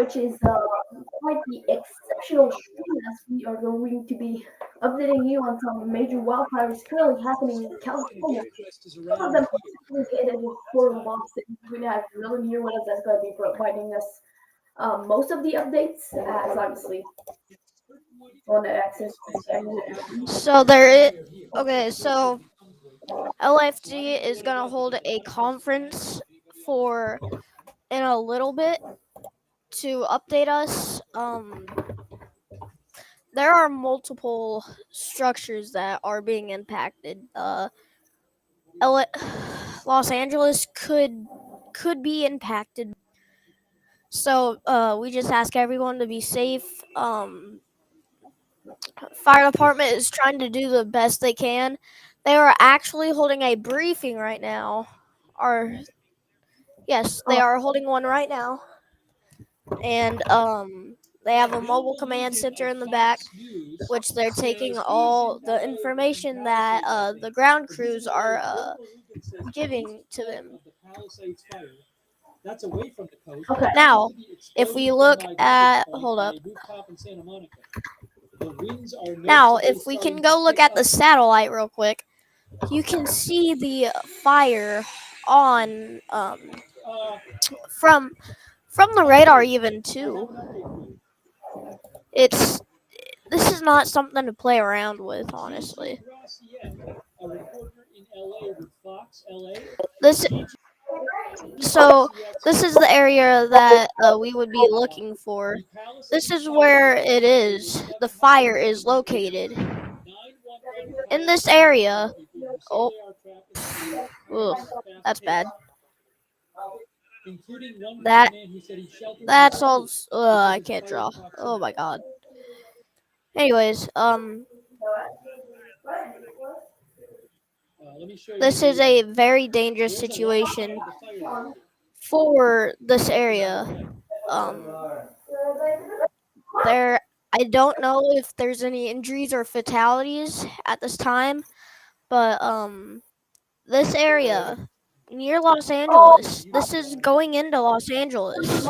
which is quite the exceptional stream as we are going to be updating you on some major wildfires currently happening in California. Some of them particularly headed for Los Angeles. We have Dylan here with us that's going to be providing us most of the updates, as obviously on the access. So there is okay. So LFG is gonna hold a conference for in a little bit to update us. There are multiple structures that are being impacted. L- Los Angeles could be impacted. So we just ask everyone to be safe. Fire department is trying to do the best they can. They are actually holding a briefing right now. Or yes, they are holding one right now, and they have a mobile command center in the back, which they're taking all the information that the ground crews are giving to them. Okay. Now, if we look at hold up. Now, if we can go look at the satellite real quick, you can see the fire on from the radar even too. It's this is not something to play around with, honestly. This so this is the area that we would be looking for. This is where it is. The fire is located in this area. Oh, ugh, that's bad. That that's all. I can't draw. Oh my god. Anyways, this is a very dangerous situation for this area. Um, there, I don't know if there's any injuries or fatalities at this time, but this area near Los Angeles, this is going into Los Angeles,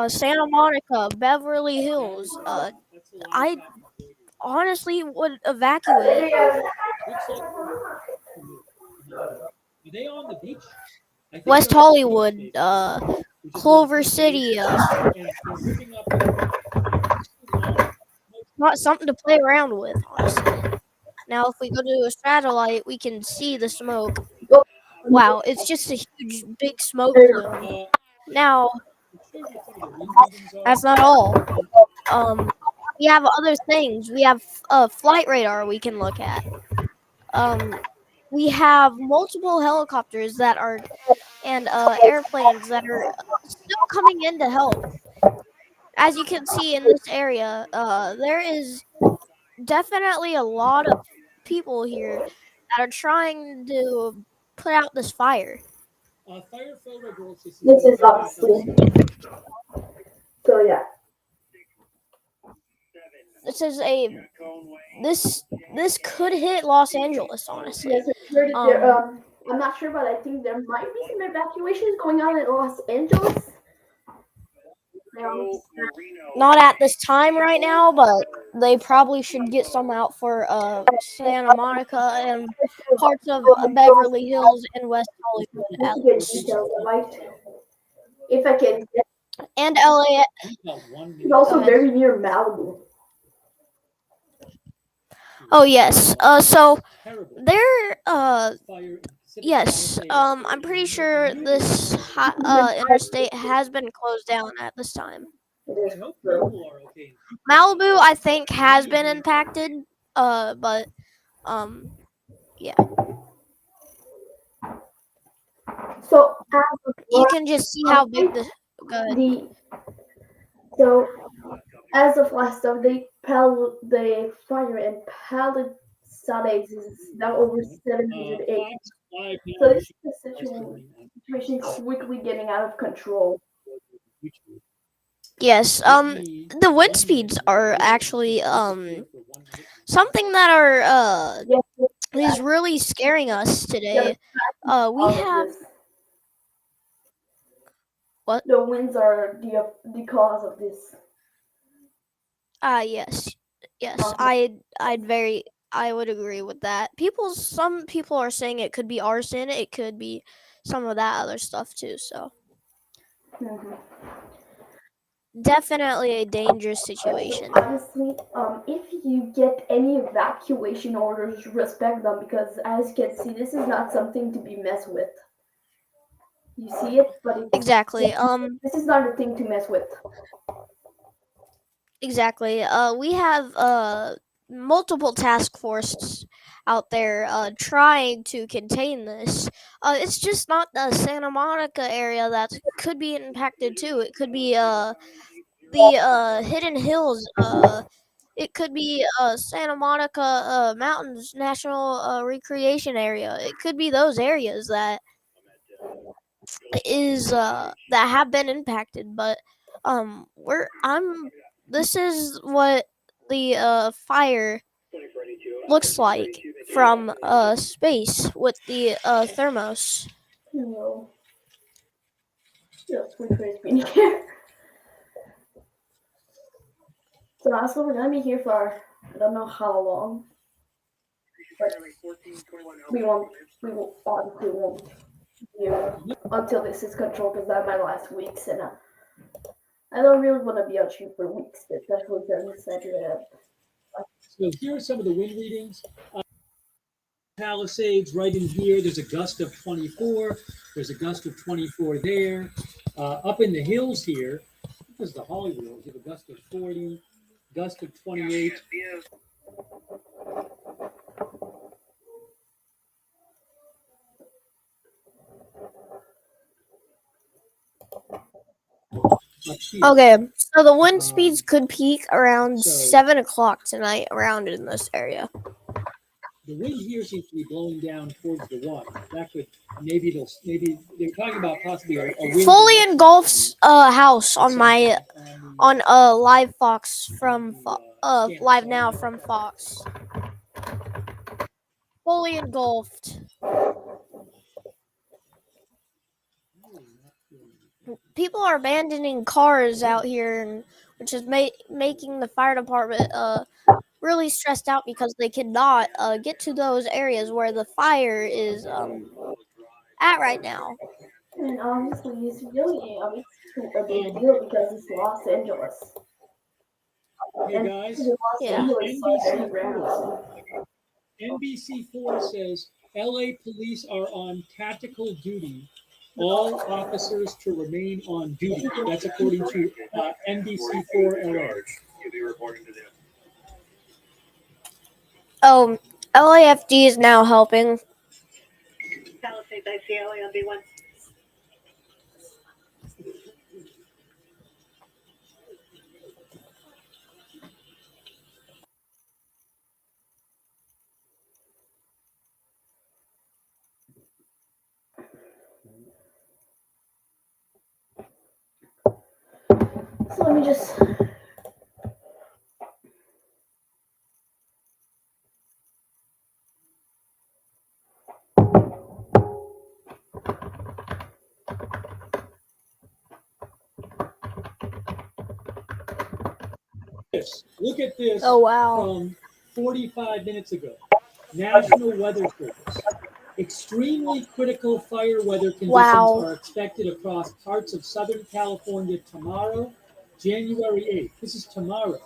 Santa Monica, Beverly Hills. I honestly would evacuate West Hollywood, Clover City. Not something to play around with, honestly. Now, if we go to a satellite, we can see the smoke. Wow, it's just a huge, big smoke plume. Now, that's not all. Um, we have other things. We have flight radar we can look at. Um, we have multiple helicopters that are and airplanes that are still coming in to help. As you can see in this area, there is definitely a lot of people here that are trying to put out this fire. This is obviously so yeah. This is a this this could hit Los Angeles, honestly. Yes, I heard it there. Um, I'm not sure, but I think there might be some evacuations going on in Los Angeles. Um, Not at this time right now, but they probably should get some out for Santa Monica and parts of Beverly Hills and West Hollywood need at to get least, details, right? If I can, and LA. it's Go also ahead. very near Malibu. Oh yes. So there. Yes. I'm pretty sure this interstate has been closed down at this time. It is true. Malibu, I think, has been impacted. But yeah, So as of you last can just see how big update, the. Go ahead. the so as of last update, the fire in Palisades is now over 700 acres. So this is the situation quickly getting out of control. Yes. The wind speeds are actually something that are Yes, is really scaring us yeah, today. We all of have this. What? The winds are the cause of this. Yes, yes. Awesome. I would agree with that. Some people are saying it could be arson. It could be some of that other stuff too. So Mhm. definitely a dangerous situation. Honestly, if you get any evacuation orders, respect them because, as you can see, this is not something to be messed with. You see it, but Exactly. this is not a thing to mess with. Exactly. We have multiple task forces out there trying to contain this. It's just not the Santa Monica area that could be impacted too. It could be the Hidden Hills. It could be Santa Monica Mountains National Recreation Area. It could be those areas that have been impacted. But we're I'm this is what the fire looks like from space with the thermos. No, just WILDIFRES being here. So also we're gonna be here for I don't know how long, but we will obviously won't be here until this is controlled because that's my last weeks and I don't really want to be out here for weeks, especially during this Saturday. So here are some of the wind readings. Palisades right in here, there's a gust of 24. There's a gust of 24 there. Up in the hills here, this is the Hollywood Hills, you have a gust of 40, gust of 28. Okay, so the wind speeds could peak around 7 o'clock tonight around in this area. The wind here seems to be blowing down towards the water. That could maybe they're talking about possibly a wind Fully engulfs a house on live Fox from live now from Fox. Fully engulfed. People are abandoning cars out here, which is making the fire department really stressed out because they cannot get to those areas where the fire is at right now. And honestly, it's really a big deal because it's Los Angeles. Hey And guys, Los Yeah. Angeles NBC4, ground. NBC4 says LA police are on tactical duty. All officers to remain on duty. That's according to NBC4 LA. Oh, LAFD is now helping. Palisades, I see LA on B1. So let me just. Look at this Oh wow. from 45 minutes ago. National Weather Service. Extremely critical fire weather conditions are expected across parts of Southern California tomorrow, January 8th. This is tomorrow.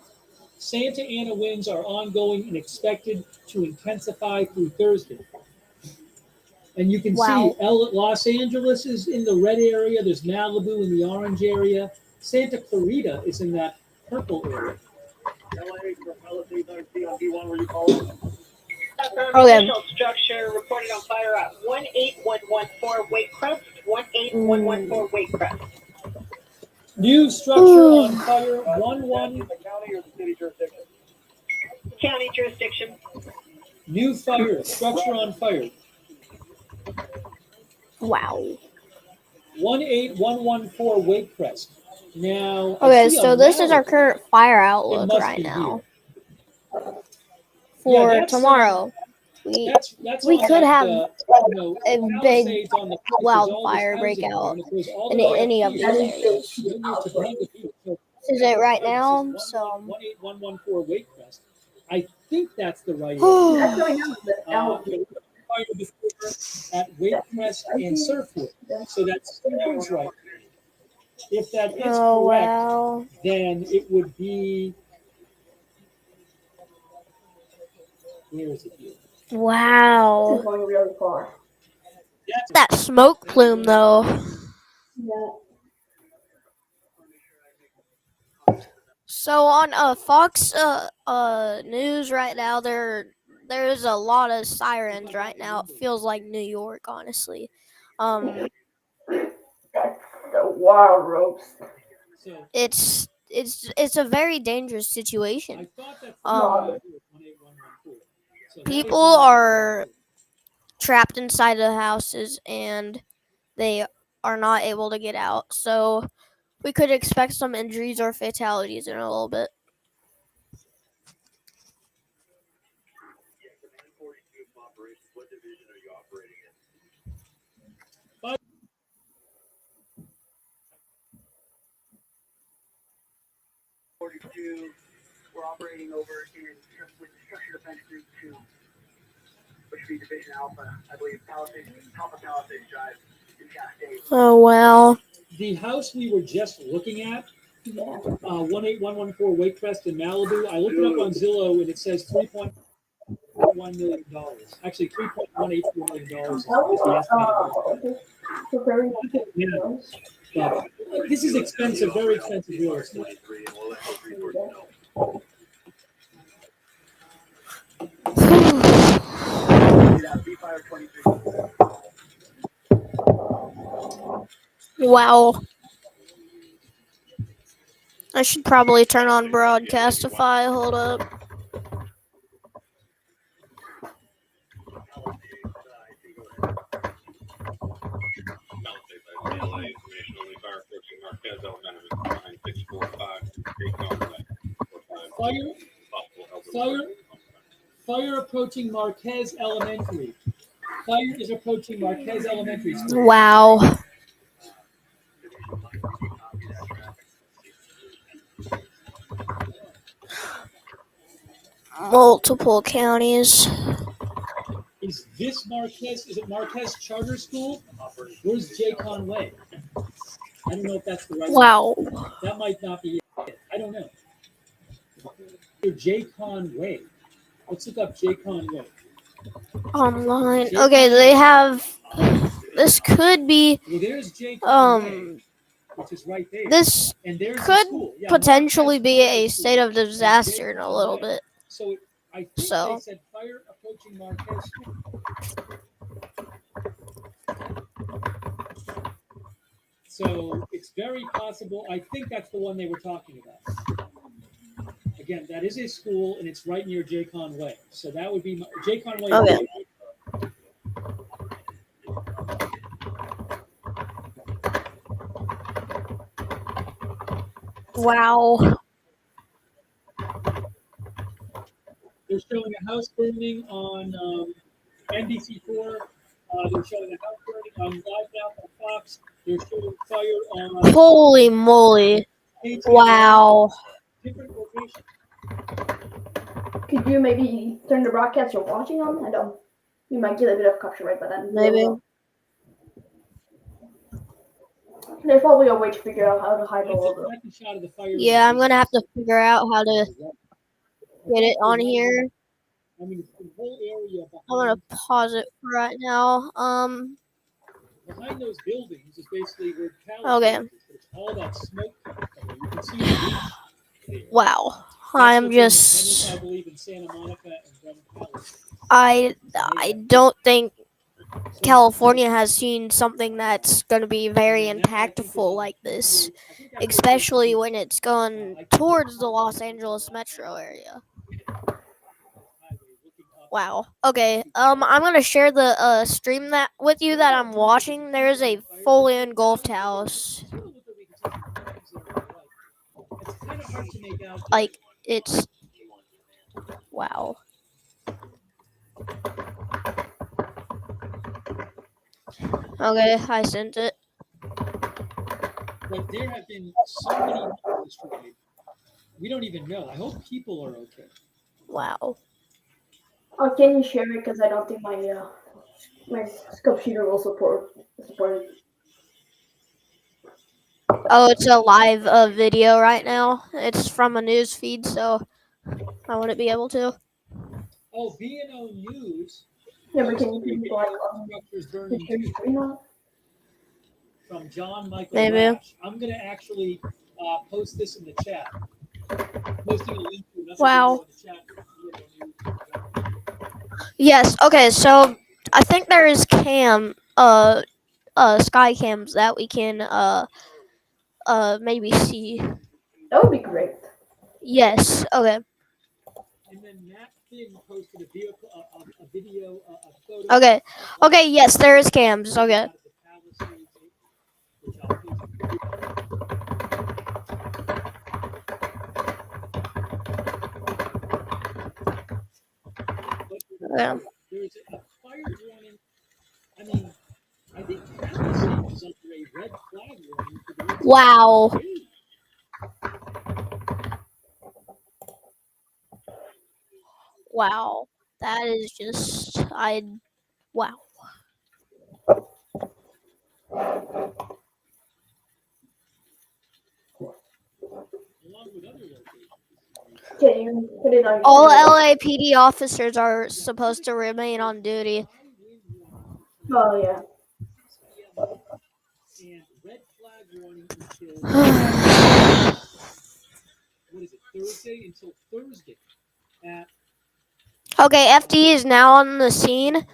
Santa Ana winds are ongoing and expected to intensify through Thursday. And you can see Los Angeles is in the red area. There's Malibu in the orange area. Santa Clarita is in that purple area. LA for Palisades, I see on B1 where you call it. Okay. Initial structure reported on fire at 18114 Wakecrest, 18114 Wakecrest. New structure on fire, 11. The county or the city jurisdiction? County jurisdiction. New fire, structure on fire. Wow. 18114 Wakecrest. Now, Okay, so this is our current fire outlook right now for tomorrow. That's we on could that have a big Palisades on the coast. There's all this wildfire housing there, breakout and it goes all the in way up any of here. these That is areas. the No need to bring the people. So This is it right this now. is So 18114 Wake Crest. I think that's the right That's area. going on the elevation. Fire before at Wake Crest and Surfwood. So that's Stearns right. If that is oh correct, wow. then it would be. Where is it here? This Wow. is going really far. That smoke plume though. Yeah. So on Fox news right now there's a lot of sirens right now. It feels like New York, honestly. That's the wild ropes. So it's a very dangerous situation. I thought that's Um 18114. So that is people the- are trapped inside the houses and they are not able to get out. So we could expect some injuries or fatalities in a little bit. We're operating over in with Structure Defense Group 2, which would be Division Alpha, I believe, Alpha Palisades Drive in Cascade. Oh wow. The house we were just looking at, Yeah. 18114 Wake Crest in Malibu. I looked it up on Zillow and it says $3.1 million. Actually, $3.184 million is the estimated. So very Yeah. But this is expensive, very expensive real estate. Wow. I should probably turn on Broadcastify. Hold up. Fire approaching Marquez Elementary. Fire is approaching Marquez Elementary School. Wow. Multiple counties. Is this Marquez? Is it Marquez Charter School? Where's J. Conway? I don't know if that's the right Wow. one. That might not be it. I don't know. J. Conway. Let's look up J. Conway. Online. Okay, they have. This could be. Well, there's J. Conway, which is right there. This And there's the could school. Yeah, potentially Marquez be Charter a School. state of And disaster J. in a little Conway. bit. So I think So. they said fire approaching Marquez School. So it's very possible. I think that's the one they were talking about. Again, that is a school, and it's right near J. Conway. So that would be J. Conway. Okay. Wow. They're showing a house burning on NBC4. They're showing a house burning on Live Now on Fox. They're showing fire on. Holy moly. Wow. Different locations. Could you maybe turn the broadcast you're watching on? I don't. You might get a bit of copyright, but then Maybe. there's probably a way to figure out how to hide the logo. That's a shot of the fire. Yeah, I'm gonna have to figure out how to get it on here. I mean, the whole area I'm gonna pause it right now. behind those buildings is basically where Okay. Palisades is. It's all that smoke coming from. You can see the beach there. Wow. That's I'm what's in the just. Venice, I believe, in Santa Monica and Grand Palace. I don't think California has seen something that's going to be very impactful like this, especially when it's going towards the Los Angeles metro area. Wow. Okay. I'm going to share the stream that with you that I'm watching. There is a fully engulfed house. Like it's wow. Okay, I sent it. But there have been so many homes destroyed. We don't even know. I hope people are okay. Wow. Oh, can you share it? Because I don't think my computer will support it. Oh, it's a live video right now. It's from a news feed, so I wouldn't be able to. Oh, B&O News Yeah, but can posted you a please video like of structures to burning share your too screen on? from John Michael Maybe. Lash. I'm going to actually post this in the chat. Posting a link to another Wow. video in the chat from B&O News from John. Yes. Okay. So I think there is sky cams that we can maybe see. That would be great. Yes. Okay. And then Matt Finn posted a video, a photo. Okay. Okay. Yes, there is cams. Okay. Out of the Palisades, which I'll post. Yeah. There's a fire warning. I mean, I think Palisades is under a red flag warning for the next Wow. 2 days. Wow. That is just wow. Along with other locations. Can you put it on your All screen? LAPD officers are supposed to remain on duty. Oh yeah. 6 p.m. and red flag warning until what is it? Thursday until Thursday at Okay, FD is now on the scene.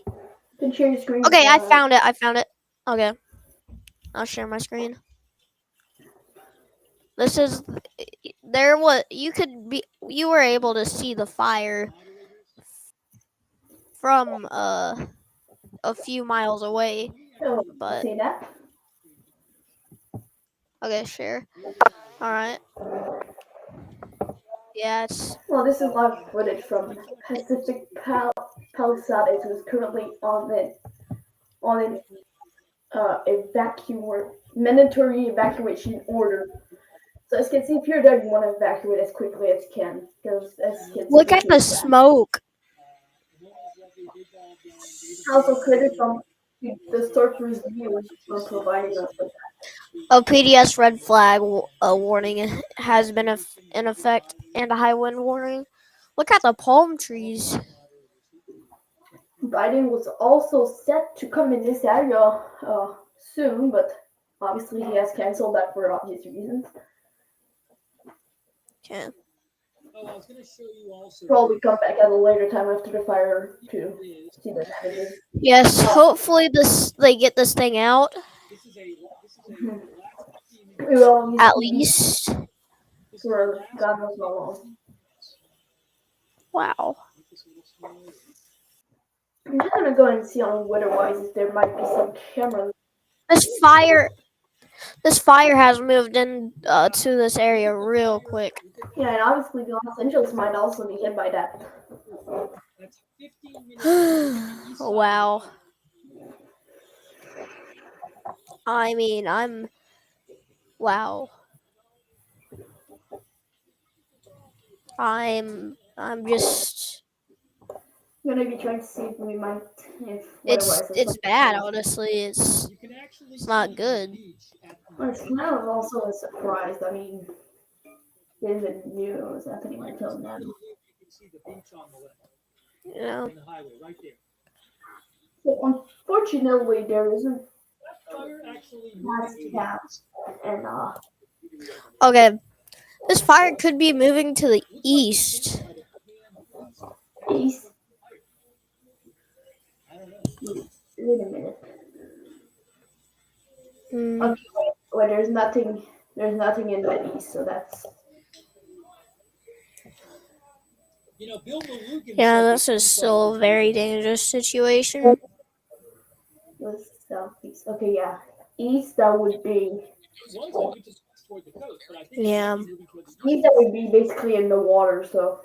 You can share your screen. Okay, I found it. I found it. Okay. I'll share my screen. This is there was you were able to see the fire from a few miles away, Oh, but see that? okay, share. All right. Yeah, it's Well, this is live footage from Pacific Palisades, who's currently on an mandatory evacuation order. So as you can see, if you're there, you want to evacuate as quickly as you can, because as you can see, look at the smoke. also credit from the store review for providing us with A PDS red flag warning has been in effect and a high wind warning. Look at the palm trees. Biden was also set to come in this area soon, but obviously he has canceled that for obvious reasons. Okay. Oh, I was going to show you also. Probably come back at a later time after the fire to see the damages. Yes, hopefully they get this thing out. This is a Well, At he's least. for God knows how long. Wow. I'm just gonna go and see on weather-wise if there might be some cameras. This fire has moved in to this area real quick. Yeah, and obviously Los Angeles might also be hit by that. Wow. I mean, wow. I'm just I'm gonna be trying to see if we might, if weather-wise. it's bad, honestly. It's not good. Well, it's kind of also a surprise. I mean, it isn't news happening until now. You can see the beach on the left. Yeah. And the highway right there. So unfortunately, there isn't Fire actually mass caps and Okay. This fire could be moving to the east. east. I don't know. Wait a minute. Hmm. Okay, wait, there's nothing in the east, so that's. You know, Bill Malugin Yeah, said this is still a very dangerous situation. The southeast. Okay, yeah. East, that would be. toward the coast, but I think Yeah. East, that would be basically in the water, so.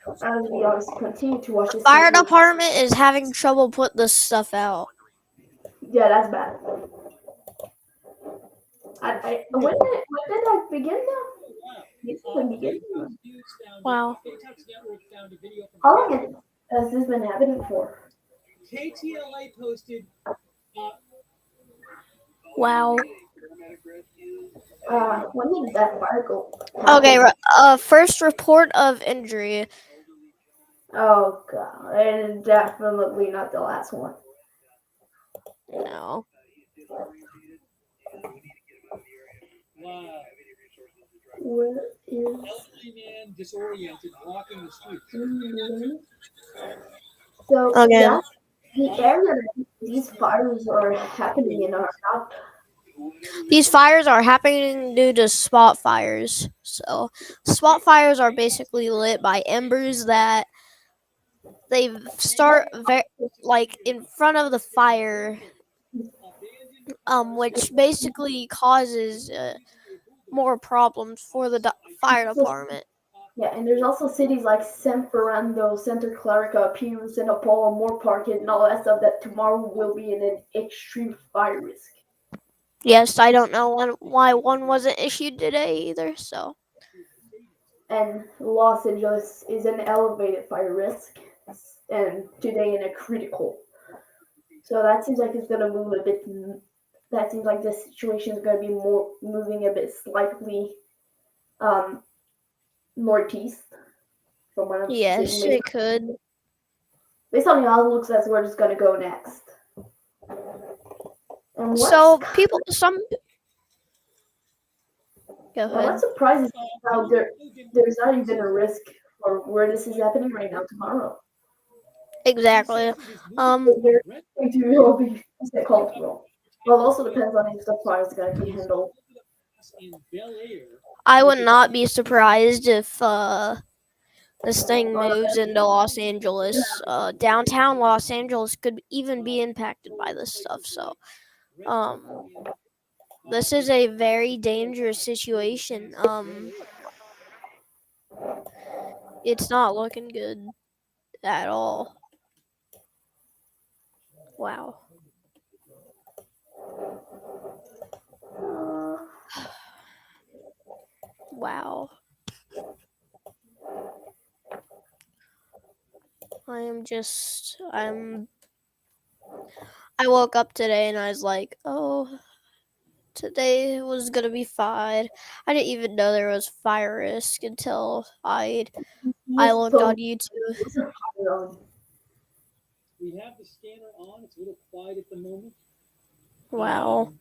as we obviously continue to watch this Fire situation. department is having trouble putting this stuff out. Yeah, that's bad. When did that begin now? This is the beginning. Wow. KTAX Network found a video from How long has this been happening for? KTLA posted Wow. When did that fire go? Okay, first report of injury. Oh god, and definitely not the last one. No. wow, Where is? elderly man disoriented walking the streets. So Again. the area that these fires are happening in are not. These fires are happening due to spot fires. So, spot fires are basically lit by embers that they start like in front of the fire, which basically causes more problems for the fire department. Yeah, and there's also cities like San Fernando, Santa Clara, Pius, and Apollo, Moore Park, and all that stuff that tomorrow will be in an extreme fire risk. Yes, I don't know why one wasn't issued today either. So, And Los Angeles is an elevated fire risk, and today in a critical. So that seems like it's gonna move a bit. That seems like the situation is gonna be more moving a bit slightly northeast from what I'm yes, seeing. it could. Based on how it looks, that's where it's gonna go next. And So, some. Go ahead. what surprises me is how there's not even a risk for where this is happening right now tomorrow. Exactly. They're going to all be comfortable. Well, it also depends on if the fire is going to be handled. I would not be surprised if this thing moves into Los Angeles. Downtown Los Angeles could even be impacted by this stuff. So, this is a very dangerous situation. It's not looking good at all. Wow. Wow. I woke up today and I was like, oh, today was gonna be fine. I didn't even know there was fire risk until I looked on YouTube. We have the scanner on. It's a little quiet at the moment. Wow.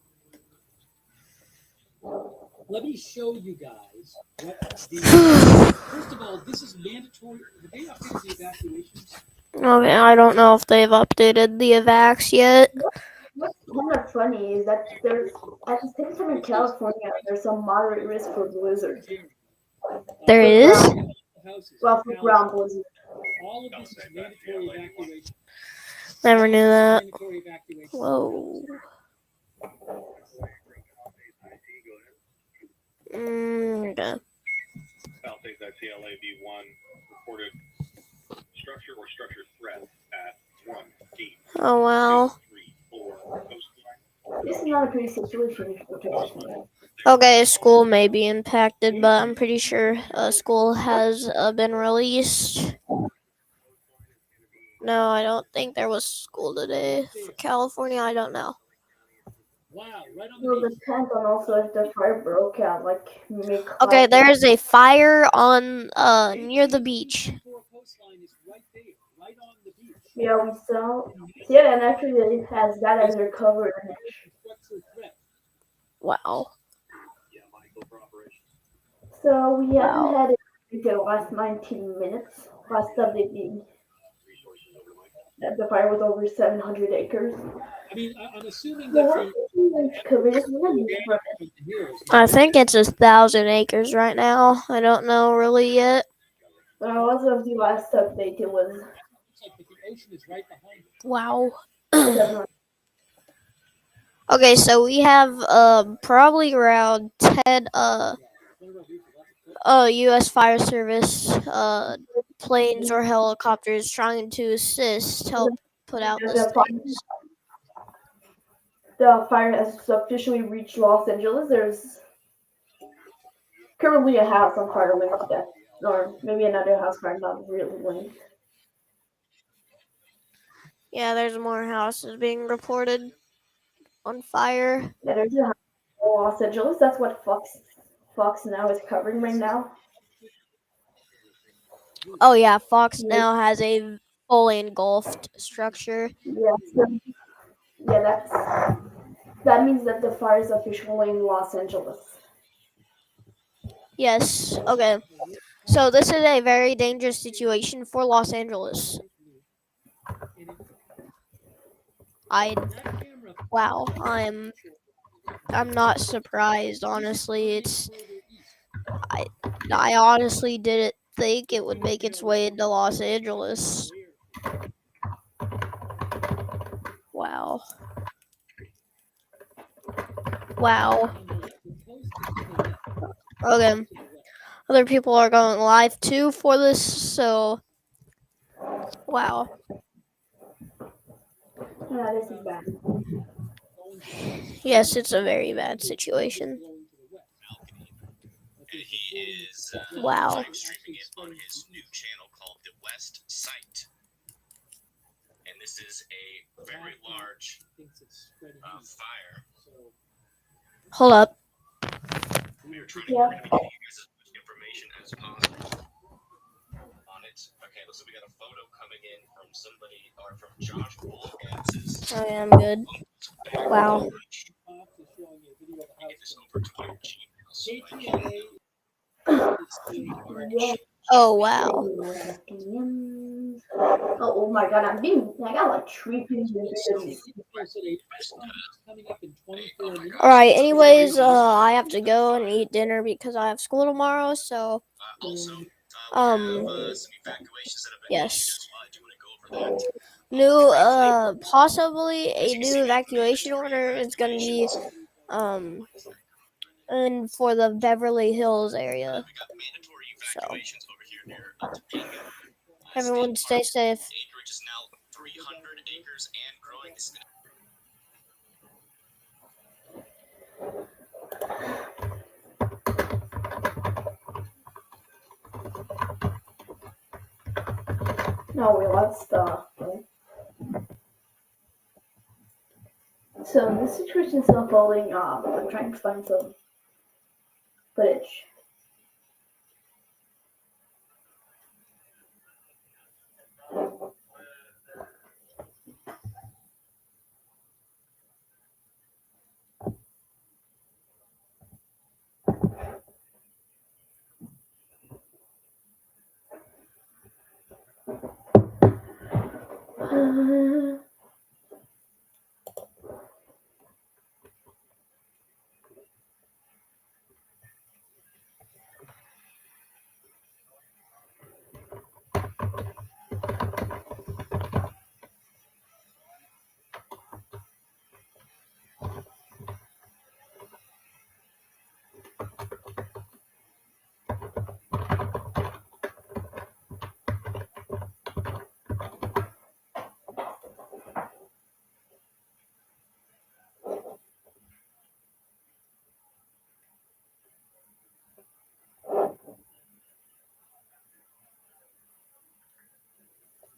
Let me show you guys what the. First of all, this is mandatory. Did they update the evacuations? Okay, I don't know if they've updated the evacs yet. What's kind of funny is that there's, at the same time in California, there's some moderate risk for blizzards. There is? Well, for ground blizzard. All of this is mandatory evacuation. Never knew that. Mandatory evacuation. Whoa. Okay. Palisades ICLA V1 reported structure or structure threat at 1 D. Oh, wow. 3, 4 coastline. This is not a pretty situation for California. Okay, school may be impacted, but I'm pretty sure school has been released. No, I don't think there was school today for California. I don't know. Wow, right on Well, the it depends on also if the fire broke out, like make. Okay, there is a fire on near the beach. coastline is right there, right on the beach. Yeah, we saw. Yeah, and actually it has that as their cover. Structure threat. Wow. So we haven't had it in the last 19 minutes. Last update being that the fire was over 700 acres. I mean, I'm assuming Yeah, that I think it's 1,000 acres right now. I don't know really yet. as of the last update, it was. the ocean is right behind it. Wow. 700. Okay, so we have probably around 10 U.S. Fire Service planes or helicopters trying to help put out the flames. The fire has officially reached Los Angeles. There's currently a house on fire linked to that, or maybe another house fire not really linked. Yeah, there's more houses being reported on fire. Yeah, there's a house in Los Angeles. That's what Fox Now is covering right now. Oh yeah, Fox Yeah. now has a fully engulfed structure. Yeah, that means that the fire is officially in Los Angeles. Yes. Okay. So this is a very dangerous situation for Los Angeles. Wow. I'm not surprised, honestly. I honestly didn't think it would make its way into Los Angeles. Wow. Wow. Okay. Other people are going live too for this, so wow. Yeah, this is bad. Yes, it's a very bad situation. He is Wow. live streaming it on his new channel called The West Site. And this is a very large fire. Hold up. We are trying Yeah. to get you guys as much information as possible on it. Okay, looks like we got a photo coming in from somebody, or from Josh Wolgans's. Oh, yeah, I'm good. Wow. Get this over to my Gmail so I can Yeah. Oh, wow. Oh my god, I got like 3 pins Alright, anyways, I have to go and eat dinner because I have school tomorrow, so, also we um, have some evacuations that have been yes. issued as well. I do want to go over that. Possibly a new evacuation order is gonna be, and for the Beverly Hills area. We got mandatory So, evacuations over here near Topanga. everyone stay safe. Acreage is now 300 acres and growing. This is gonna No, we lost the. So this situation is unfolding. I'm trying to find some footage.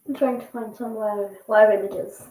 I'm trying to find some live images.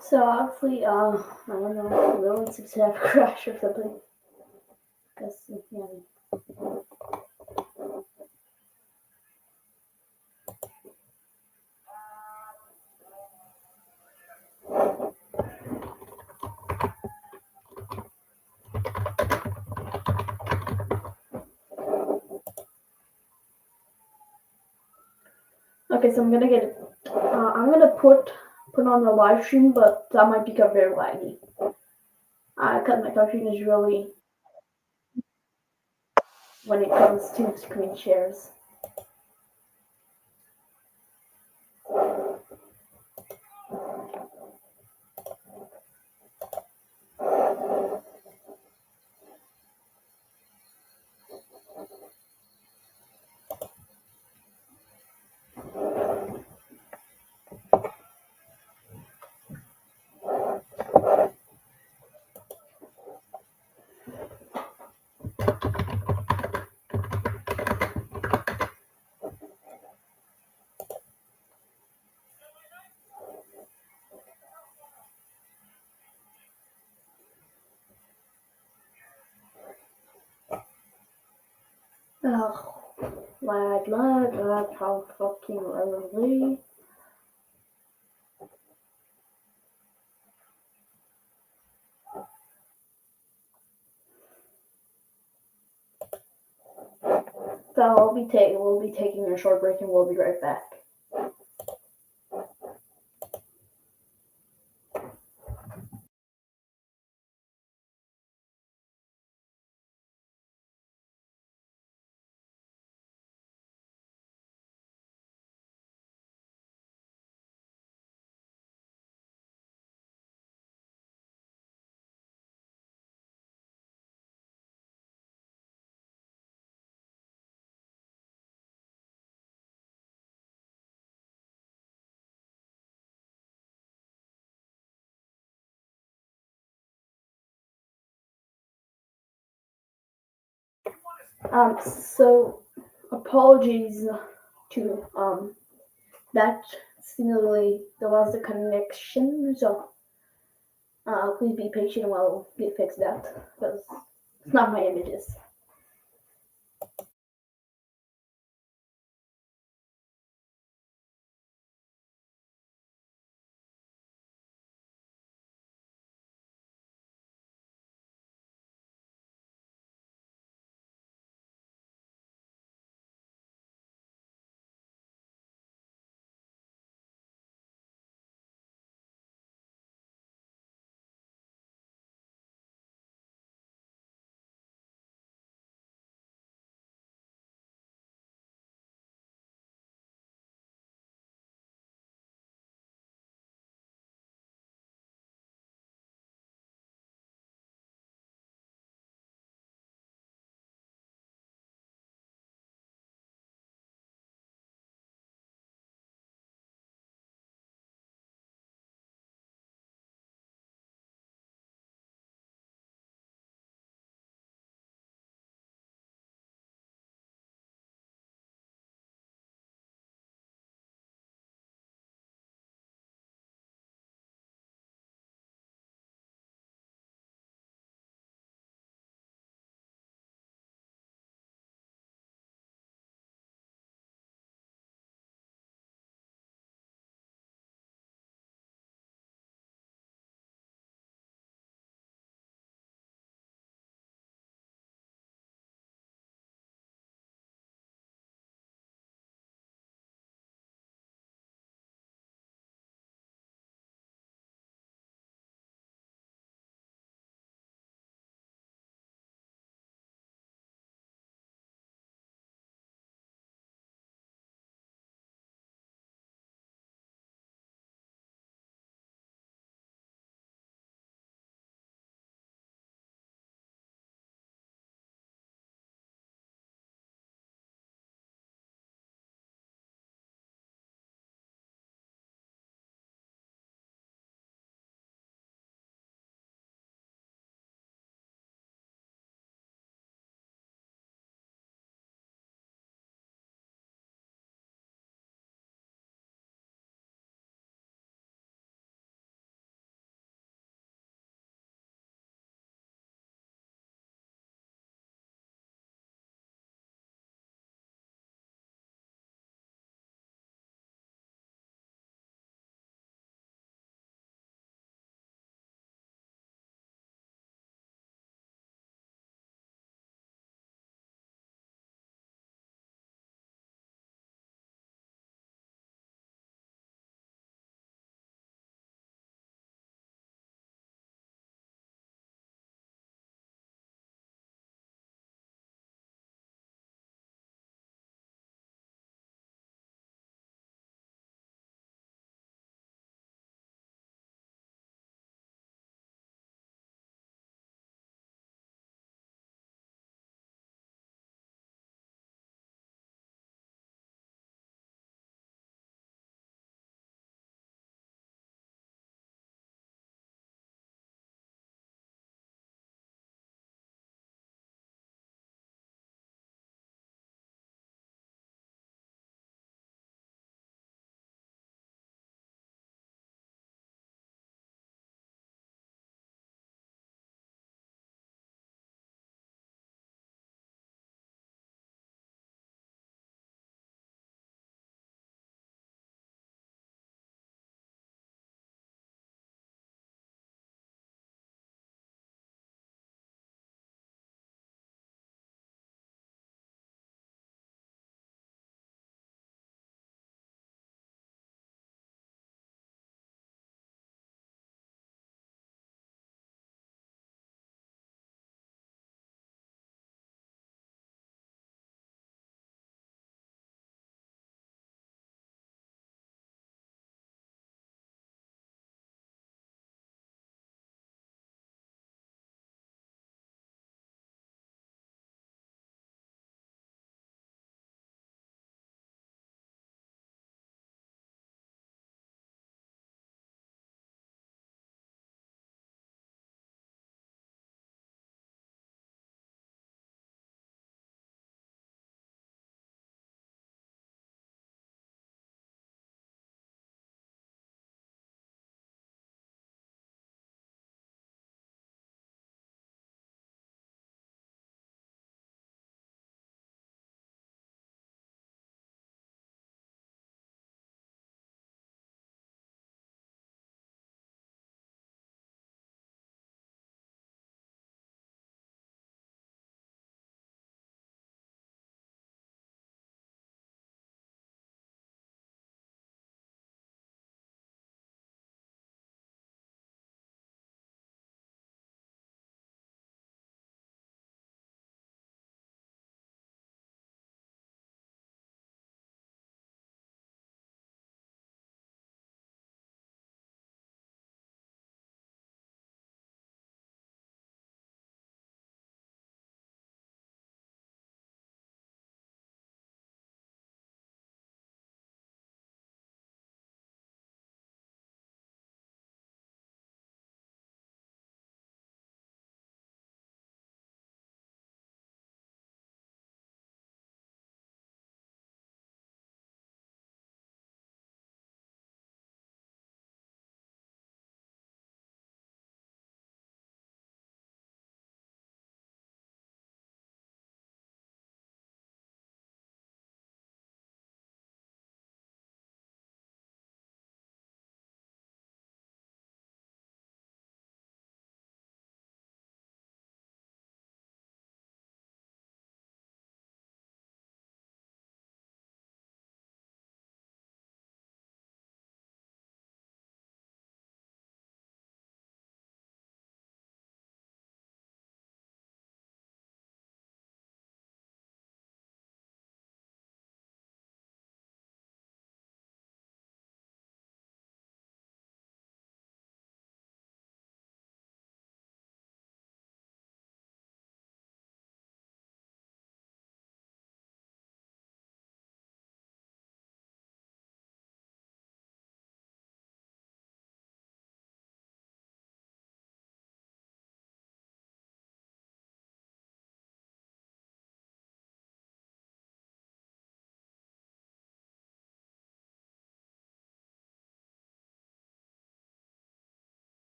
So obviously, I don't know, really seems to have a crash or something. Guess, yeah. Okay, so I'm gonna get it. I'm gonna put on the live stream, but that might become very laggy. Because my computer is really when it comes to screen shares. Ugh, lag, how fucking early. So we'll be taking a short break and we'll be right back. So apologies to that seemingly there was a connection. So please be patient while we fix that because it's not my images.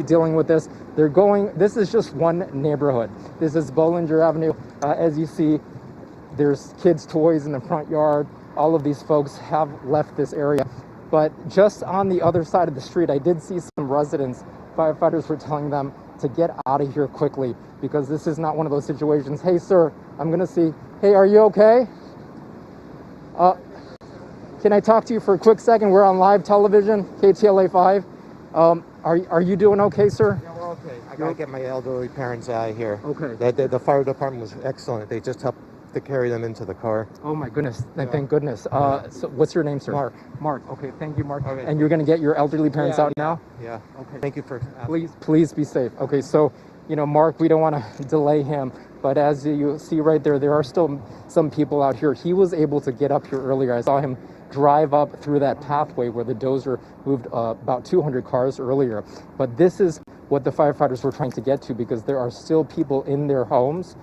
dealing with this. This is just one neighborhood. This is Bollinger Avenue. As you see, there's kids' toys in the front yard. All of these folks have left this area. But just on the other side of the street, I did see some residents. Firefighters were telling them to get out of here quickly because this is not one of those situations. Hey, sir, I'm gonna see. Hey, are you okay? Can I talk to you for a quick second? We're on live television, KTLA 5. Are you doing okay, sir? Yeah, we're okay. I gotta get my elderly parents out of here. Okay. The fire department was excellent. They just helped to carry them into the car. Oh my goodness! Yeah. Thank goodness. So what's your name, sir? Mark. Mark. Okay. Thank you, Mark. Okay. And you're gonna get your elderly parents out now? Yeah. Okay. Thank you for asking. Please be safe. Okay. So, Mark, we don't want to delay him, but as you see right there are still some people out here. He was able to get up here earlier. I saw him drive up through that pathway where the dozer moved about 200 cars earlier. But this is what the firefighters were trying to get to because there are still people in their homes.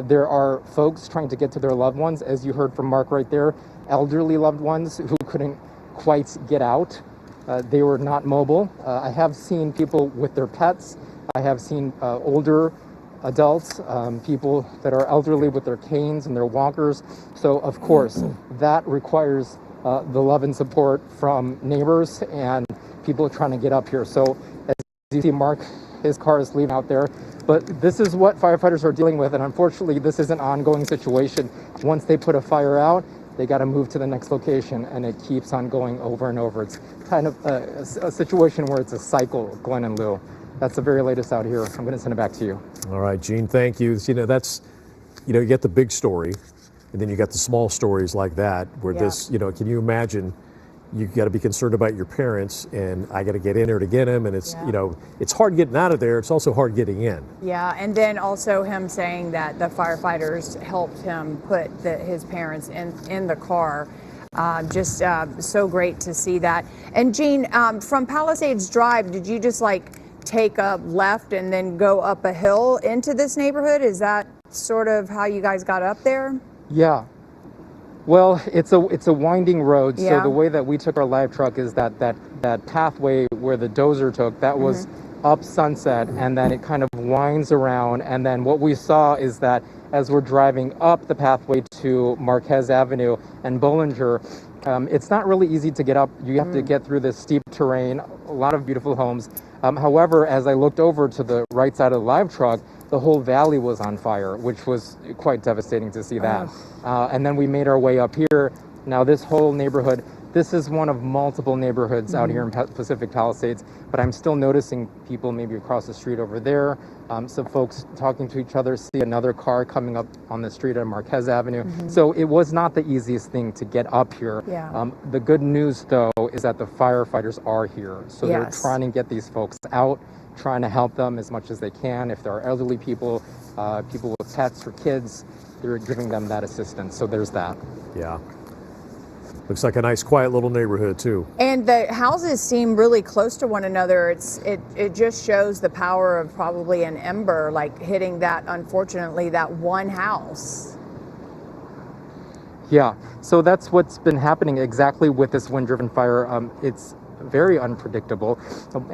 There are folks trying to get to their loved ones, as you heard from Mark right there, elderly loved ones who couldn't quite get out. They were not mobile. I have seen people with their pets. I have seen older adults, people that are elderly with their canes and their walkers. So, of course, that requires the love and support from neighbors and people trying to get up here. So, as you see, Mark, his car is leaving out there. But this is what firefighters are dealing with, and unfortunately, this is an ongoing situation. Once they put a fire out, they got to move to the next location, and it keeps on going over and over. It's kind of a situation where it's a cycle, Glenn and Lou. That's the very latest out here. I'm going to send it back to you. All right, Gene, thank you. That's, you get the big story, and then you got the small stories like that, where this, can you imagine? You got to be concerned about your parents, and I got to get in there to get him, and it's it's hard getting out of there. It's also hard getting in. Yeah, and then also him saying that the firefighters helped him put his parents in the car. Just so great to see that. And Gene, from Palisades Drive, did you just take a left and then go up a hill into this neighborhood? Is that sort of how you guys got up there? Yeah. Well, it's a winding road. Yeah. So the way that we took our live truck is that pathway where the dozer took, that was up Sunset, and then it kind of winds around. And then what we saw is that as we're driving up the pathway to Marquez Avenue and Bollinger, it's not really easy to get up. You have to get through this steep terrain, a lot of beautiful homes. However, as I looked over to the right side of the live truck, the whole valley was on fire, which was quite devastating to see that. And then we made our way up here. Now this whole neighborhood, this is one of multiple neighborhoods out here in Pacific Palisades, but I'm still noticing people maybe across the street over there. Some folks talking to each other, see another car coming up on the street on Marquez Avenue. So it was not the easiest thing to get up here. Yeah. The good news though is that the firefighters are here. So they're Yes. trying to get these folks out, trying to help them as much as they can. If there are elderly people, people with pets or kids, they're giving them that assistance. So there's that. Yeah. Looks like a nice, quiet little neighborhood, too. And the houses seem really close to one another. It just shows the power of probably an ember, hitting that, unfortunately, that one house. Yeah, so that's what's been happening exactly with this wind-driven fire. It's very unpredictable.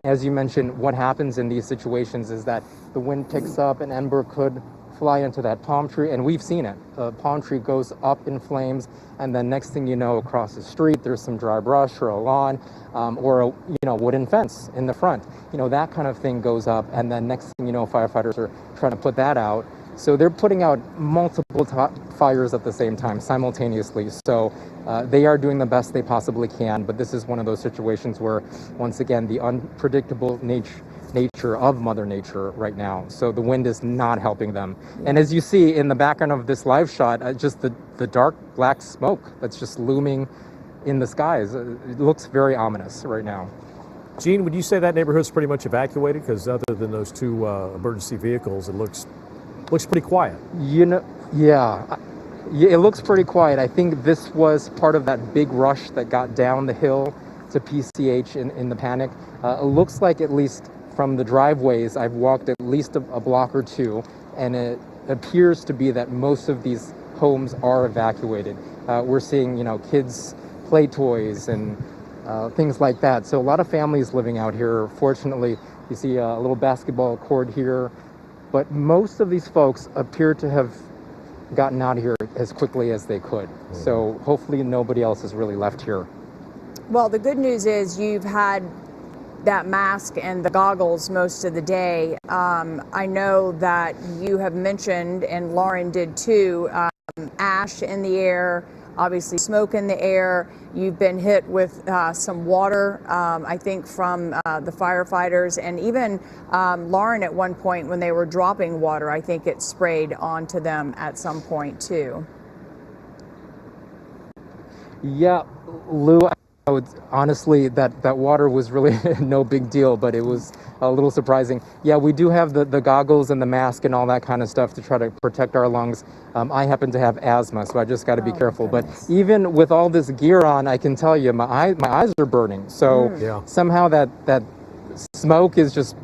As you mentioned, what happens in these situations is that the wind picks up, an ember could fly into that palm tree, and we've seen it. The palm tree goes up in flames, and then next thing you know, across the street, there's some dry brush or a lawn, or a wooden fence in the front. That kind of thing goes up, and then next thing you know, firefighters are trying to put that out. So they're putting out multiple fires at the same time, simultaneously. So they are doing the best they possibly can, but this is one of those situations where, once again, the unpredictable nature of Mother Nature right now. So the wind is not helping them. And as you see in the background of this live shot, just the dark black smoke that's just looming in the skies. It looks very ominous right now. Gene, would you say that neighborhood's pretty much evacuated? Because other than those two emergency vehicles, it looks pretty quiet. Yeah, it looks pretty quiet. I think this was part of that big rush that got down the hill to PCH in the panic. It looks like, at least from the driveways, I've walked at least a block or two, and it appears to be that most of these homes are evacuated. We're seeing, kids' play toys and things like that. So a lot of families living out here. Fortunately, You see a little basketball court here. But most of these folks appear to have gotten out of here as quickly as they could. So hopefully nobody else is really left here. Well, the good news is you've had that mask and the goggles most of the day. I know that you have mentioned, and Lauren did too, ash in the air, obviously smoke in the air. You've been hit with some water, I think, from the firefighters, and even Lauren at one point when they were dropping water, I think it sprayed onto them at some point too. Yeah, Lou, I would, honestly, that water was really no big deal, but it was a little surprising. Yeah, we do have the goggles and the mask and all that kind of stuff to try to protect our lungs. I happen to have asthma, so I just got to be careful. But even with all this gear on, I can tell you my eyes are burning. So somehow that smoke is just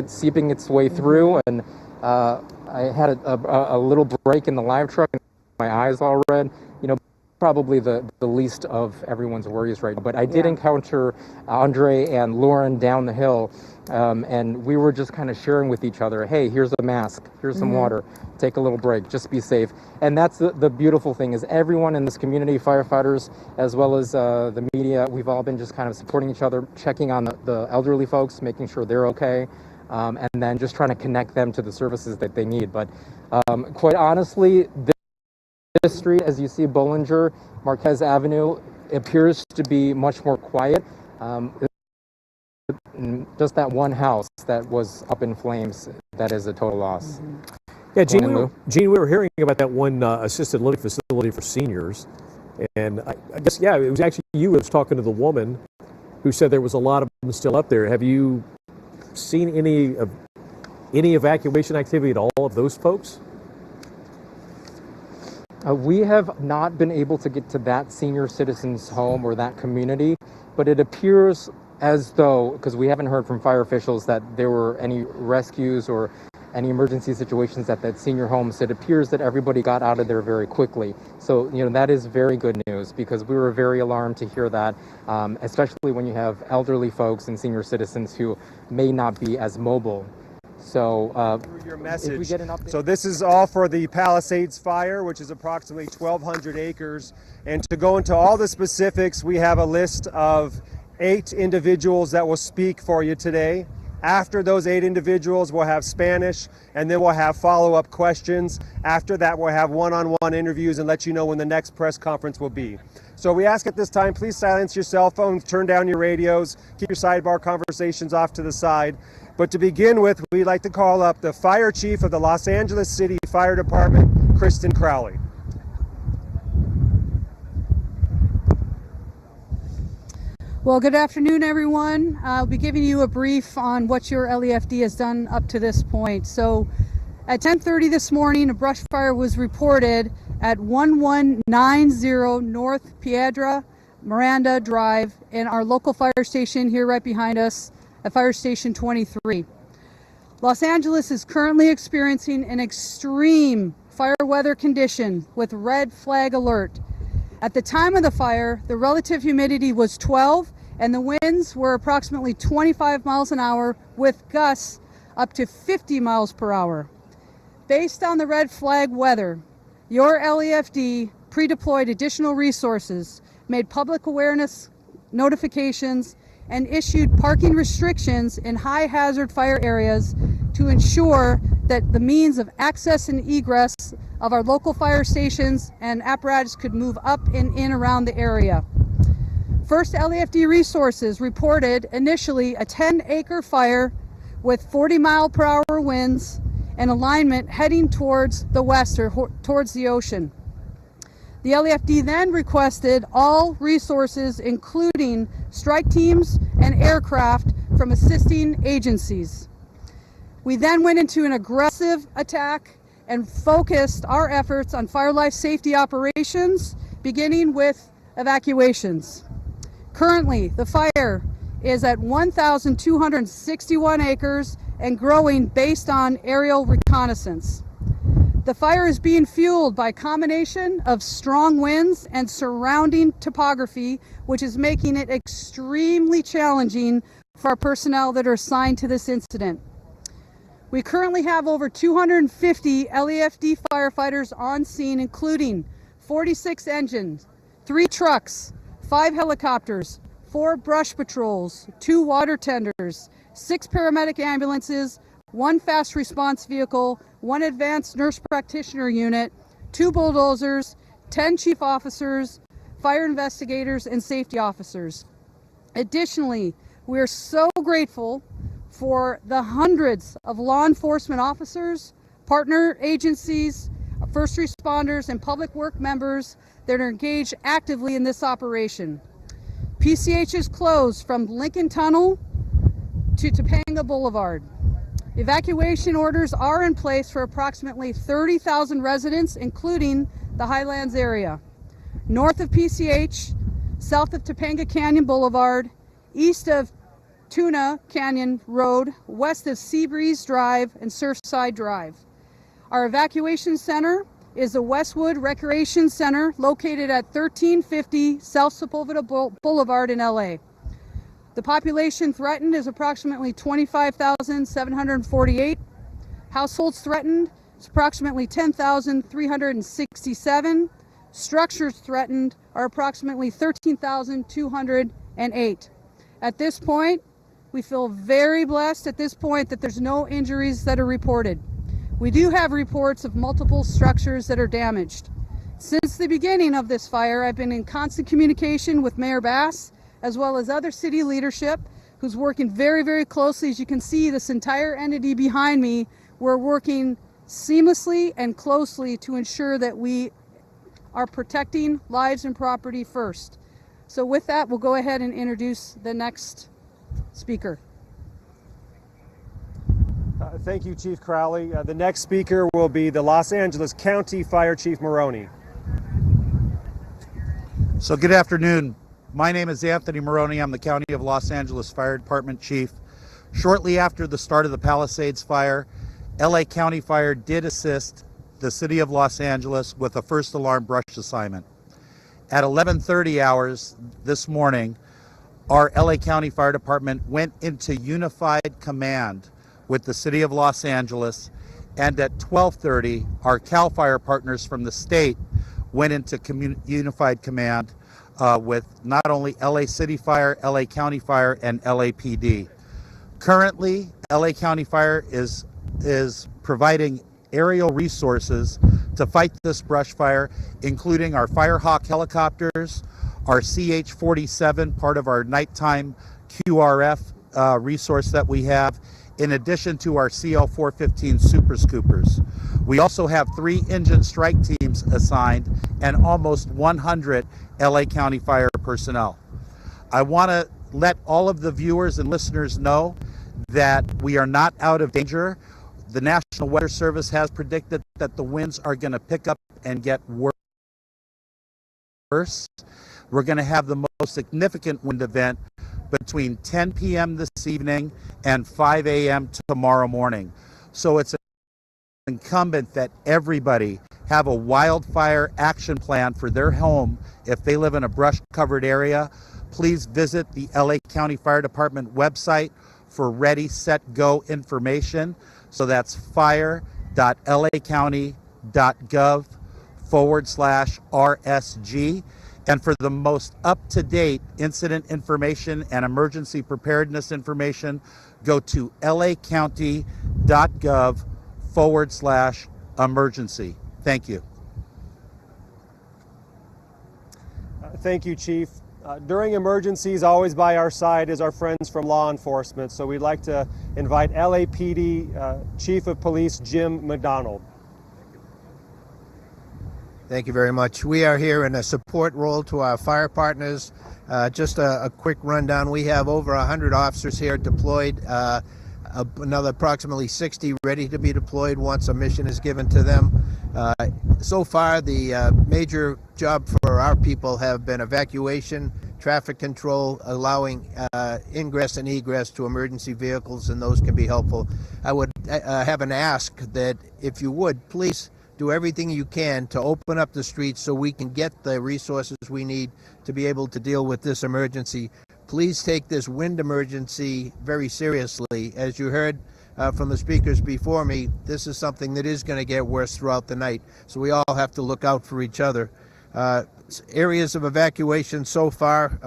seeping its way through. And I had a little break in the live truck, and my eyes all red. You know, probably the least of everyone's worries right now. But I did encounter Andre and Lauren down the hill, and we were just kind of sharing with each other, hey, here's a mask, here's some water, take a little break, just be safe. And that's the beautiful thing, is everyone in this community, firefighters, as well as the media, we've all been just kind of supporting each other, checking on the elderly folks, making sure they're okay, and then just trying to connect them to the services that they need. But quite honestly, this street, as you see, Bollinger, Marquez Avenue, appears to be much more quiet. Just that one house that was up in flames, that is a total loss. Yeah, Gene, we were hearing about that one assisted living facility for seniors. And I guess, yeah, it was actually you who was talking to the woman who said there was a lot of them still up there. Have you seen any evacuation activity at all of those folks? We have not been able to get to that senior citizen's home or that community, but it appears as though, because we haven't heard from fire officials that there were any rescues or any emergency situations at that senior home, so it appears that everybody got out of there very quickly. So, you know, that is very good news, because we were very alarmed to hear that, especially when you have elderly folks and senior citizens who may not be as mobile. So your message. So this is all for the Palisades fire, which is approximately 1,200 acres. And to go into all the specifics, we have a list of 8 individuals that will speak for you today. After those 8 individuals, we'll have Spanish, and then we'll have follow-up questions. After that, we'll have one-on-one interviews and let you know when the next press conference will be. So we ask at this time, please silence your cell phones, turn down your radios, keep your sidebar conversations off to the side. But to begin with, we'd like to call up the fire chief of the Los Angeles City Fire Department, Kristen Crowley. Well, good afternoon, everyone. I'll be giving you a brief on what your LEFD has done up to this point. So at 10:30 this morning, a brush fire was reported at 1190 North Piedra Miranda Drive in our local fire station here right behind us at Fire Station 23. Los Angeles is currently experiencing an extreme fire weather condition with red flag alert. At the time of the fire, the relative humidity was 12 and the winds were approximately 25 miles an hour with gusts up to 50 miles per hour. Based on the red flag weather, your LEFD pre-deployed additional resources, made public awareness notifications, and issued parking restrictions in high hazard fire areas to ensure that the means of access and egress of our local fire stations and apparatus could move up and in around the area. First LEFD resources reported initially a 10-acre fire with 40 mile per hour winds and alignment heading towards the west or towards the ocean. The LEFD then requested all resources, including strike teams and aircraft from assisting agencies. We then went into an aggressive attack and focused our efforts on fire life safety operations, beginning with evacuations. Currently, the fire is at 1,261 acres and growing based on aerial reconnaissance. The fire is being fueled by a combination of strong winds and surrounding topography, which is making it extremely challenging for our personnel that are assigned to this incident. We currently have over 250 LAFD firefighters on scene, including 46 engines, 3 trucks, 5 helicopters, 4 brush patrols, 2 water tenders, 6 paramedic ambulances, 1 fast response vehicle, 1 advanced nurse practitioner unit, 2 bulldozers, 10 chief officers, fire investigators, and safety officers. Additionally, we are so grateful for the hundreds of law enforcement officers, partner agencies, first responders, and public work members that are engaged actively in this operation. PCH is closed from Lincoln Tunnel to Topanga Boulevard. Evacuation orders are in place for approximately 30,000 residents, including the Highlands area. North of PCH, south of Topanga Canyon Boulevard, east of Tuna Canyon Road, west of Seabreeze Drive and Surfside Drive. Our evacuation center is the Westwood Recreation Center located at 1350 South Sepulveda Boulevard in LA. The population threatened is approximately 25,748. Households threatened is approximately 10,367. Structures threatened are approximately 13,208. At this point, we feel very blessed at this point that there's no injuries that are reported. We do have reports of multiple structures that are damaged. Since the beginning of this fire, I've been in constant communication with Mayor Bass, as well as other city leadership, who's working very, very closely. As you can see, this entire entity behind me, we're working seamlessly and closely to ensure that we are protecting lives and property first. So with that, we'll go ahead and introduce the next speaker. Thank you, Chief Crowley. The next speaker will be the Los Angeles County Fire Chief Maroney. So good afternoon. My name is Anthony Maroney. I'm the County of Los Angeles Fire Department Chief. Shortly after the start of the Palisades fire, LA County Fire did assist the City of Los Angeles with a first alarm brush assignment. At 11:30 hours this morning, our LA County Fire Department went into unified command with the City of Los Angeles, and at 12:30, our CAL FIRE partners from the state went into unified command with not only LA City Fire, LA County Fire, and LAPD. Currently, LA County Fire is providing aerial resources to fight this brush fire, including our Firehawk helicopters, our CH-47, part of our nighttime QRF resource that we have, in addition to our CL-415 Super Scoopers. We also have 3 engine strike teams assigned and almost 100 LA County Fire personnel. I want to let all of the viewers and listeners know that we are not out of danger. The National Weather Service has predicted that the winds are going to pick up and get worse. We're going to have the most significant wind event between 10 p.m. this evening and 5 a.m. tomorrow morning. So it's incumbent that everybody have a wildfire action plan for their home. If they live in a brush-covered area, please visit the LA County Fire Department website for Ready, Set, Go information. So that's fire.lacounty.gov/RSG. And for the most up-to-date incident information and emergency preparedness information, go to lacounty.gov/emergency. Thank you. Thank you, Chief. During emergencies, always by our side is our friends from law enforcement. So we'd like to invite LAPD Chief of Police Jim McDonald. Thank you very much. We are here in a support role to our fire partners. Just a quick rundown. We have over 100 officers here deployed, another approximately 60 ready to be deployed once a mission is given to them. So far, the major job for our people have been evacuation, traffic control, allowing ingress and egress to emergency vehicles, and those can be helpful. I would have an ask that if you would, please do everything you can to open up the streets so we can get the resources we need to be able to deal with this emergency. Please please take this wind emergency very seriously. As you heard from the speakers before me, this is something that is going to get worse throughout the night, so we all have to look out for each other. Areas of evacuation so far,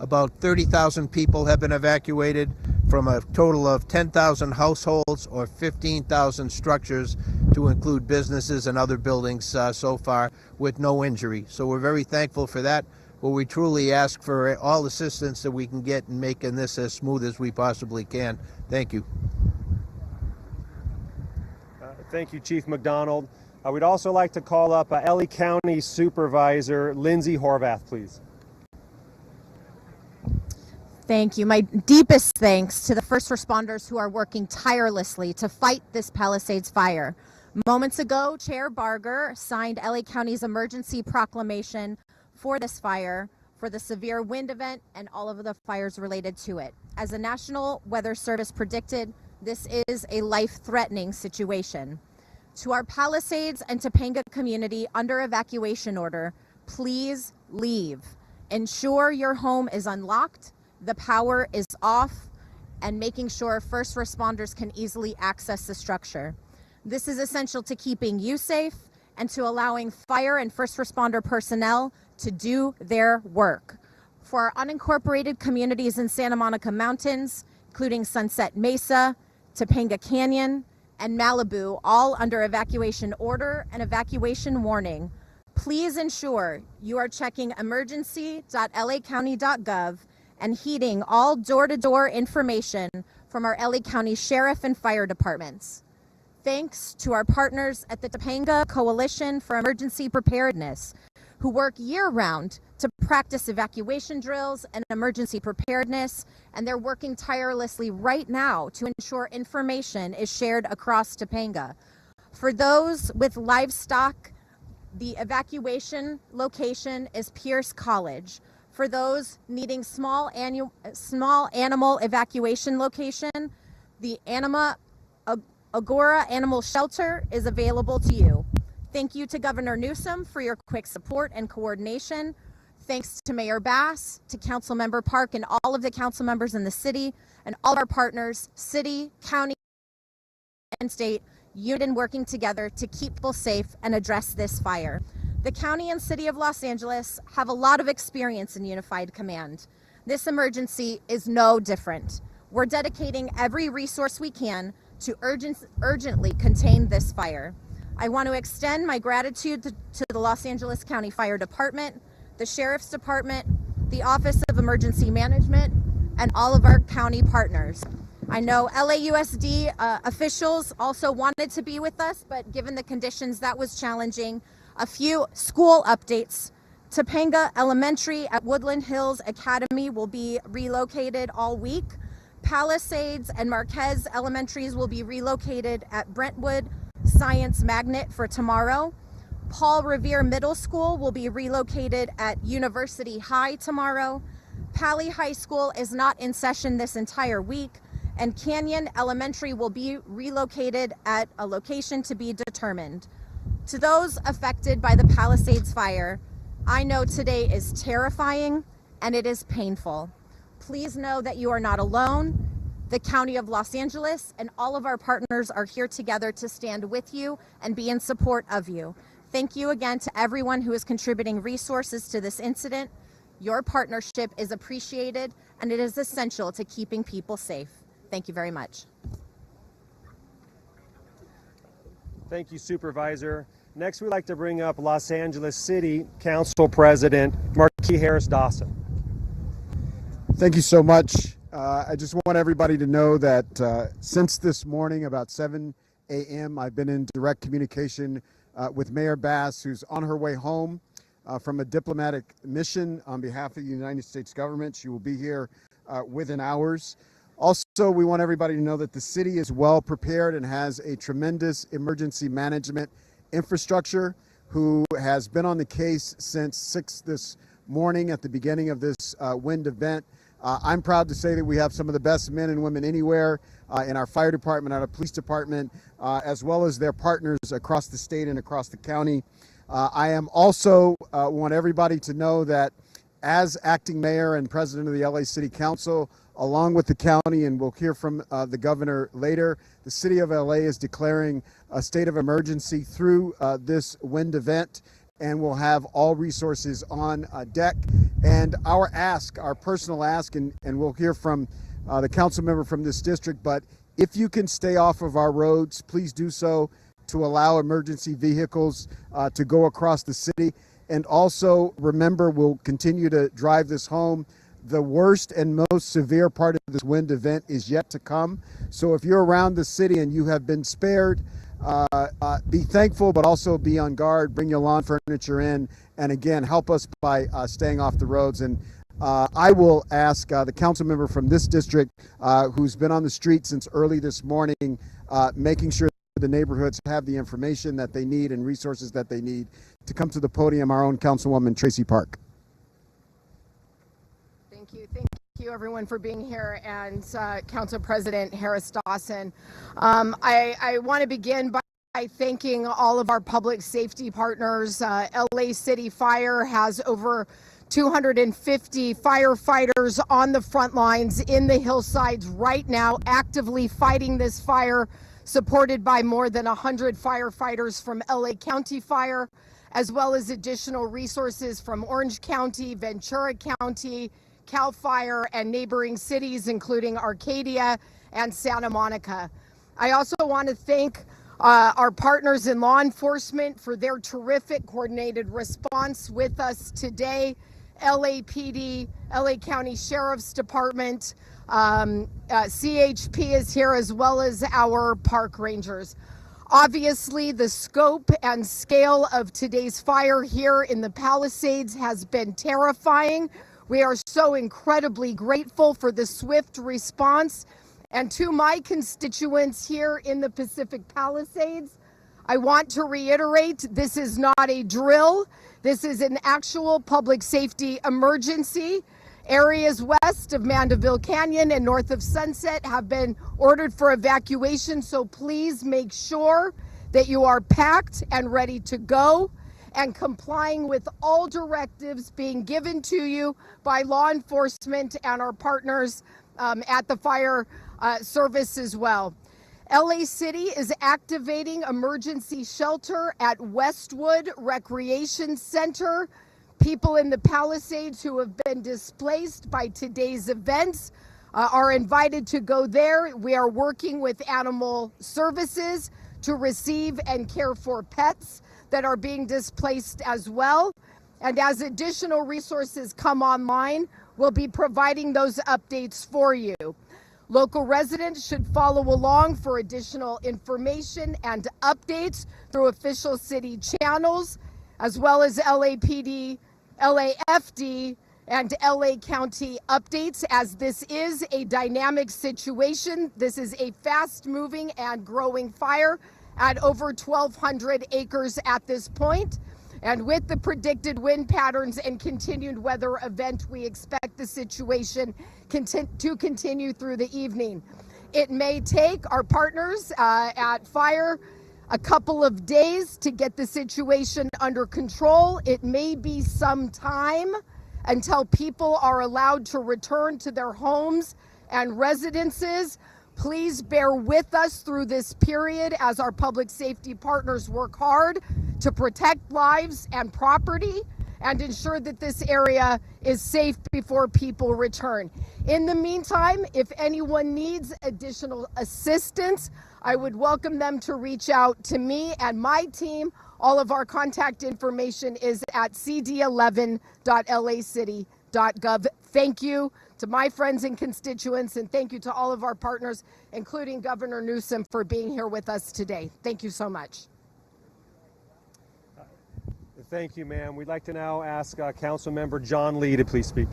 about 30,000 people have been evacuated from a total of 10,000 households or 15,000 structures, to include businesses and other buildings so far, with no injury. So we're very thankful for that, but we truly ask for all assistance that we can get in making this as smooth as we possibly can. Thank you. Thank you, Chief McDonald. We'd also like to call up LA County Supervisor Lindsay Horvath, please. Thank you. My deepest thanks to the first responders who are working tirelessly to fight this Palisades fire. Moments ago, Chair Barger signed LA County's emergency proclamation for this fire, for the severe wind event and all of the fires related to it. As the National Weather Service predicted, this is a life-threatening situation. To our Palisades and Topanga community under evacuation order, please leave. Ensure your home is unlocked, the power is off, and making sure first responders can easily access the structure. This is essential to keeping you safe and to allowing fire and first responder personnel to do their work. For our unincorporated communities in Santa Monica Mountains, including Sunset Mesa, Topanga Canyon, and Malibu, all under evacuation order and evacuation warning, please ensure you are checking emergency.lacounty.gov and heeding all door-to-door information from our LA County Sheriff and Fire Departments. Thanks to our partners at the Topanga Coalition for Emergency Preparedness, who work year-round to practice evacuation drills and emergency preparedness, and they're working tirelessly right now to ensure information is shared across Topanga. For those with livestock, the evacuation location is Pierce College. For those needing small animal evacuation location, the Agora Animal Shelter is available to you. Thank you to Governor Newsom for your quick support and coordination. Thanks to Mayor Bass, to Councilmember Park, and all of the council members in the city, and all our partners, city, county, and state, united working together to keep people safe and address this fire. The county and city of Los Angeles have a lot of experience in unified command. This emergency is no different. We're dedicating every resource we can to urgently contain this fire. I want to extend my gratitude to the Los Angeles County Fire Department, the Sheriff's Department, the Office of Emergency Management, and all of our county partners. I know LAUSD officials also wanted to be with us, but given the conditions, that was challenging. A few school updates. Topanga Elementary at Woodland Hills Academy will be relocated all week. Palisades and Marquez Elementaries will be relocated at Brentwood Science Magnet for tomorrow. Paul Revere Middle School will be relocated at University High tomorrow. Pali High School is not in session this entire week, and Canyon Elementary will be relocated at a location to be determined. To those affected by the Palisades fire, I know today is terrifying and it is painful. Please know that you are not alone. The County of Los Angeles and all of our partners are here together to stand with you and be in support of you. Thank you again to everyone who is contributing resources to this incident. Your partnership is appreciated and it is essential to keeping people safe. Thank you very much. Thank you, Supervisor. Next, we'd like to bring up Los Angeles City Council President Marquis Harris Dawson. Thank you so much. I just want everybody to know that since this morning, about 7 a.m., I've been in direct communication with Mayor Bass, who's on her way home from a diplomatic mission on behalf of the United States government. She will be here within hours. Also, we want everybody to know that the city is well prepared and has a tremendous emergency management infrastructure who has been on the case since 6 this morning at the beginning of this wind event. I'm proud to say that we have some of the best men and women anywhere in our fire department, our police department, as well as their partners across the state and across the county. I am also want everybody to know that as acting mayor and president of the LA City Council, along with the county, and we'll hear from the governor later, the city of LA is declaring a state of emergency through this wind event, and we'll have all resources on deck. And our ask, our personal ask, and we'll hear from the council member from this district, but if you can stay off of our roads, please do so, to allow emergency vehicles to go across the city. And also remember, we'll continue to drive this home. The worst and most severe part of this wind event is yet to come. So if you're around the city and you have been spared, be thankful, but also be on guard. Bring your lawn furniture in, and again, help us by staying off the roads. And I will ask the council member from this district, who's been on the street since early this morning, making sure the neighborhoods have the information that they need and resources that they need, to come to the podium, our own Councilwoman Tracy Park. Thank you everyone for being here, and Council President Harris Dawson. I want to begin by thanking all of our public safety partners. LA City Fire has over 250 firefighters on the front lines in the hillsides right now, actively fighting this fire, supported by more than 100 firefighters from LA County Fire, as well as additional resources from Orange County, Ventura County, CAL FIRE, and neighboring cities, including Arcadia and Santa Monica. I also want to thank our partners in law enforcement for their terrific coordinated response with us today. LAPD, LA County Sheriff's Department, CHP is here, as well as our park rangers. Obviously, the scope and scale of today's fire here in the Palisades has been terrifying. We are so incredibly grateful for the swift response. And to my constituents here in the Pacific Palisades, I want to reiterate, this is not a drill. This is an actual public safety emergency. Areas west of Mandeville Canyon and north of Sunset have been ordered for evacuation, so please make sure that you are packed and ready to go and complying with all directives being given to you by law enforcement and our partners at the fire service as well. LA City is activating emergency shelter at Westwood Recreation Center. People in the Palisades who have been displaced by today's events are invited to go there. We are working with animal services to receive and care for pets that are being displaced as well. And as additional resources come online, we'll be providing those updates for you. Local residents should follow along for additional information and updates through official city channels, as well as LAPD, LAFD, and LA County updates, as this is a dynamic situation. This is a fast-moving and growing fire at over 1,200 acres at this point. And with the predicted wind patterns and continued weather event, we expect the situation to continue through the evening. It may take our partners at Fire a couple of days to get the situation under control. It may be some time until people are allowed to return to their homes and residences. Please bear with us through this period as our public safety partners work hard to protect lives and property and ensure that this area is safe before people return. In the meantime, if anyone needs additional assistance, I would welcome them to reach out to me and my team. All of our contact information is at cd11.lacity.gov. Thank you to my friends and constituents, and thank you to all of our partners, including Governor Newsom, for being here with us today. Thank you so much. Thank you, ma'am. We'd like to now ask Council Member John Lee to please speak.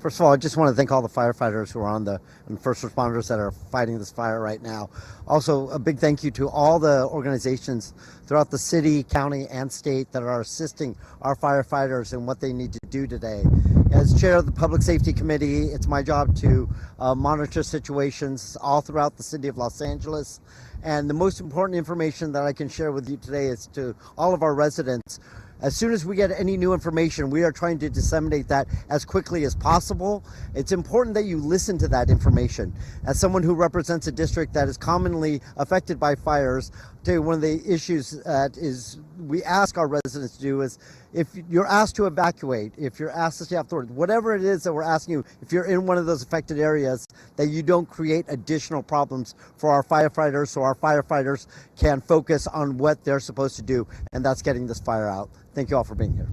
First of all, I just want to thank all the firefighters who are on and first responders that are fighting this fire right now. Also, a big thank you to all the organizations throughout the city, county, and state that are assisting our firefighters in what they need to do today. As chair of the Public Safety Committee, it's my job to monitor situations all throughout the city of Los Angeles. And the most important information that I can share with you today is to all of our residents. As soon as we get any new information, we are trying to disseminate that as quickly as possible. It's important that you listen to that information. As someone who represents a district that is commonly affected by fires, I'll tell you one of the issues that we ask our residents to do is, if you're asked to evacuate, if you're asked to stay off the road, whatever it is that we're asking you, if you're in one of those affected areas, that you don't create additional problems for our firefighters, so our firefighters can focus on what they're supposed to do, and that's getting this fire out. Thank you all for being here.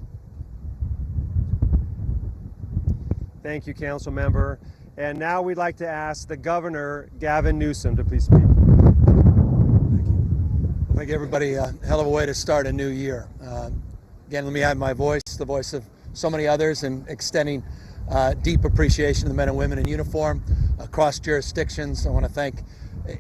Thank you, Council Member. And now we'd like to ask the Governor, Gavin Newsom, to please speak. Thank you, everybody. A hell of a way to start a new year. Again, let me add my voice, the voice of so many others, in extending deep appreciation to the men and women in uniform across jurisdictions. I want to thank,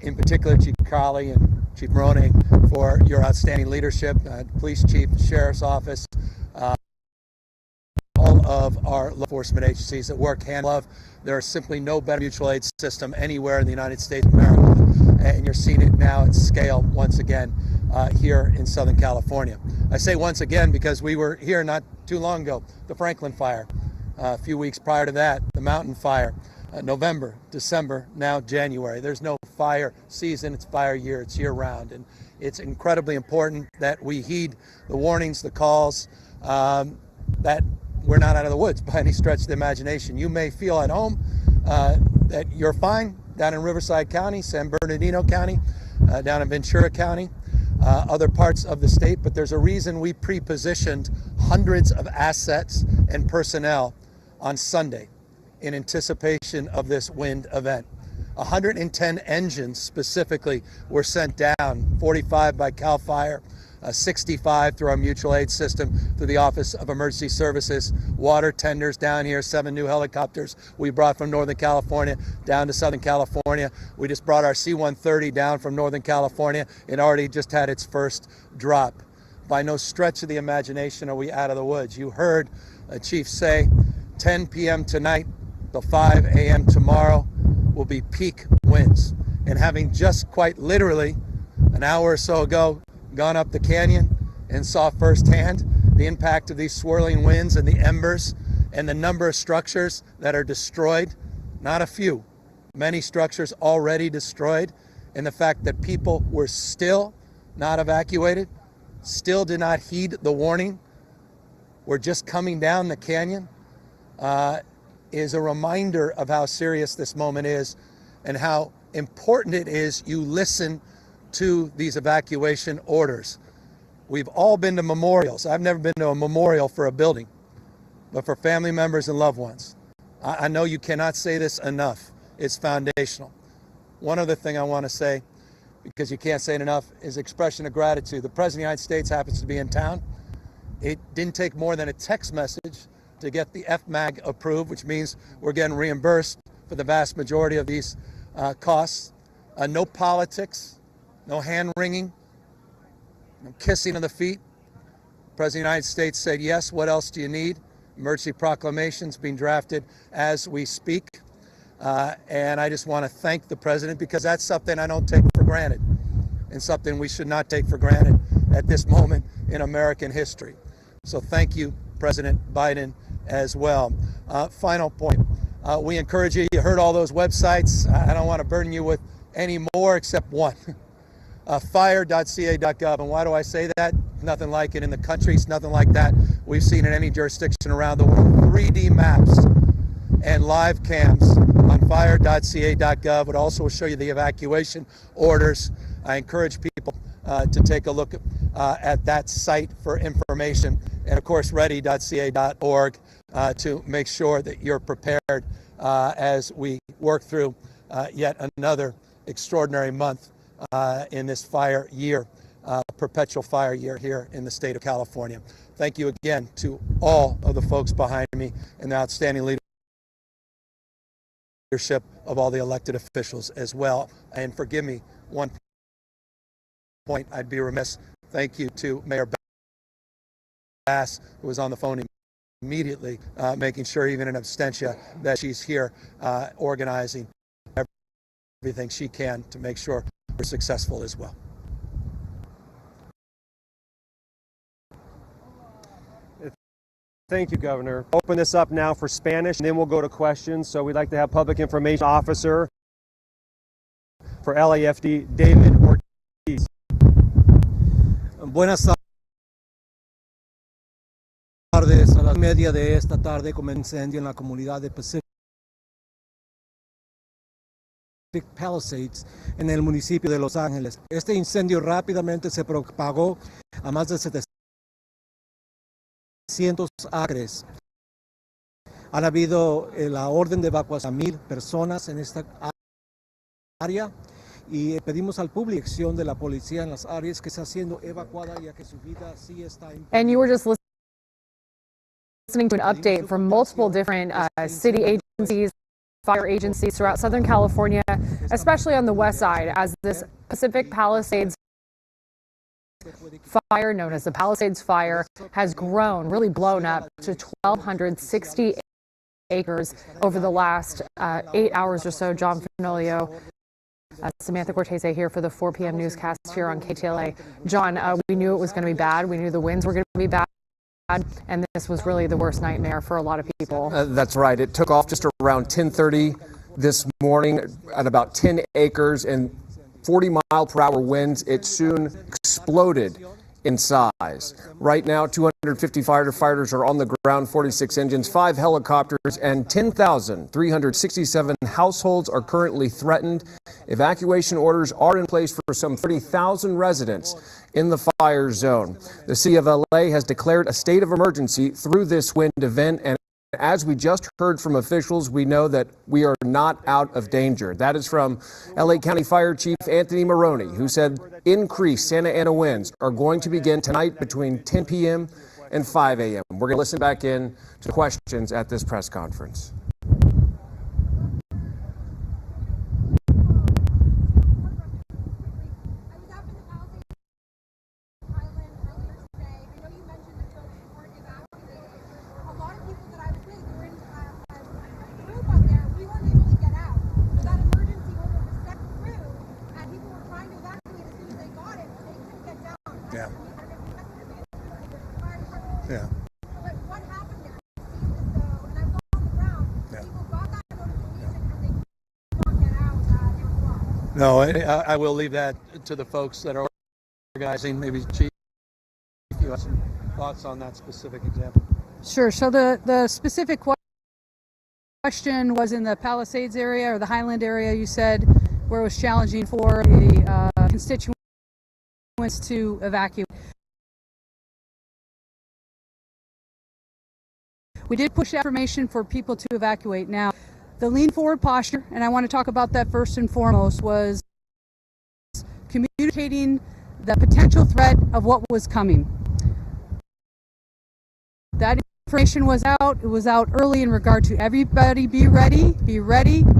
in particular, Chief Crowley and Chief Maroney for your outstanding leadership, Police Chief, Sheriff's Office, all of our law enforcement agencies that work hand in glove. There is simply no better mutual aid system anywhere in the United States of America, and you're seeing it now at scale once again here in Southern California. I say once again because we were here not too long ago, the Franklin fire, a few weeks prior to that, the Mountain fire, November, December, now January. There's no fire season, it's fire year, it's year round, and it's incredibly important that we heed the warnings, the calls, that we're not out of the woods by any stretch of the imagination. You may feel at home that you're fine down in Riverside County, San Bernardino County, down in Ventura County, other parts of the state, but there's a reason we pre-positioned hundreds of assets and personnel on Sunday in anticipation of this wind event. 110 engines specifically were sent down, 45 by CAL FIRE, 65 through our mutual aid system, through the Office of Emergency Services, water tenders down here, 7 new helicopters we brought from Northern California down to Southern California. We just brought our C-130 down from Northern California. It already just had its first drop. By no stretch of the imagination are we out of the woods. You heard Chief say 10 p.m. tonight till 5 a.m. tomorrow will be peak winds. And having just quite literally an hour or so ago gone up the canyon and saw firsthand the impact of these swirling winds and the embers and the number of structures that are destroyed, not a few, many structures already destroyed, and the fact that people were still not evacuated, still did not heed the warning, we're just coming down the canyon, is a reminder of how serious this moment is and how important it is you listen to these evacuation orders. We've all been to memorials. I've never been to a memorial for a building, but for family members and loved ones. I know you cannot say this enough. It's foundational. One other thing I want to say, because you can't say it enough, is expression of gratitude. The President of the United States happens to be in town. It didn't take more than a text message to get the FMAG approved, which means we're getting reimbursed for the vast majority of these costs. No politics, no hand-wringing, no kissing of the feet. The President of the United States said, yes, what else do you need? Emergency proclamations being drafted as we speak. And I just want to thank the President, because that's something I don't take for granted and something we should not take for granted at this moment in American history. So thank you, President Biden, as well. Final point. We encourage you. You heard all those websites. I don't want to burden you with any more except one. Fire.ca.gov. And why do I say that? Nothing like it in the country. It's nothing like that we've seen in any jurisdiction around the world. 3D maps and live cams on fire.ca.gov would also show you the evacuation orders. I encourage people to take a look at that site for information. And of course, ready.ca.org to make sure that you're prepared as we work through yet another extraordinary month in this fire year, perpetual fire year here in the state of California. Thank you again to all of the folks behind me and the outstanding leaders. leadership of all the elected officials as well. And forgive me, one point I'd be remiss. Thank you to Mayor Bass, who was on the phone immediately, making sure even in absentia that she's here organizing everything she can to make sure we're successful as well. Thank you, Governor. Open this up now for Spanish, and then we'll go to questions. So we'd like to have Public Information Officer for LAFD, David Ortiz. Buenas tardes. A las media de esta tarde comenzó un incendio en la comunidad de Pacific Palisades en el municipio de Los Ángeles. Este incendio rápidamente se propagó a más de 700 acres. Han habido la orden de evacuación a 1,000 personas en esta área y pedimos al público acción de la policía en las áreas que está siendo evacuada ya que su vida sí está en peligro. And you were just listening to an update from multiple different city agencies, fire agencies throughout Southern California, especially on the west side, as this Pacific Palisades fire, known as the Palisades Fire, has grown, really blown up to 1,260 acres over the last 8 hours or so. John Fenolio, Samantha Cortese here for the 4 p.m. newscast here on KTLA. John, we knew it was going to be bad. We knew the winds were going to be bad. And this was really the worst nightmare for a lot of people. That's right. It took off just around 10:30 this morning at about 10 acres and 40-mile-per-hour winds. It soon exploded in size. Right now, 250 firefighters are on the ground, 46 engines, 5 helicopters, and 10,367 households are currently threatened. Evacuation orders are in place for some 30,000 residents in the fire zone. The city of LA has declared a state of emergency through this wind event, and as we just heard from officials, we know that we are not out of danger. That is from LA County Fire Chief Anthony Maroney, who said increased Santa Ana winds are going to begin tonight between 10 p.m. and 5 a.m. We're going to listen back in to questions at this press conference. Yeah. Yeah. No, I will leave that to the folks that are organizing. Maybe Chief, you have some thoughts on that specific example. Sure. So the specific question was in the Palisades area or the Highland area, you said, where it was challenging for the constituents to evacuate. We did push affirmation for people to evacuate. Now, the lean forward posture, and I want to talk about that first and foremost, was communicating the potential threat of what was coming. That information was out. It was out early in regard to everybody be ready,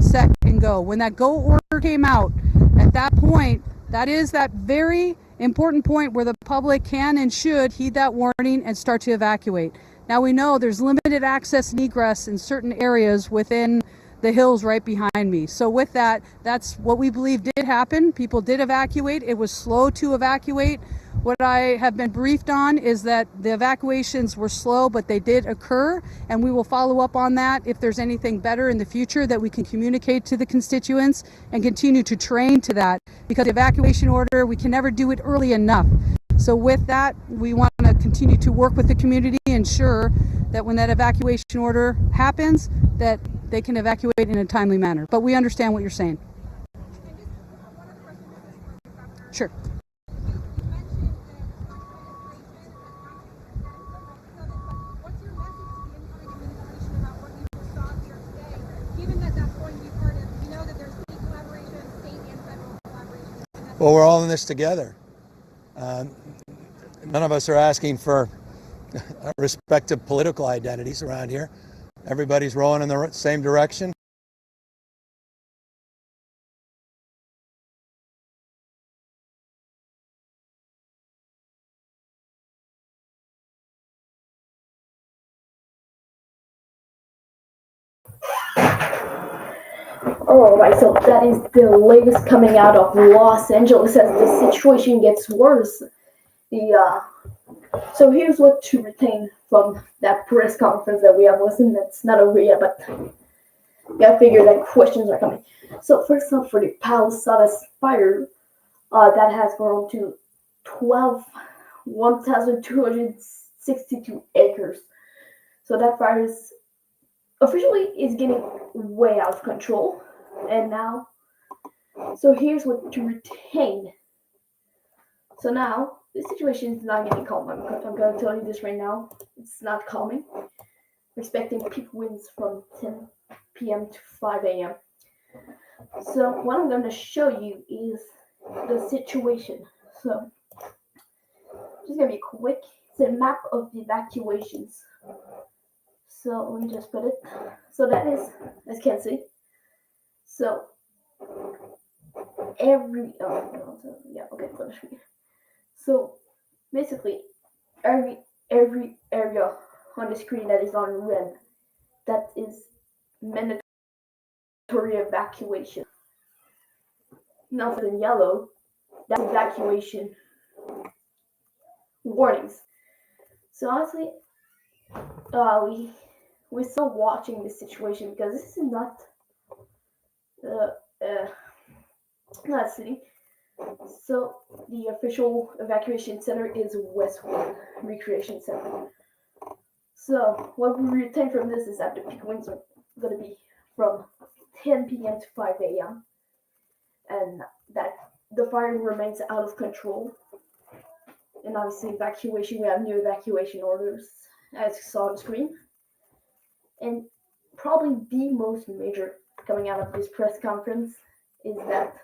set, and go. When that go order came out, at that point, that is that very important point where the public can and should heed that warning and start to evacuate. Now we know there's limited access and egress in certain areas within the hills right behind me. So with that, that's what we believe did happen. People did evacuate. It was slow to evacuate. What I have been briefed on is that the evacuations were slow, but they did occur, and we will follow up on that if there's anything better in the future that we can communicate to the constituents and continue to train to that, because the evacuation order, we can never do it early enough. So with that, we want to continue to work with the community, ensure that when that evacuation order happens, that they can evacuate in a timely manner. But we understand what you're saying. Sure. Well, we're all in this together. None of us are asking for respective political identities around here. Everybody's rowing in the same direction. Alright, so that is the latest coming out of Los Angeles as the situation gets worse. So here's what to retain from that press conference that we have listened. That's not over yet, but you gotta figure that questions are coming. So first up for the Palisades fire, that has grown to 1,262 acres. So that fire is getting way out of control. And now, so here's what to retain. So now, this situation is not getting calm. I'm going to tell you this right now. It's not calming. We're expecting peak winds from 10 p.m. to 5 a.m. So what I'm going to show you is the situation. So just going to be quick. It's a map of the evacuations. So let me just put it. So that is, as you can see. So So basically, every area on the screen that is on red, that is mandatory evacuation. Now for the yellow, that's evacuation warnings. So honestly, we're still watching this situation because this is not city. So the official evacuation center is Westwood Recreation Center. So what we retain from this is that the peak winds are going to be from 10 p.m. to 5 a.m. and that the fire remains out of control. And obviously evacuation, we have new evacuation orders as you saw on the screen. And probably the most major coming out of this press conference is that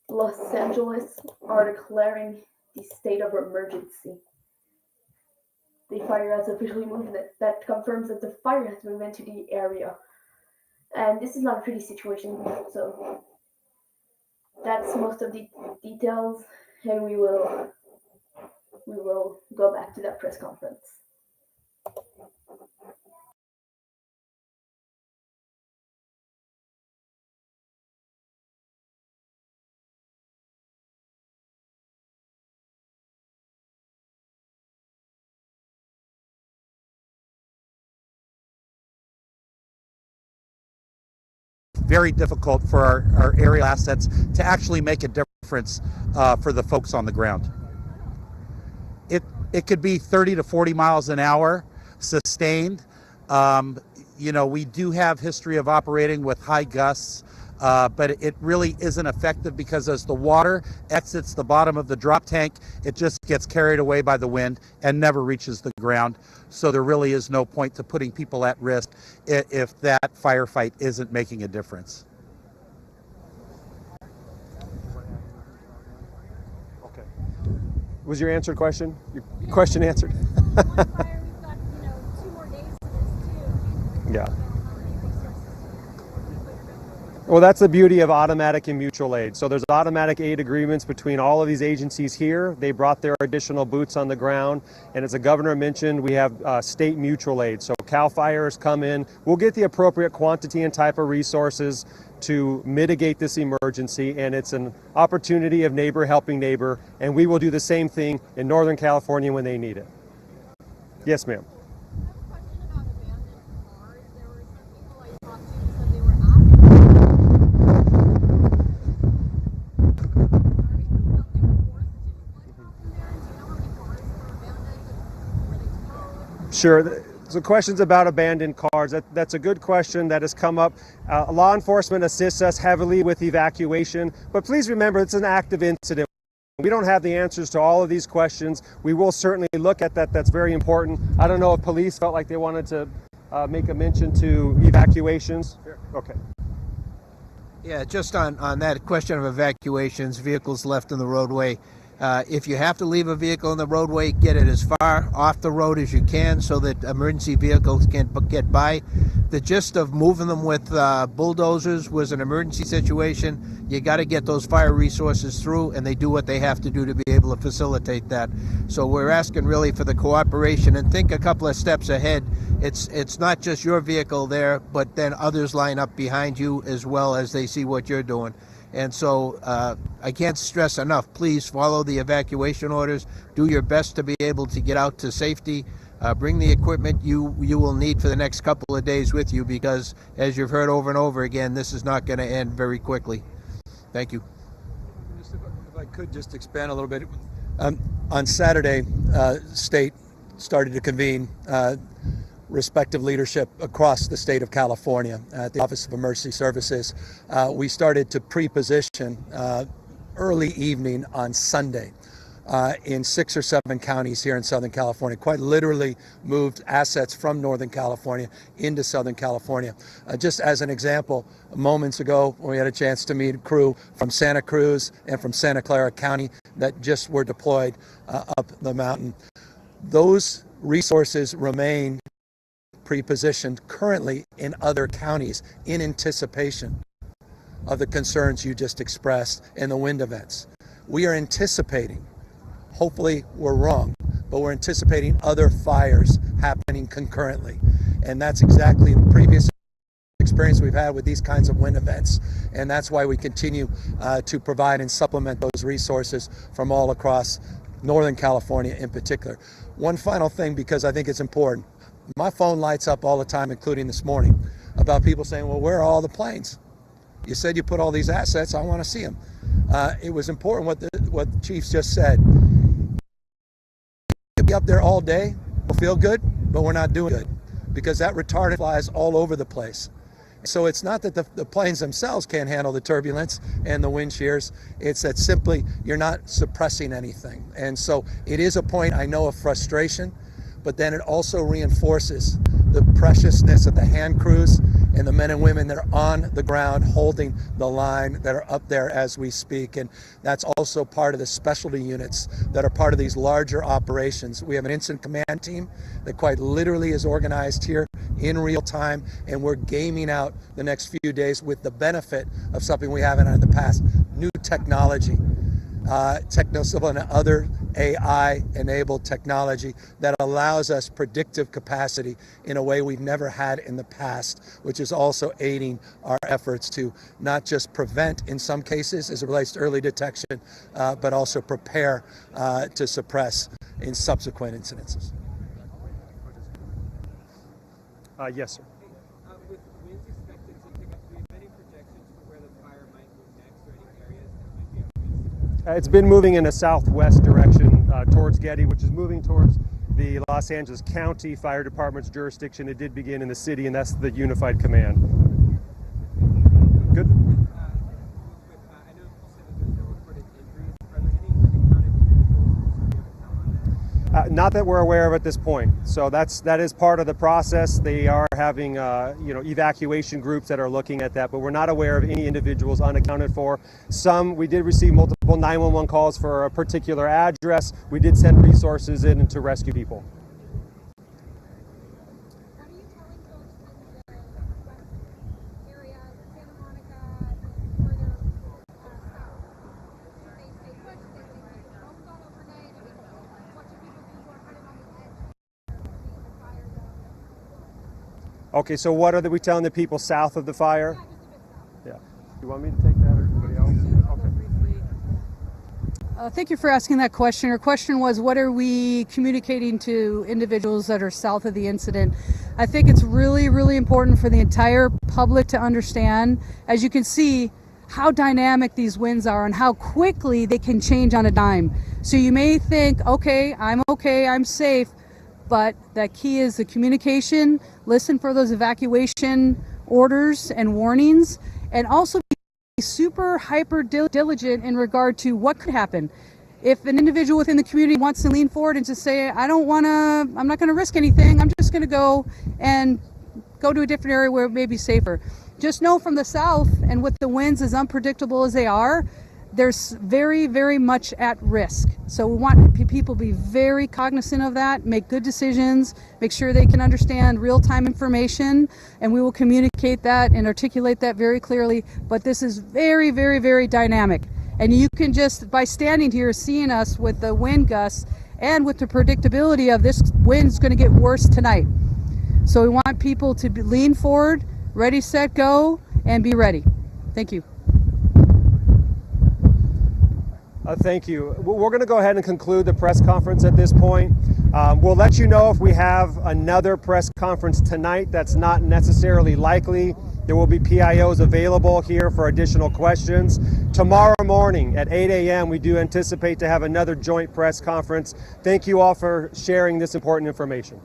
Los Angeles are declaring the state of emergency. The fire has officially moved. That confirms that the fire has moved into the area. And this is not a pretty situation, so that's most of the details, and we will go back to that press conference. Very difficult for our aerial assets to actually make a difference for the folks on the ground. It could be 30 to 40 miles an hour sustained. We do have history of operating with high gusts, but it really isn't effective because as the water exits the bottom of the drop tank, it just gets carried away by the wind and never reaches the ground. So there really is no point to putting people at risk if that firefight isn't making a difference. Okay. Was your answered question? Your question answered? Yeah. Well, that's the beauty of automatic and mutual aid. So there's automatic aid agreements between all of these agencies here. They brought their additional boots on the ground. And as the governor mentioned, we have state mutual aid. So CAL FIRE's come in. We'll get the appropriate quantity and type of resources to mitigate this emergency. And it's an opportunity of neighbor helping neighbor. And we will do the same thing in Northern California when they need it. Yes, ma'am. Sure. So questions about abandoned cars, that's a good question that has come up. Law enforcement assists us heavily with evacuation, but please remember it's an active incident. We don't have the answers to all of these questions. We will certainly look at that. That's very important. I don't know if police felt like they wanted to make a mention to evacuations. Okay. Yeah, just on that question of evacuations, vehicles left in the roadway. If you have to leave a vehicle in the roadway, get it as far off the road as you can so that emergency vehicles can get by. The gist of moving them with bulldozers was an emergency situation. You got to get those fire resources through, and they do what they have to do to be able to facilitate that. So we're asking really for the cooperation, and think a couple of steps ahead. It's not just your vehicle there, but then others line up behind you as well as they see what you're doing. And so I can't stress enough, please follow the evacuation orders. Do your best to be able to get out to safety. Bring the equipment you will need for the next couple of days with you, because as you've heard over and over again, this is not going to end very quickly. Thank you. If I could just expand a little bit. On Saturday, state started to convene respective leadership across the state of California at the Office of Emergency Services. We started to pre-position early evening on Sunday in 6 or 7 counties here in Southern California, quite literally moved assets from Northern California into Southern California. Just as an example, moments ago, we had a chance to meet a crew from Santa Cruz and from Santa Clara County that just were deployed up the mountain. Those resources remain pre-positioned currently in other counties in anticipation of the concerns you just expressed in the wind events. We are anticipating, hopefully we're wrong, but we're anticipating other fires happening concurrently. And that's exactly the previous experience we've had with these kinds of wind events. And that's why we continue to provide and supplement those resources from all across Northern California in particular. One final thing, because I think it's important. My phone lights up all the time, including this morning, about people saying, well, where are all the planes? You said you put all these assets, I want to see them. It was important what the chiefs just said. We'll be up there all day, we'll feel good, but we're not doing good, because that retardant flies all over the place. So it's not that the planes themselves can't handle the turbulence and the wind shears, it's that simply you're not suppressing anything. And so it is a point, I know, of frustration, but then it also reinforces the preciousness of the hand crews and the men and women that are on the ground holding the line, that are up there as we speak. And that's also part of the specialty units that are part of these larger operations. We have an incident command team that quite literally is organized here in real time, and we're gaming out the next few days with the benefit of something we haven't had in the past, new technology. Technoscivil and other AI-enabled technology that allows us predictive capacity in a way we've never had in the past, which is also aiding our efforts to not just prevent in some cases as it relates to early detection, but also prepare to suppress in subsequent incidences. Yes, sir. With winds expected to pick up, do we have any projections for where the fire might move next, or any areas that might be at risk? It's been moving in a southwest direction towards Getty, which is moving towards the Los Angeles County Fire Department's jurisdiction. It did begin in the city, and that's the Unified Command. Good. Not that we're aware of at this point. So that is part of the process. They are having evacuation groups that are looking at that, but we're not aware of any individuals unaccounted for. We did receive multiple 911 calls for a particular address. We did send resources in to rescue people. Okay, so what are we telling the people south of the fire? Yeah. You want me to take that, or anybody else? Okay. Thank you for asking that question. Our question was, what are we communicating to individuals that are south of the incident? I think it's really, really important for the entire public to understand, as you can see, how dynamic these winds are and how quickly they can change on a dime. So you may think, okay, I'm safe. But the key is the communication, listen for those evacuation orders and warnings, and also be super hyper diligent in regard to what could happen. If an individual within the community wants to lean forward and to say, I'm not going to risk anything, I'm just going to go to a different area where it may be safer. Just know from the south, and with the winds as unpredictable as they are, there's very, very much at risk. So we want people to be very cognizant of that, make good decisions, make sure they can understand real-time information, and we will communicate that and articulate that very clearly. But this is very, very, very dynamic. And you can just, by standing here, seeing us with the wind gusts and with the predictability of this wind's going to get worse tonight. So we want people to lean forward, ready, set, go, and be ready. Thank you. Thank you. We're going to go ahead and conclude the press conference at this point. We'll let you know if we have another press conference tonight. That's not necessarily likely. There will be PIOs available here for additional questions. Tomorrow morning at 8 a.m. we do anticipate to have another joint press conference. Thank you all for sharing this important information.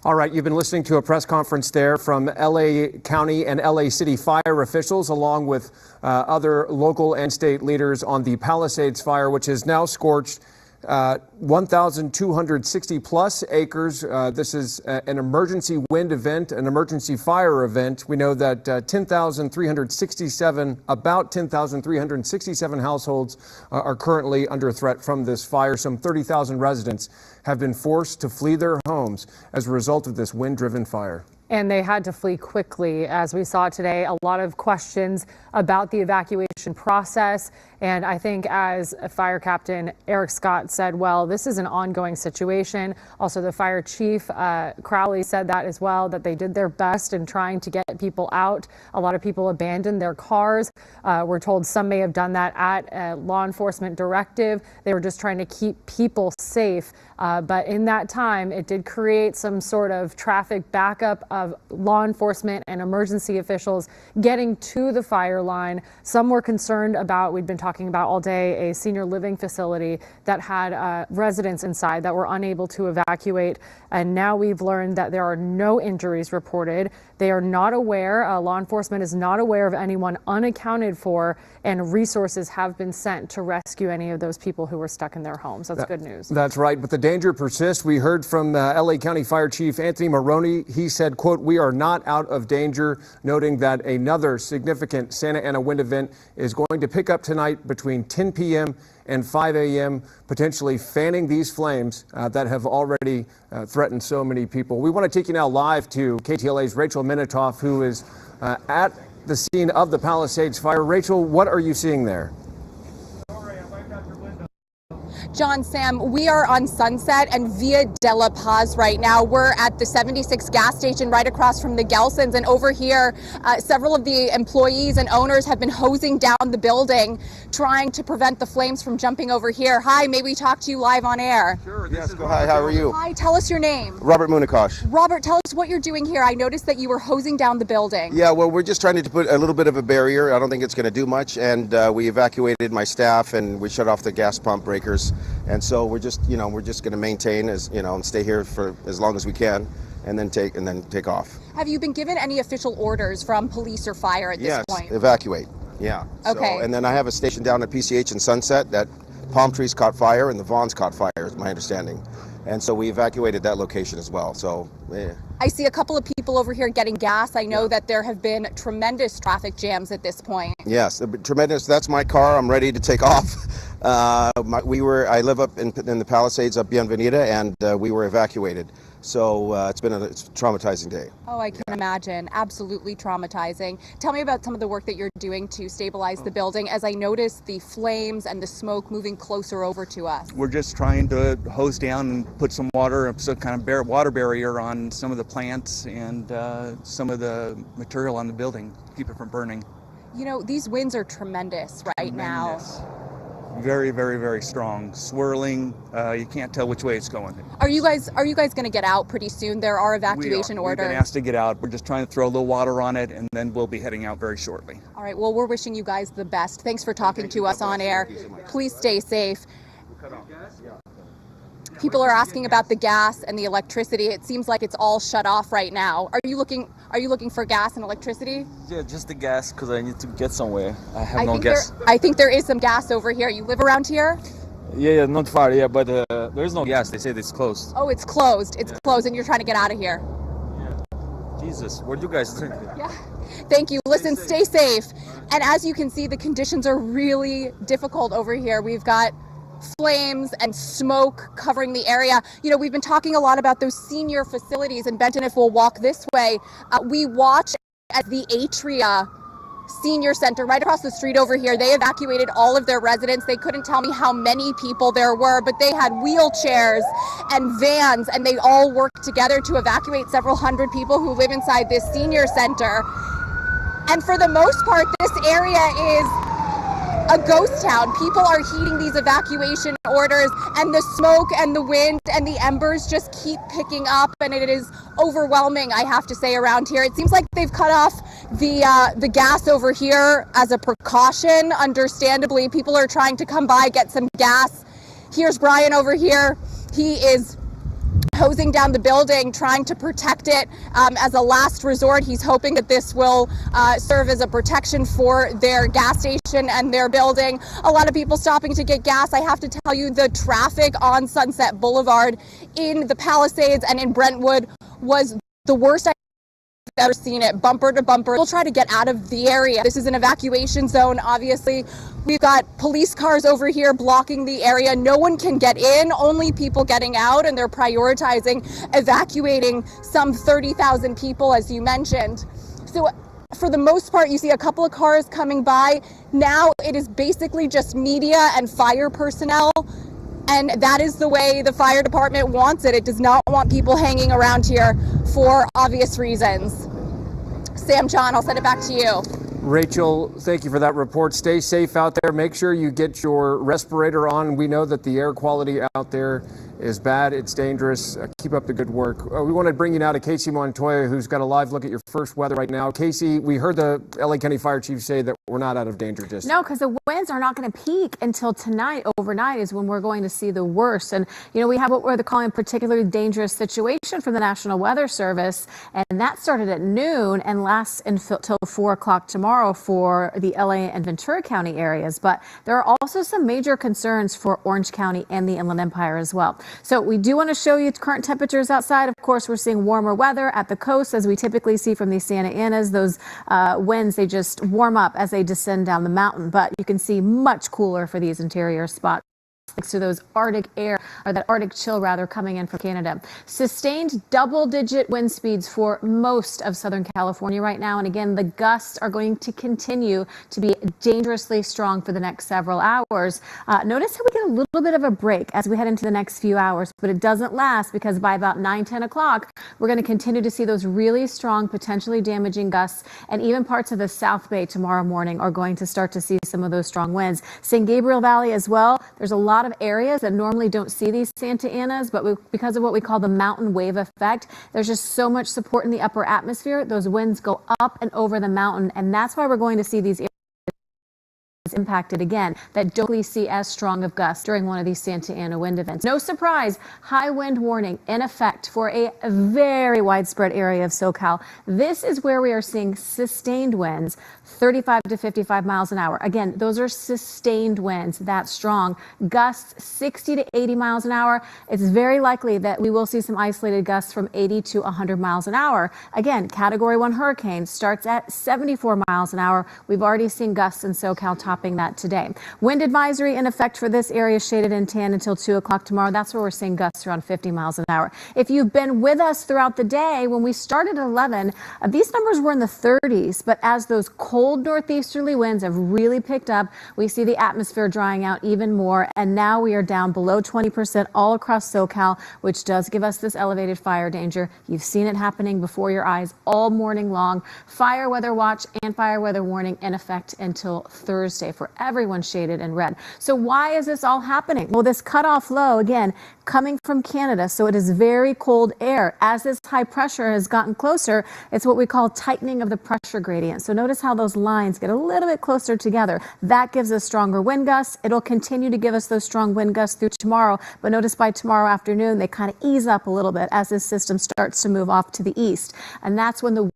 All right, you've been listening to a press conference there from LA County and LA City fire officials, along with other local and state leaders on the Palisades fire, which has now scorched 1,260 plus acres. This is an emergency wind event, an emergency fire event. We know that about 10,367 households are currently under threat from this fire. Some 30,000 residents have been forced to flee their homes as a result of this wind-driven fire. And they had to flee quickly. As we saw today, a lot of questions about the evacuation process. And I think, as Fire Captain Eric Scott said, well, this is an ongoing situation. Also, the fire chief, Crowley, said that as well, that they did their best in trying to get people out. A lot of people abandoned their cars. We're told some may have done that at a law enforcement directive. They were just trying to keep people safe. But in that time, it did create some sort of traffic backup of law enforcement and emergency officials getting to the fire line. Some were concerned about, we'd been talking about all day, a senior living facility that had residents inside that were unable to evacuate. And now we've learned that there are no injuries reported. They are not aware, law enforcement is not aware of anyone unaccounted for, and resources have been sent to rescue any of those people who were stuck in their homes. That's good news. That's right, but the danger persists. We heard from LA County Fire Chief Anthony Maroney. He said, quote, "We are not out of danger," noting that another significant Santa Ana wind event is going to pick up tonight between 10 p.m. and 5 a.m., potentially fanning these flames that have already threatened so many people. We want to take you now live to KTLA's Rachel Minitoff, who is at the scene of the Palisades fire. Rachel, what are you seeing there? John, Sam, we are on Sunset and Via de la Paz right now. We're at the 76 gas station right across from the Gelsons, and over here, several of the employees and owners have been hosing down the building, trying to prevent the flames from jumping over here. Hi, may we talk to you live on air? Sure. Yes, go ahead. How are you? Hi, tell us your name. Robert Munikosh. Robert, tell us what you're doing here. I noticed that you were hosing down the building. Yeah, well, we're just trying to put a little bit of a barrier. I don't think it's going to do much, and we evacuated my staff and we shut off the gas pump breakers. And so we're just going to maintain and stay here for as long as we can, and then take off. Have you been given any official orders from police or fire at this point? Yes, evacuate. Yeah. Okay. So, and then I have a station down at PCH in Sunset that palm trees caught fire and the Vaughns caught fire, is my understanding. And so we evacuated that location as well. So, yeah. I see a couple of people over here getting gas. I know that there have been tremendous traffic jams at this point. Yes, tremendous. That's my car. I'm ready to take off. I live up in the Palisades up Bienvenida, and we were evacuated. So it's been a traumatizing day. Oh, I can imagine. Absolutely traumatizing. Tell me about some of the work that you're doing to stabilize the building, as I noticed the flames and the smoke moving closer over to us. We're just trying to hose down and put some water, some kind of water barrier on some of the plants and some of the material on the building to keep it from burning. You know, these winds are tremendous right now. Very, very, very strong. Swirling. You can't tell which way it's going. Are you guys going to get out pretty soon? There are evacuation orders. We've been asked to get out. We're just trying to throw a little water on it, and then we'll be heading out very shortly. All right. Well, we're wishing you guys the best. Thanks for talking to us on air. Please stay safe. People are asking about the gas and the electricity. It seems like it's all shut off right now. Are you looking for gas and electricity? Yeah, just the gas, because I need to get somewhere. I have no gas. I think there is some gas over here. You live around here? Yeah, not far. Yeah, but there is no gas. They said it's closed. Oh, it's closed. It's closed, and you're trying to get out of here. Jesus, what do you guys think? Yeah. Thank you. Listen, stay safe. And as you can see, the conditions are really difficult over here. We've got flames and smoke covering the area. You know, we've been talking a lot about those senior facilities, and Benton, if we'll walk this way, we watch as the Atria Senior Center right across the street over here. They evacuated all of their residents. They couldn't tell me how many people there were, but they had wheelchairs and vans, and they all worked together to evacuate several hundred people who live inside this senior center. And for the most part, this area is a ghost town. People are heeding these evacuation orders, and the smoke and the wind and the embers just keep picking up, and it is overwhelming, I have to say, around here. It seems like they've cut off the gas over here as a precaution. Understandably, people are trying to come by, get some gas. Here's Brian over here. He is hosing down the building, trying to protect it as a last resort. He's hoping that this will serve as a protection for their gas station and their building. A lot of people stopping to get gas. I have to tell you, the traffic on Sunset Boulevard in the Palisades and in Brentwood was the worst I've ever seen it, bumper to bumper. We'll try to get out of the area. This is an evacuation zone, obviously. We've got police cars over here blocking the area. No one can get in, only people getting out, and they're prioritizing evacuating some 30,000 people, as you mentioned. So for the most part, you see a couple of cars coming by. Now it is basically just media and fire personnel. And that is the way the fire department wants it. It does not want people hanging around here for obvious reasons. Sam, John, I'll send it back to you. Rachel, thank you for that report. Stay safe out there. Make sure you get your respirator on. We know that the air quality out there is bad. It's dangerous. Keep up the good work. We want to bring you now to Casey Montoya, who's got a live look at your first weather right now. Casey, we heard the LA County Fire Chief say that we're not out of danger distance. No, because the winds are not going to peak until tonight. Overnight is when we're going to see the worst. And, you know, we have what we're calling a particularly dangerous situation from the National Weather Service. And that started at noon and lasts until 4 o'clock tomorrow for the LA and Ventura County areas. But there are also some major concerns for Orange County and the Inland Empire as well. So we do want to show you current temperatures outside. Of course, we're seeing warmer weather at the coast, as we typically see from these Santa Anas. Those winds, they just warm up as they descend down the mountain. But you can see much cooler for these interior spots, thanks to those Arctic air, or that Arctic chill rather, coming in from Canada. Sustained double-digit wind speeds for most of Southern California right now. And again, the gusts are going to continue to be dangerously strong for the next several hours. Notice how we get a little bit of a break as we head into the next few hours, but it doesn't last, because by about 9-10 o'clock, we're going to continue to see those really strong, potentially damaging gusts. And even parts of the South Bay tomorrow morning are going to start to see some of those strong winds. San Gabriel Valley as well. There's a lot of areas that normally don't see these Santa Anas, but because of what we call the mountain wave effect, there's just so much support in the upper atmosphere. Those winds go up and over the mountain, and that's why we're going to see these areas impacted again that don't really see as strong of gusts during one of these Santa Ana wind events. No surprise, high wind warning in effect for a very widespread area of SoCal. This is where we are seeing sustained winds, 35 to 55 miles an hour. Again, those are sustained winds that strong. Gusts 60 to 80 miles an hour. It's very likely that we will see some isolated gusts from 80 to 100 miles an hour. Again, Category 1 hurricane starts at 74 miles an hour. We've already seen gusts in SoCal topping that today. Wind advisory in effect for this area, shaded in tan until 2 o'clock tomorrow. That's where we're seeing gusts around 50 miles an hour. If you've been with us throughout the day, when we started at 11, these numbers were in the 30s, but as those cold northeasterly winds have really picked up, we see the atmosphere drying out even more, and now we are down below 20% all across SoCal, which does give us this elevated fire danger. You've seen it happening before your eyes all morning long. Fire weather watch and fire weather warning in effect until Thursday for everyone shaded in red. So why is this all happening? Well, this cutoff low, again, coming from Canada, so it is very cold air. As this high pressure has gotten closer, it's what we call tightening of the pressure gradient. So notice how those lines get a little bit closer together. That gives us stronger wind gusts. It'll continue to give us those strong wind gusts through tomorrow, but notice by tomorrow afternoon, they kind of ease up a little bit as this system starts to move off to the east. And that's when the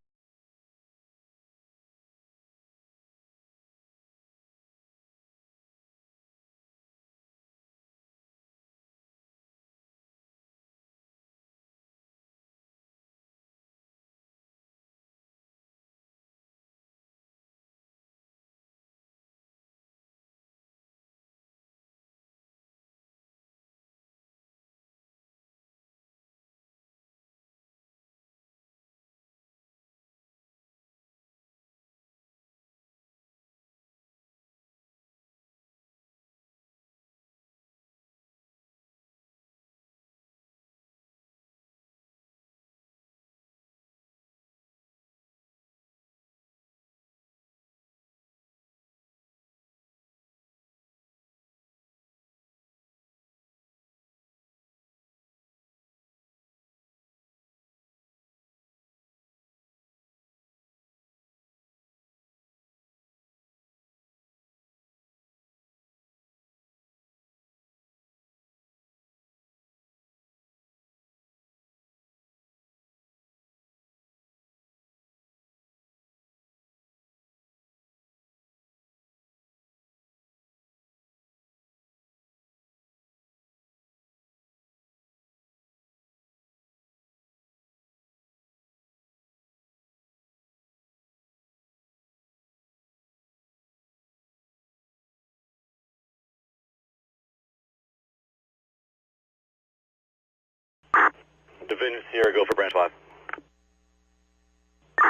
Division Sierra, go for branch 5.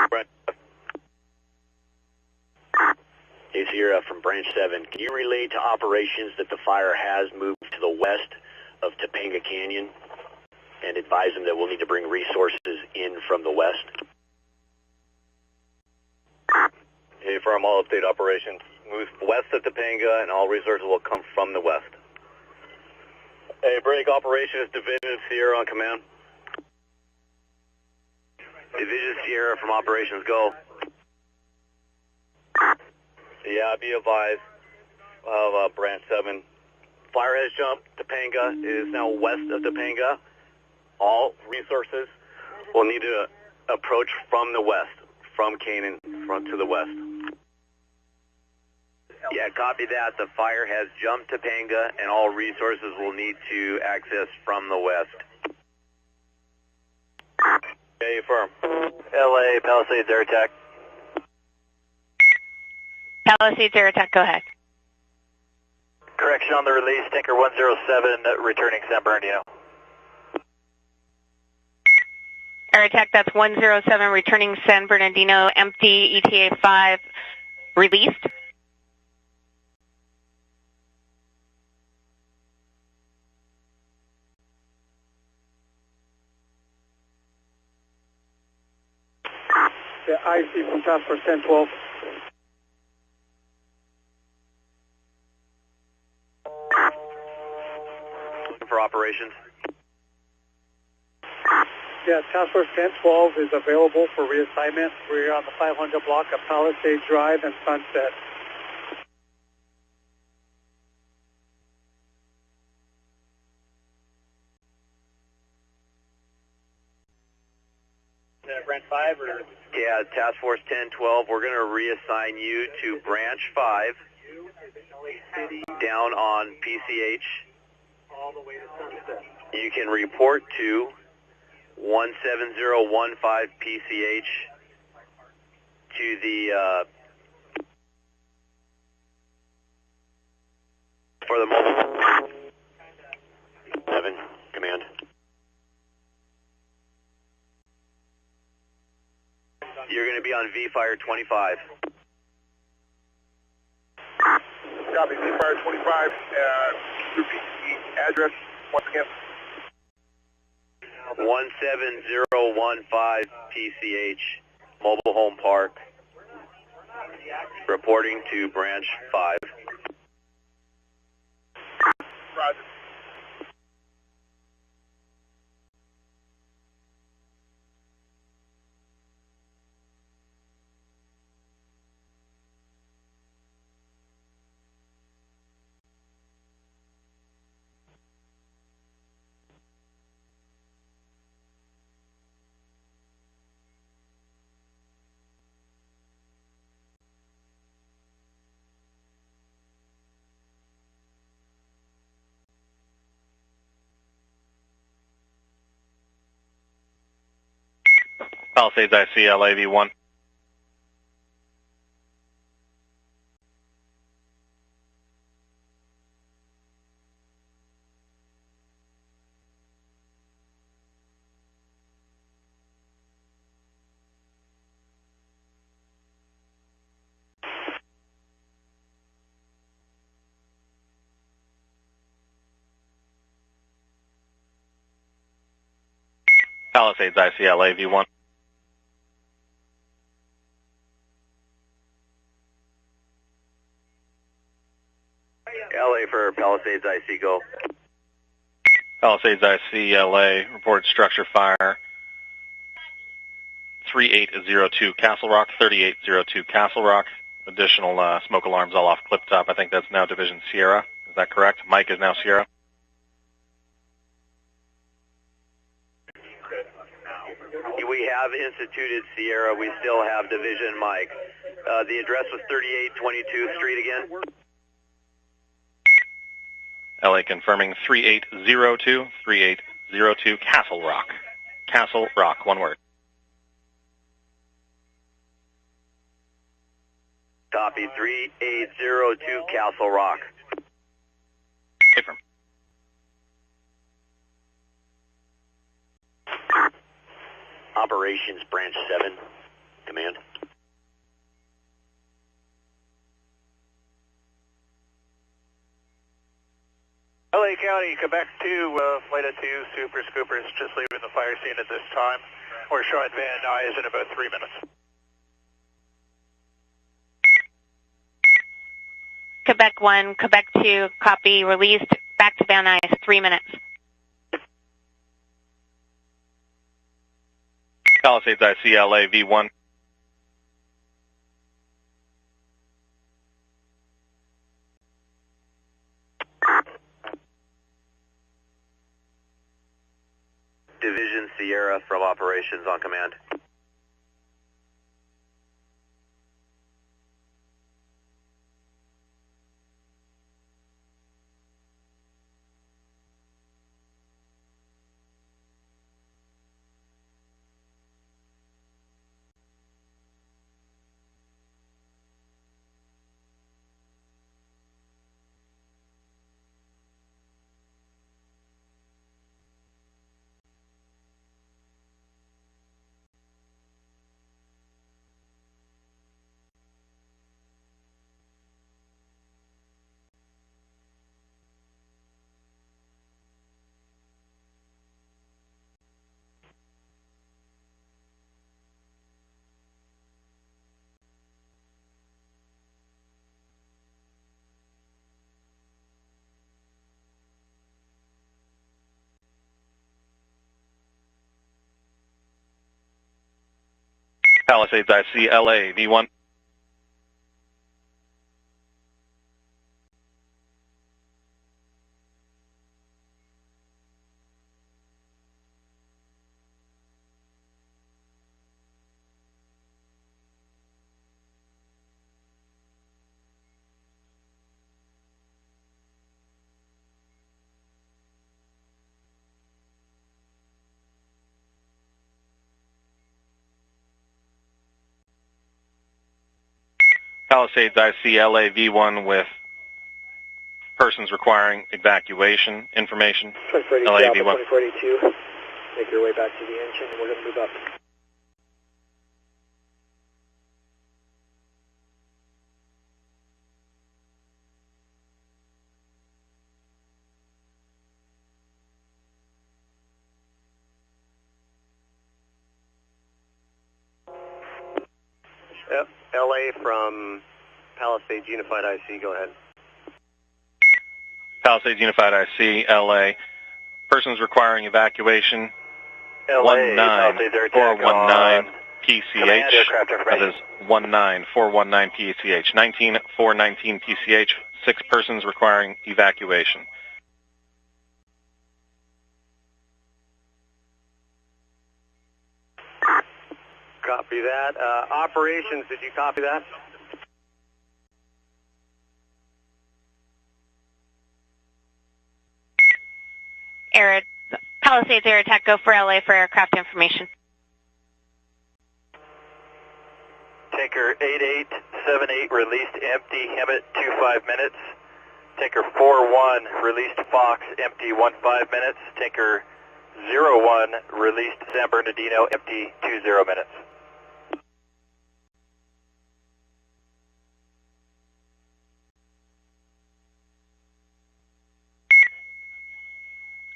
Branch 5. Hey Sierra from branch 7. Can you relay to operations that the fire has moved to the west of Topanga Canyon and advise them that we'll need to bring resources in from the west? Hey firm, I'll update operations. Move west of Topanga and all resources will come from the west. Hey, break operations, Division Sierra on command. Division Sierra from operations, go. Yeah, be advised of branch 7. Fire has jumped. Topanga is now west of Topanga. All resources will need to approach from the west, from Canaan front to the west. Yeah, copy that. The fire has jumped Topanga and all resources will need to access from the west. Okay, firm. LA, Palisades Air Attack. Palisades Air Attack, go ahead. Correction on the release, tanker 107 returning San Bernardino. Air Attack, that's 107 returning San Bernardino, empty, ETA 5, released. Yeah, IC from Task Force 1012. For operations. Yeah, Task Force 1012 is available for reassignment. We're on the 500 block of Palisade Drive and Sunset. Branch 5 or? Yeah, Task Force 1012, we're going to reassign you to Branch 5 down on PCH. All the way to Sunset. You can report to 17015 PCH to the for the mobile 7 command. You're going to be on V-Fire 25. Copy, V-Fire 25. Repeat the address once again. 17015 PCH, Mobile Home Park. Reporting to Branch 5. Roger. Palisades IC, LAV1. Palisades IC, LAV1. LA for Palisades IC, go. Palisades IC, LA, reported structure fire. 3802 Castle Rock, 3802 Castle Rock. Additional smoke alarms all off clip top. I think that's now Division Sierra. Is that correct? Mike is now Sierra. We have instituted Sierra. We still have Division Mike. The address was 3822 Street again. LA confirming 3802, 3802 Castle Rock. Castle Rock, one word. Copy, 3802 Castle Rock. Affirm. Operations Branch 7, command. LA County, Quebec 2, Flight of 2, Super Scoopers, just leaving the fire scene at this time. We're showing Van Nuys in about 3 minutes. Quebec 1, Quebec 2, copy, released, back to Van Nuys, 3 minutes. Palisades ICLA V1. Division Sierra from operations on command. Palisades ICLA V1. Palisades ICLA V1 with persons requiring evacuation information. LA V1. 2482, make your way back to the engine and we're going to move up. Yep, LA from Palisades Unified IC, go ahead. Palisades Unified IC LA. Persons requiring evacuation. LA, Palisades Air Attack 19419 on PCH. command aircraft That information. is 19419 PCH. 19419 PCH. 6 persons requiring evacuation. Copy that. Operations, did you copy that? Palisades Air Attack, go for LA for aircraft information. Tanker 8878 released empty, Hemet 25 minutes. Tanker 41 released Fox empty 15 minutes. Tanker 01 released San Bernardino empty 20 minutes.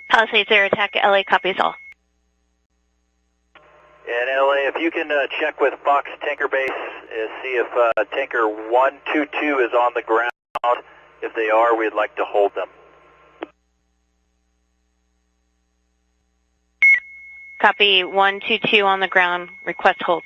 Palisades Air Attack, LA copies all. And LA, if you can check with Fox Tanker Base, see if Tanker 122 is on the ground. If they are, we'd like to hold them. Copy 122 on the ground, request hold.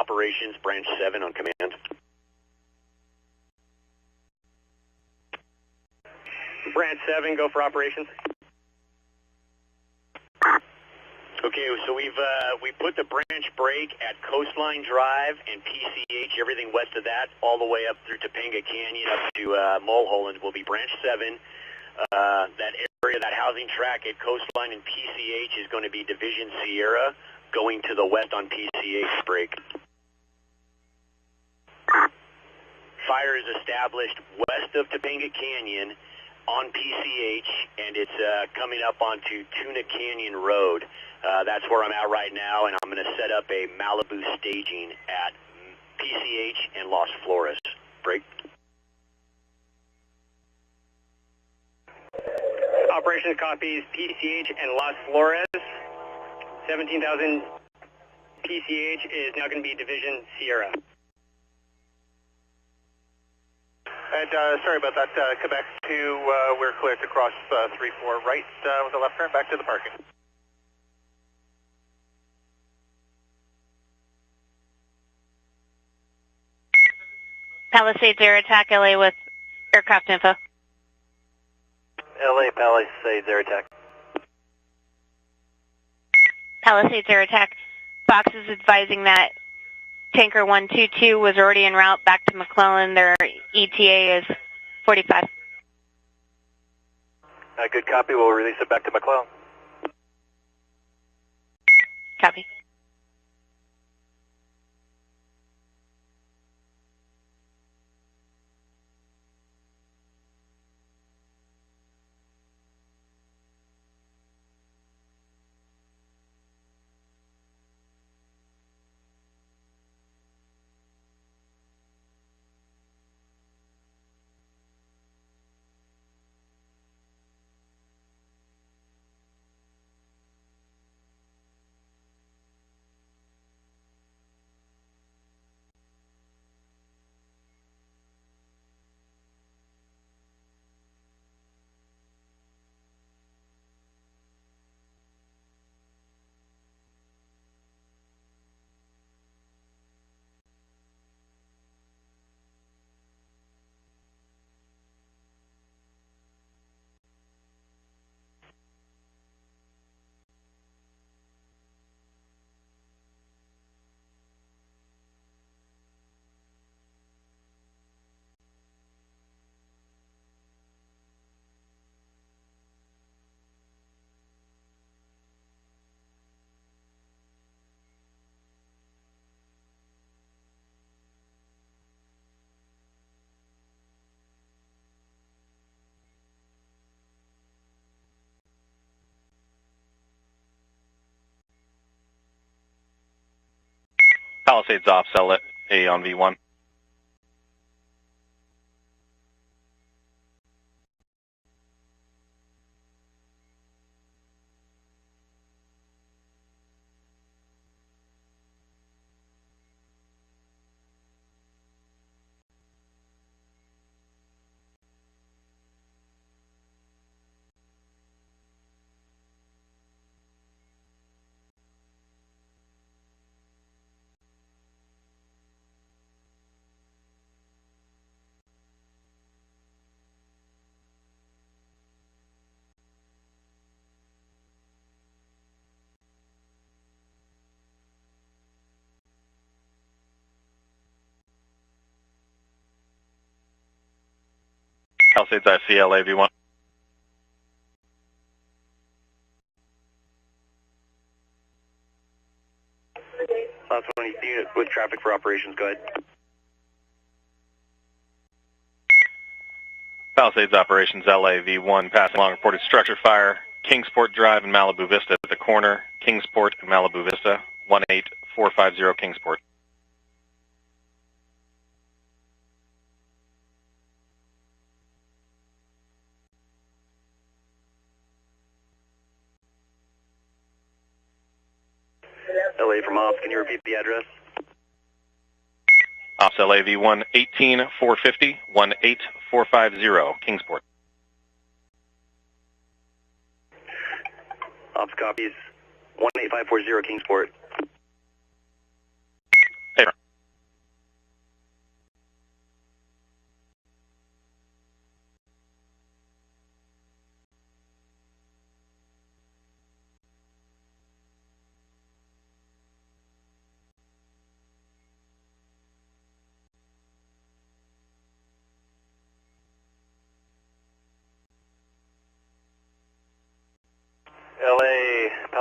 operations, branch 7 on command. Branch 7, go for operations. Okay, so we put the branch break at Coastline Drive and PCH, everything west of that, all the way up through Topanga Canyon up to Mulholland will be branch 7. That area, that housing track at Coastline and PCH is going to be Division Sierra, going to the west on PCH break. Fire is established west of Topanga Canyon on PCH, and it's coming up onto Tuna Canyon Road. That's where I'm at right now, and I'm going to set up a Malibu staging at PCH and Las Flores. Break. Operations copies PCH and Las Flores. 17,000 PCH is now going to be Division Sierra. And sorry about that, Quebec 2, we're clear to cross 3-4 right with a left turn back to the parking. Palisades air attack, LA with aircraft info. LA Palisades air attack. Palisades air attack. Fox is advising that Tanker 122 was already en route back to McClellan. Their ETA is 45. Good copy. We'll release it back to McClellan. Copy. Palisades off, sell it A on V1. Palisades ICLA V1. Last one, unit with traffic for operations, go ahead. Palisades operations LA V1 passing along reported structure fire, Kingsport Drive and Malibu Vista at the corner, Kingsport and Malibu Vista, 18450 Kingsport. LA from Ops, can you repeat the address? Ops LA V1 18450 18450 Kingsport. Ops copies 18540 Kingsport. Hey.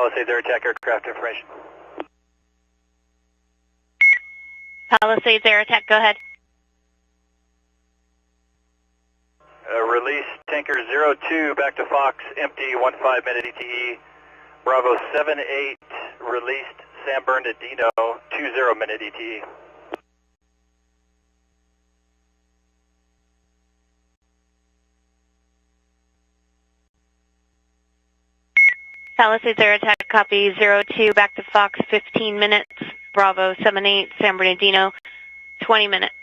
Palisades Air Attack aircraft information. Palisades Air Attack, go ahead. Release tanker 02 back to Fox, empty, 15 minute ETE. Bravo 78 released San Bernardino, 20 minute ETE. Palisades Air Attack, copy 02 back to Fox, 15 minutes. Bravo 78 San Bernardino, 20 minutes.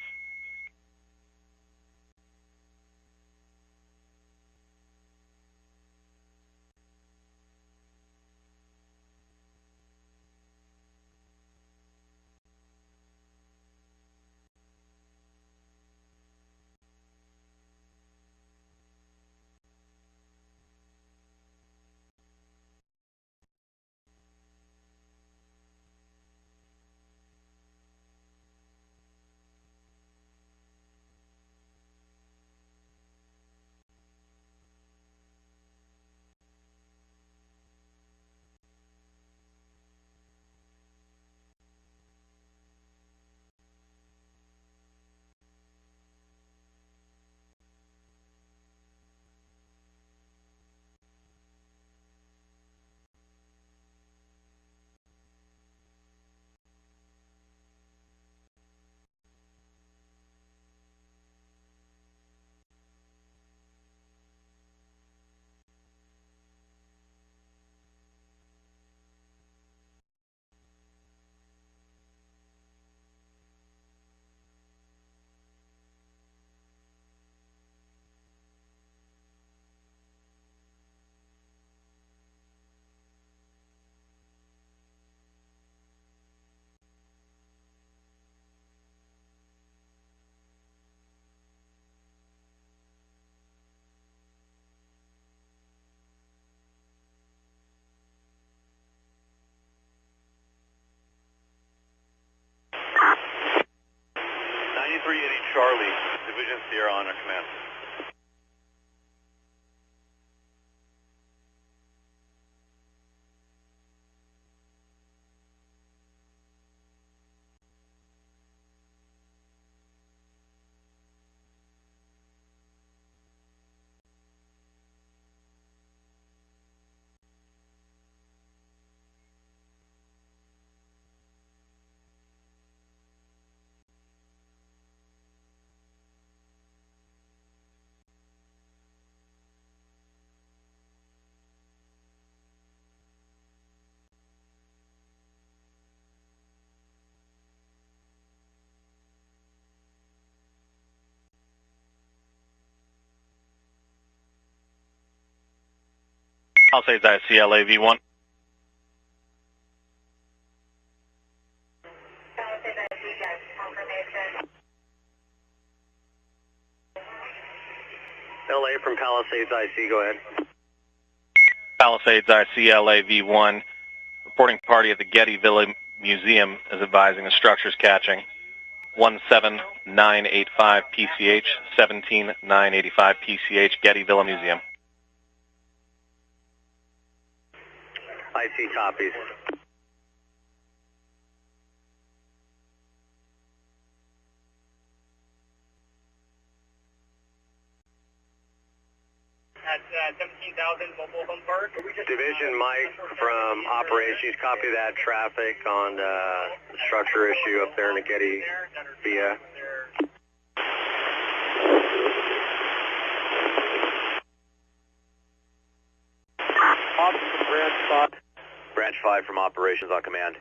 Charlie, Division Sierra on our command. Palisades ICLA V1. LA from Palisades IC, go ahead. Palisades ICLA V1. Reporting party at the Getty Villa Museum is advising the structure's catching. 17985 PCH, 17985 PCH, Getty Villa Museum. IC copies. At 17,000 Mobile Home Park. Division Mike from Operations, copy that traffic on the structure issue up there in the Getty via. Branch 5 from Operations on command.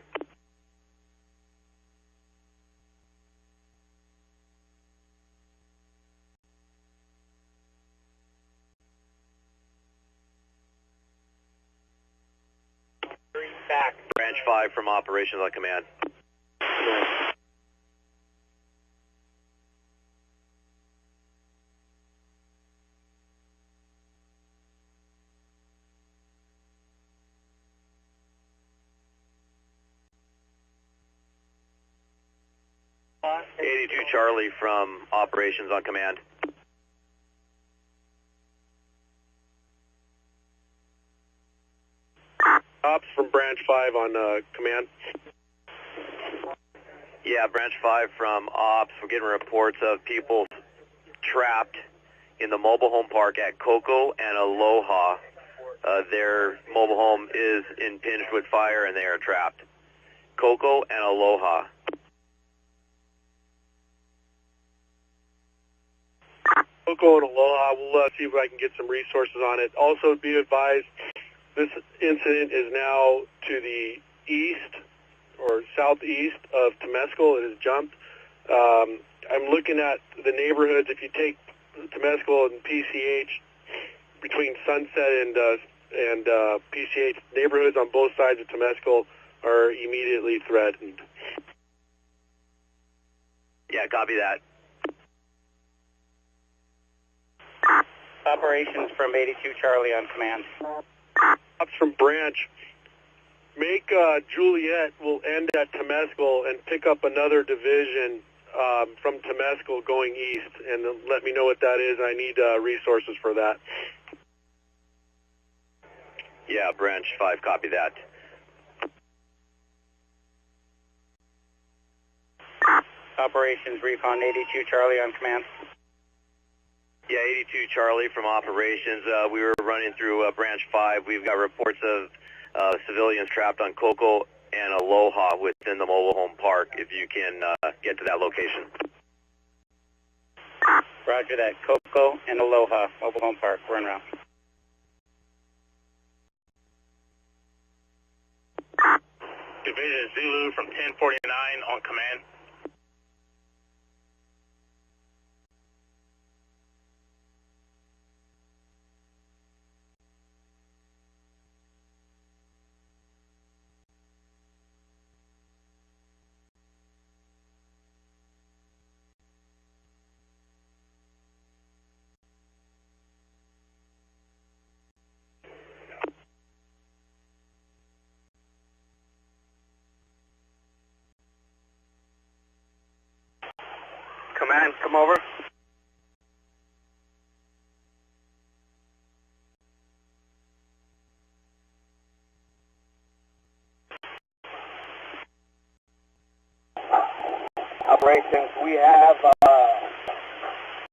Back. Branch 5 from Operations on command. Uh, 82 Charlie from Operations on command. Ops from Branch 5 on command. Yeah, Branch 5 from Ops. We're getting reports of people trapped in the mobile home park at Coco and Aloha. Their mobile home is impinged with fire and they are trapped. Coco and Aloha. Coco and Aloha, we'll see if I can get some resources on it. Also, be advised, this incident is now to the east or southeast of Temescal. It has jumped. I'm looking at the neighborhoods. If you take Temescal and PCH, between Sunset and PCH, neighborhoods on both sides of Temescal are immediately threatened. Yeah, copy that. Operations from 82 Charlie on command. Ops from Branch. Make Juliet will end at Temescal and pick up another division from Temescal going east, and let me know what that is. I need resources for that. Yeah, Branch 5, copy that. Operations Recon 82 Charlie on command. Yeah, 82 Charlie from Operations. We were running through Branch 5. We've got reports of civilians trapped on Coco and Aloha within the mobile home park, if you can get to that location. Roger that. Coco and Aloha, mobile home park. We're en route. Division Zulu from 1049 on command. Command, come over. Operations, we have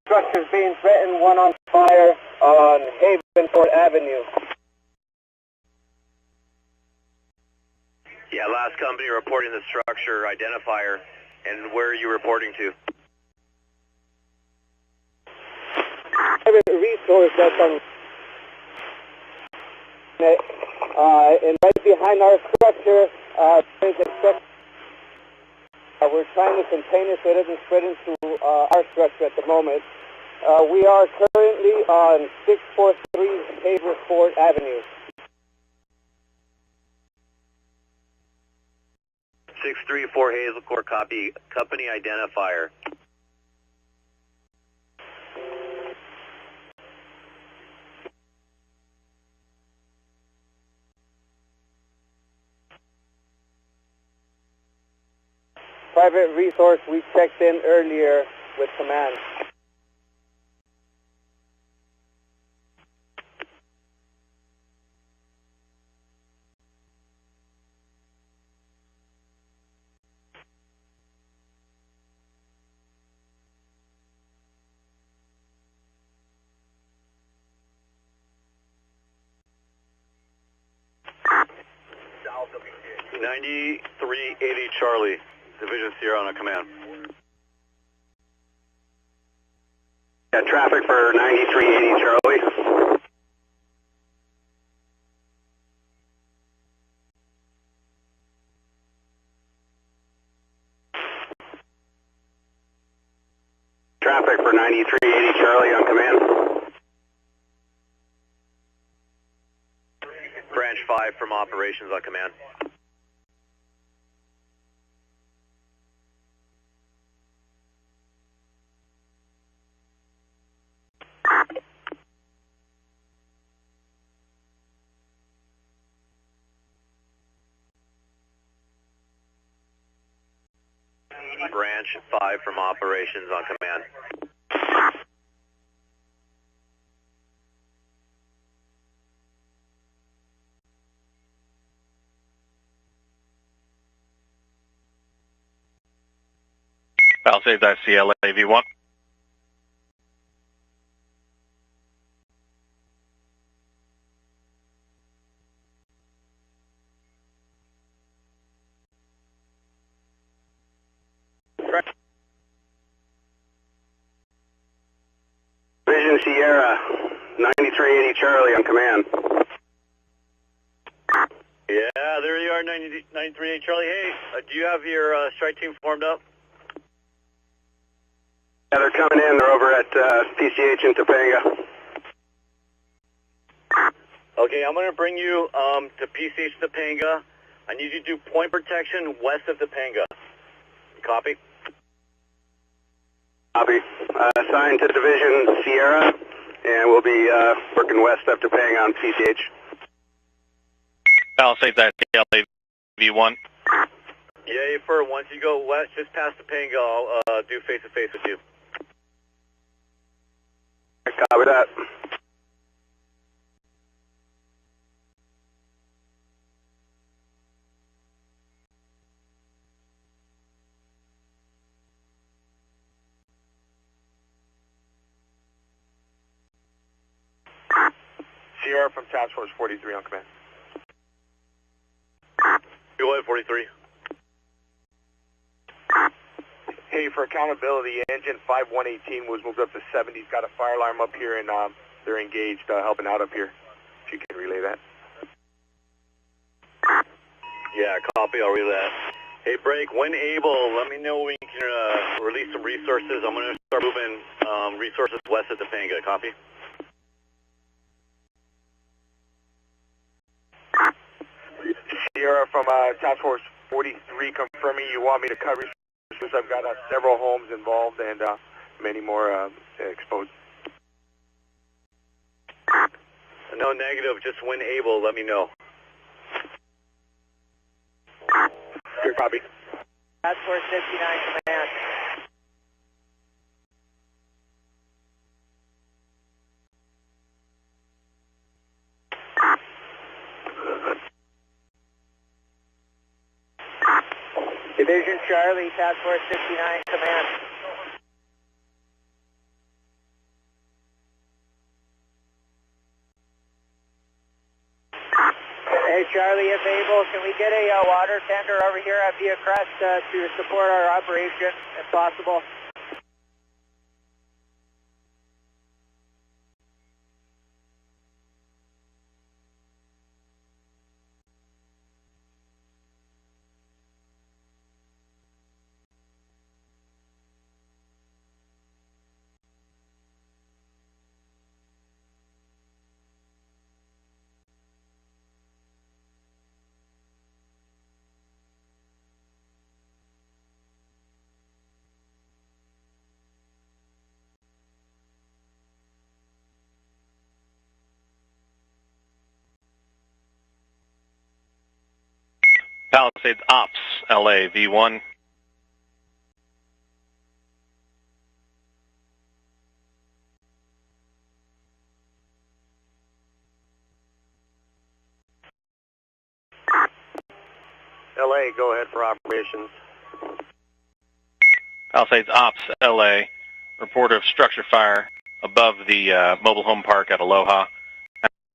structures being threatened, one on fire on Havenport Avenue. Yeah, last company reporting the structure identifier, and where are you reporting to? Private resource that's on and right behind our structure there's a structure. We're trying to contain it so it doesn't spread into our structure at the moment. We are currently on 643 Haverford Avenue. 634 Hazel Court, copy. Company identifier. Private resource, we checked in earlier with command. South 9380 Charlie, Division Sierra on a command. Yeah, traffic for 9380 Charlie. Traffic for 9380 Charlie on command. Branch 5 from Operations on command. Branch 5 from Operations on command. Palisades IC LAV1. Vision Sierra, 9380 Charlie on command. Yeah, there you are, 9380 Charlie. Hey, do you have your strike team formed up? Yeah, they're coming in. They're over at PCH in Topanga. Okay, I'm going to bring you to PCH Topanga. I need you to do point protection west of Topanga. Copy? Copy. Assigned to Division Sierra, and we'll be working west of Topanga on PCH. Palisades IC LAV1. Yeah, for once you go west, just past Topanga, I'll do face-to-face with you. Copy that. Sierra from Task Force 43 on command. Go ahead, 43. Hey, for accountability, engine 5118 was moved up to 70. He's got a fire alarm up here, and they're engaged helping out up here. If you can relay that. Yeah, copy. I'll relay that. Hey, Break, when able, let me know when you can release some resources. I'm going to start moving resources west of Topanga. Copy? Sierra from Task Force 43 confirming you want me to cut resources. I've got several homes involved and many more exposed. No negative, just when able, let me know. Good copy. Task Force 59 command. Division Charlie, Task Force 59 command. Hey Charlie, if able, can we get a water tender over here at Via Crest to support our operation, if possible? Palisades Ops LAV1. LA, go ahead for operations. Palisades Ops LA. Report of structure fire above the mobile home park at Aloha.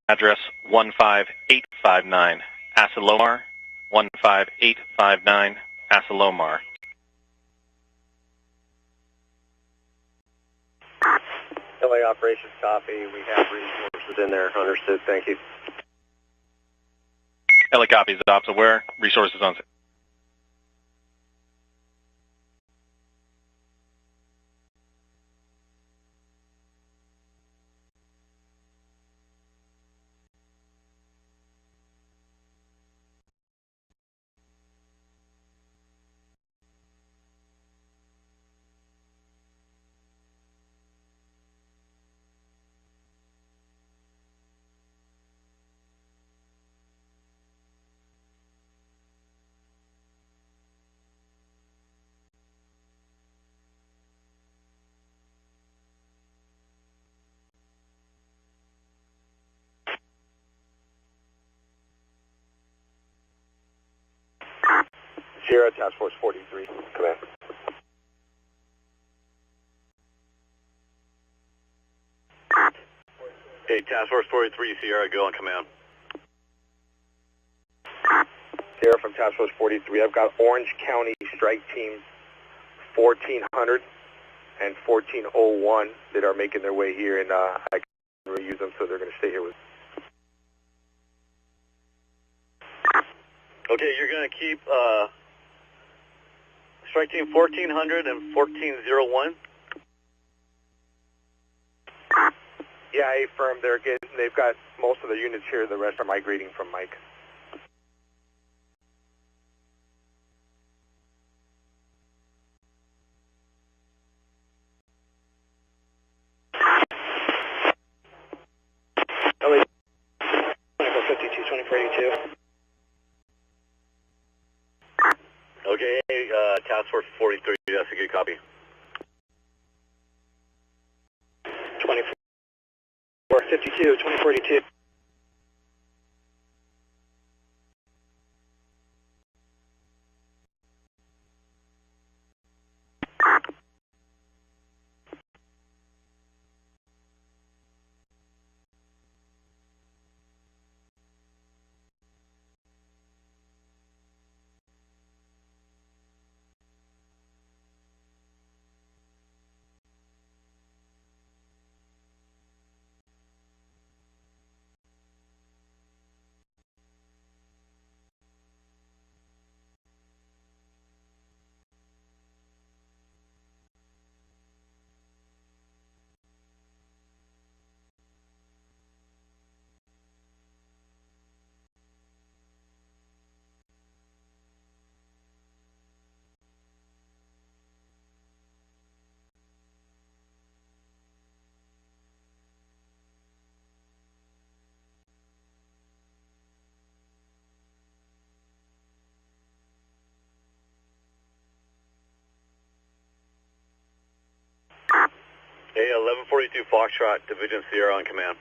Address 15859. Asilomar. 15859. Asilomar. LA operations copy. We have resources in there. Understood. Thank you. LA copies. Ops aware. Resources on. Sierra, Task Force 43, command. Okay, Task Force 43, Sierra, go on command. Sierra from Task Force 43. I've got Orange County Strike Team 1400 and 1401 that are making their way here, and I can reuse them, so they're going to stay here with. Okay, you're going to keep Strike Team 1400 and 1401. Yeah, I affirm. They've got most of the units here. The rest are migrating from Mike. LA 2452, 2482. Okay, Task Force 43, that's a good copy. 2452, 2482. Hey, 1142 Foxtrot, Division Sierra on command.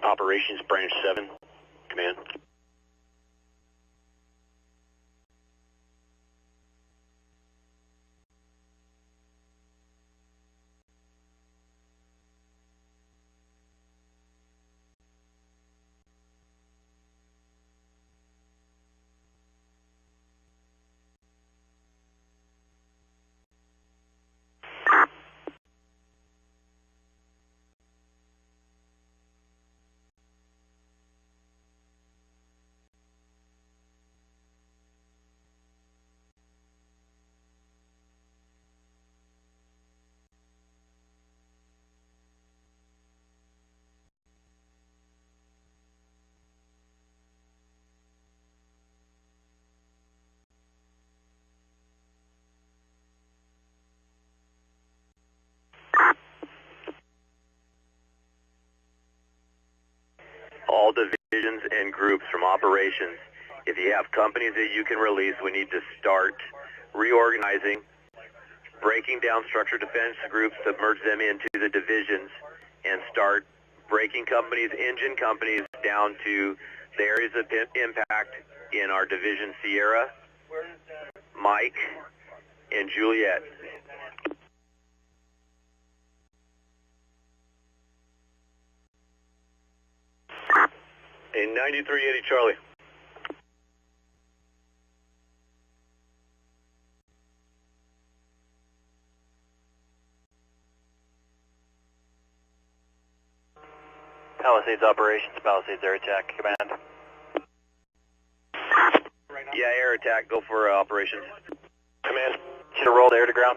Operations Branch 7, command. All divisions and groups from operations, if you have companies that you can release, we need to start reorganizing, breaking down structured defense groups to merge them into the divisions, and start breaking companies, engine companies, down to the areas of impact in our division Sierra, Mike, and Juliet. In 9380 Charlie. Palisades operations, Palisades air attack, command. Yeah, air attack, go for operations. Command, should have rolled air to ground.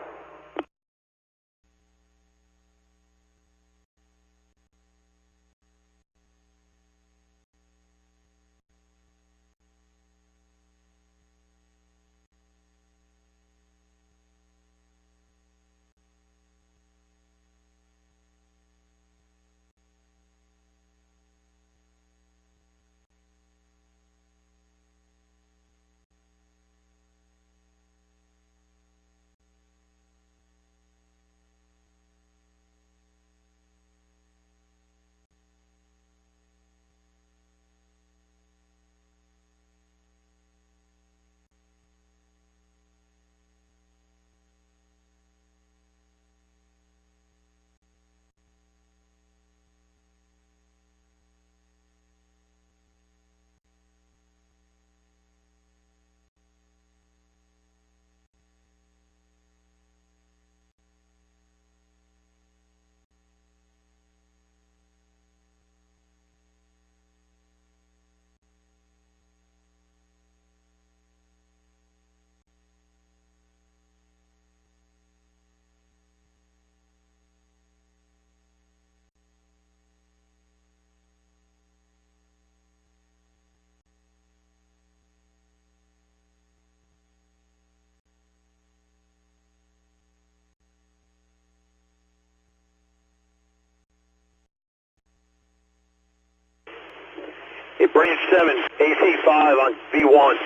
Hey, Branch 7, AC5 on V1.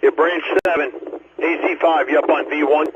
Hey, Branch 7, AC5, you up on V1?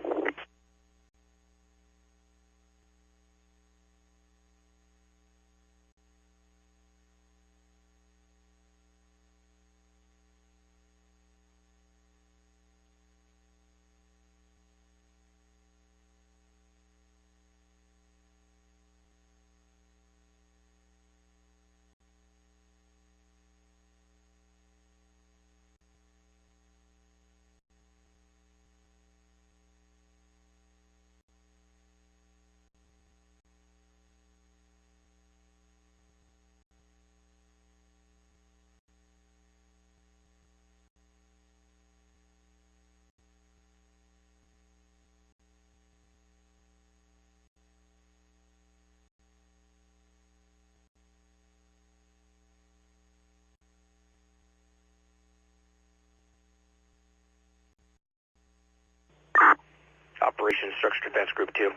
Operation Structure Defense Group 2.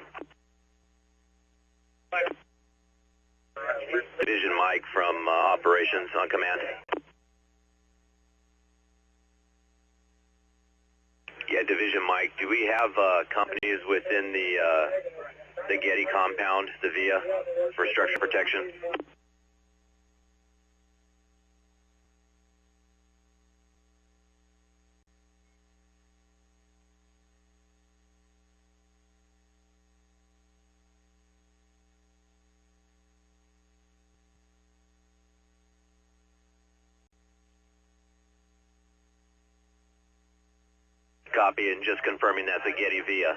Division Mike from Operations on command. Yeah, Division Mike, do we have companies within the Getty compound, the VIA, for structure protection? Copy, and just confirming that's a Getty VIA.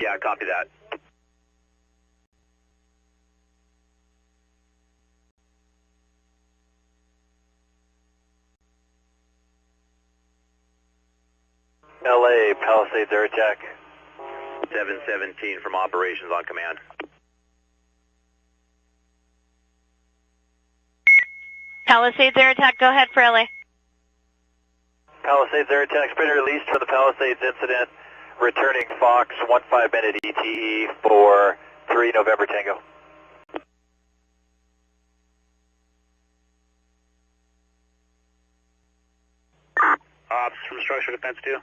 Yeah, copy that. LA, Palisades air attack. 717 from Operations on command. Palisades air attack, go ahead for LA. Palisades air attack, been released from the Palisades incident, returning Fox 15 minute ETE for 3 November Tango. Ops from Structure Defense 2.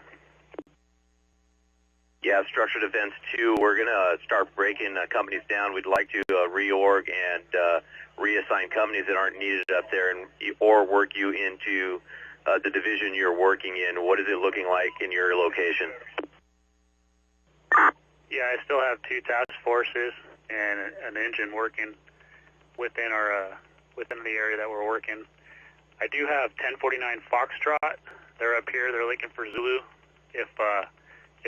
Yeah, Structure Defense 2, we're going to start breaking companies down. We'd like to reorg and reassign companies that aren't needed up there, and or work you into the division you're working in. What is it looking like in your location? Yeah, I still have 2 task forces and an engine working within our within the area that we're working. I do have 1049 Foxtrot. They're up here. They're looking for Zulu. If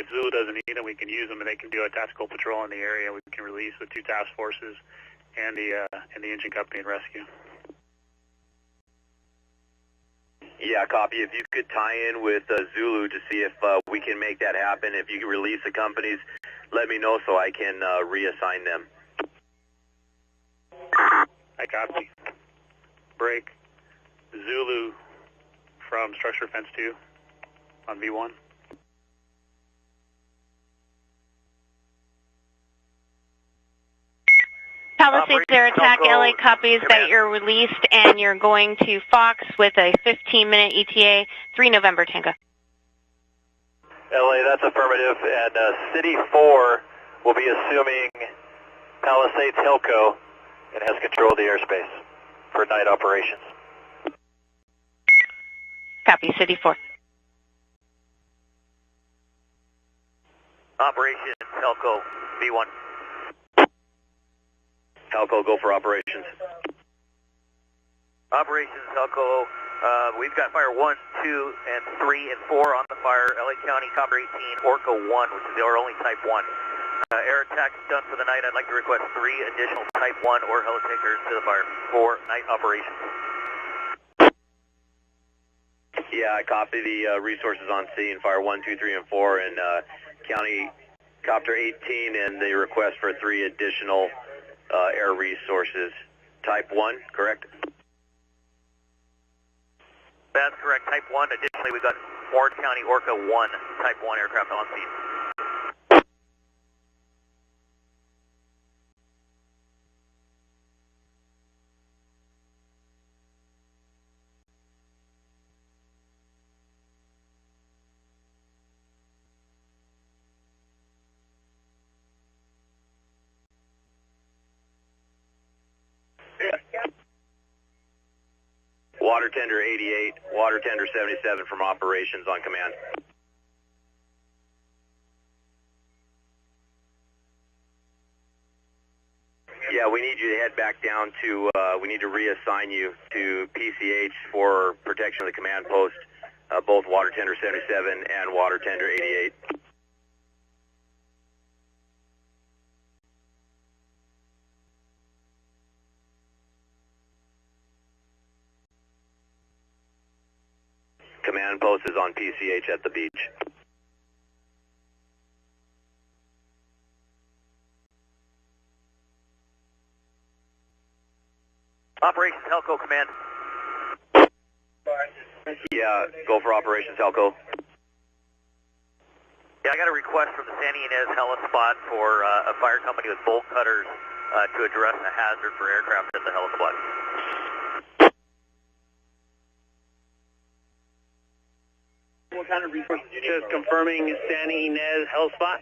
Zulu doesn't need them, we can use them, and they can do a tactical patrol in the area. We can release the 2 task forces and the engine company and rescue. Yeah, copy. If you could tie in with Zulu to see if we can make that happen. If you can release the companies, let me know so I can reassign them. I copy. Break. Zulu from Structure Fence 2 on V1. Palisades Air Attack, LA copies that you're released and you're going to Fox with a 15-minute ETA, 3 November Tango. LA, that's affirmative, and City 4 will be assuming Palisades Hilco and has control of the airspace for night operations. Copy, City 4. Operation Hilco, V1. Halco, go for operations. Operations Hilco, we've got fire 1, 2, and 3, and 4 on the fire. LA County, Copper 18, Orca 1, which is our only Type 1. Air attack done for the night. I'd like to request 3 additional Type 1 or helicopters to the fire for night operations. Yeah, I copy the resources on scene, fire 1, 2, 3, and 4, and County Copter 18, and the request for 3 additional air resources. Type 1, correct? That's correct, Type 1. Additionally, we've got Orange County Orca 1, Type 1 aircraft on scene. Water Tender 88, Water Tender 77 from operations on command. Yeah, we need you to head back down to, we need to reassign you to PCH for protection of the command post, both Water Tender 77 and Water Tender 88. Command post is on PCH at the beach. Operations Helco Command. Yeah, go for Operations Helco. Yeah, I got a request from the San Ynez helispot for a fire company with bolt cutters to address a hazard for aircraft at the helispot. What kind of resources do you need? Just confirming San Ynez helispot.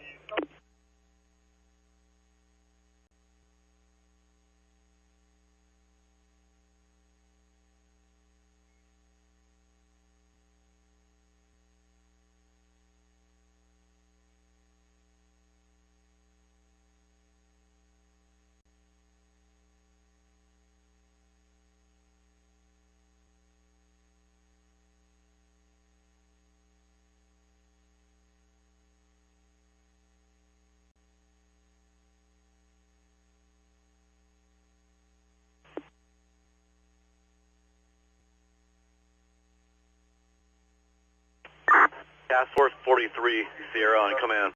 Task Force 43, Sierra on command.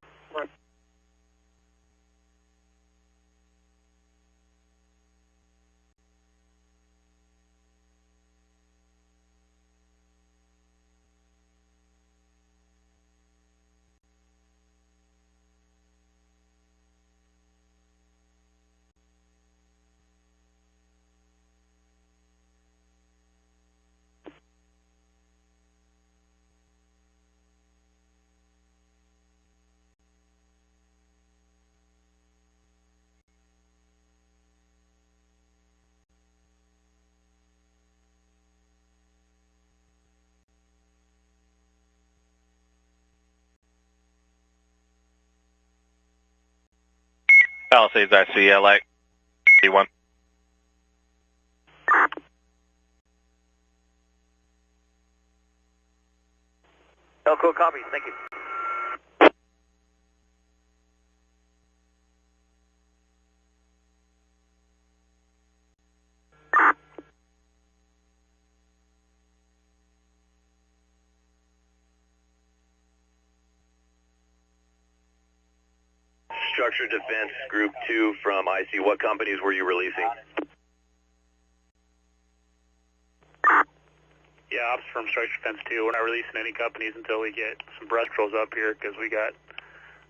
Palisades IC, LA, D1. Elko copies, thank you. Structure Defense Group 2 from IC. What companies were you releasing? Yeah, ops from Structure Defense 2. We're not releasing any companies until we get some brush patrols up here because we got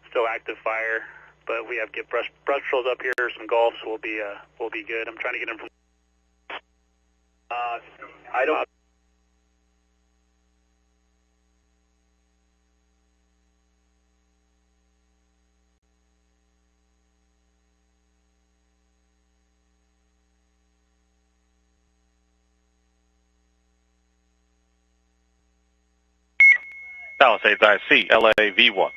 still active fire. But we have to get brush patrols up here, some golfs. We'll be good. I'm trying to get them from. I don't. Palisades IC, LA, V1.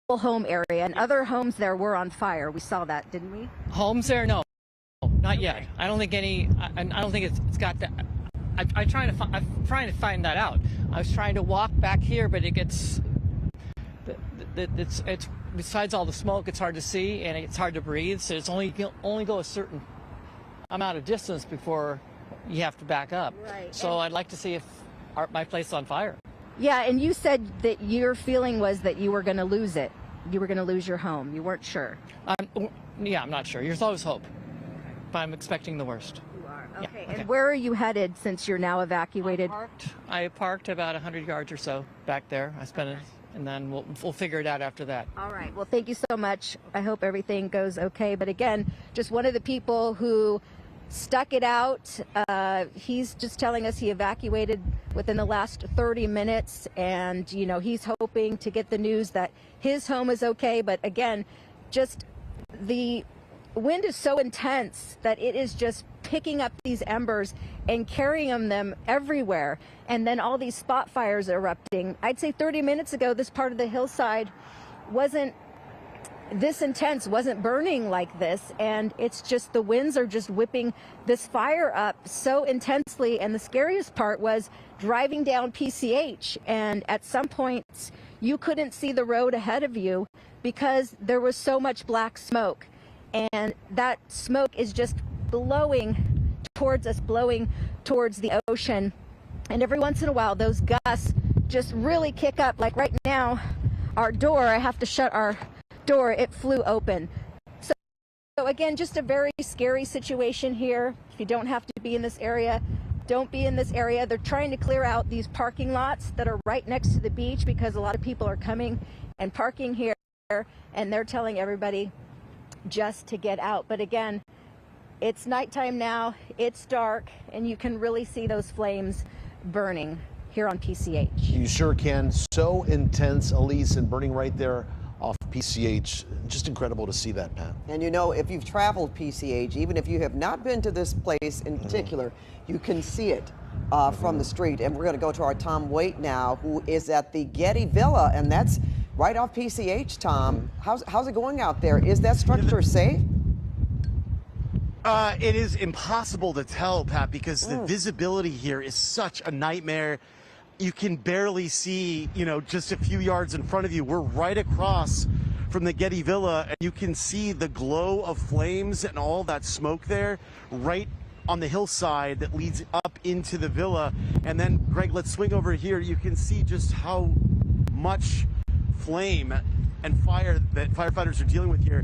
Home area, and other homes there were on fire. We saw that, didn't we? Homes there? No, not yet. I don't think any. I don't think it's got that. I'm trying to find that out. I was trying to walk back here, but it gets. It's besides all the smoke, it's hard to see and it's hard to breathe. So it's only go a certain amount of distance before you have to back up. Right. So I'd like to see if my place is on fire. Yeah, and you said that your feeling was that you were going to lose it. You were going to lose your home. You weren't sure. Yeah, I'm not sure. There's always hope, but I'm expecting the worst. You are. Yeah, okay. And where are you headed since you're now evacuated? I parked about 100 yards or so back there. I spent it, and then we'll figure it out after that. All right. Well, thank you so much. I hope everything goes okay. But again, just one of the people who stuck it out. He's just telling us he evacuated within the last 30 minutes, and you know, he's hoping to get the news that his home is okay. But again, just the wind is so intense that it is just picking up these embers and carrying them everywhere, and then all these spot fires erupting. I'd say 30 minutes ago this part of the hillside wasn't this intense, wasn't burning like this, and it's just the winds are just whipping this fire up so intensely. And the scariest part was driving down PCH, and at some points you couldn't see the road ahead of you because there was so much black smoke, and that smoke is just blowing towards us, blowing towards the ocean. And every once in a while those gusts just really kick up. Like right now, our door, I have to shut our door, it flew open. So again, just a very scary situation here. If you don't have to be in this area, don't be in this area. They're trying to clear out these parking lots that are right next to the beach because a lot of people are coming and parking here, and they're telling everybody just to get out. But again, it's nighttime now, it's dark, and you can really see those flames burning here on PCH. You sure can. So intense, Elise, and burning right there off PCH. Just incredible to see that, Pat. And you know, if you've traveled PCH, even if you have not been to this place in particular, you can see it from the street. And we're going to go to our Tom Waite now, who is at the Getty Villa, and that's right off PCH. Tom, how's it going out there? Is that structure safe? It is impossible to tell, Pat, because the visibility here is such a nightmare. You can barely see, you know, just a few yards in front of you. We're right across from the Getty Villa, and you can see the glow of flames and all that smoke there right on the hillside that leads up into the villa. And then, Greg, let's swing over here. You can see just how much flame and fire that firefighters are dealing with here.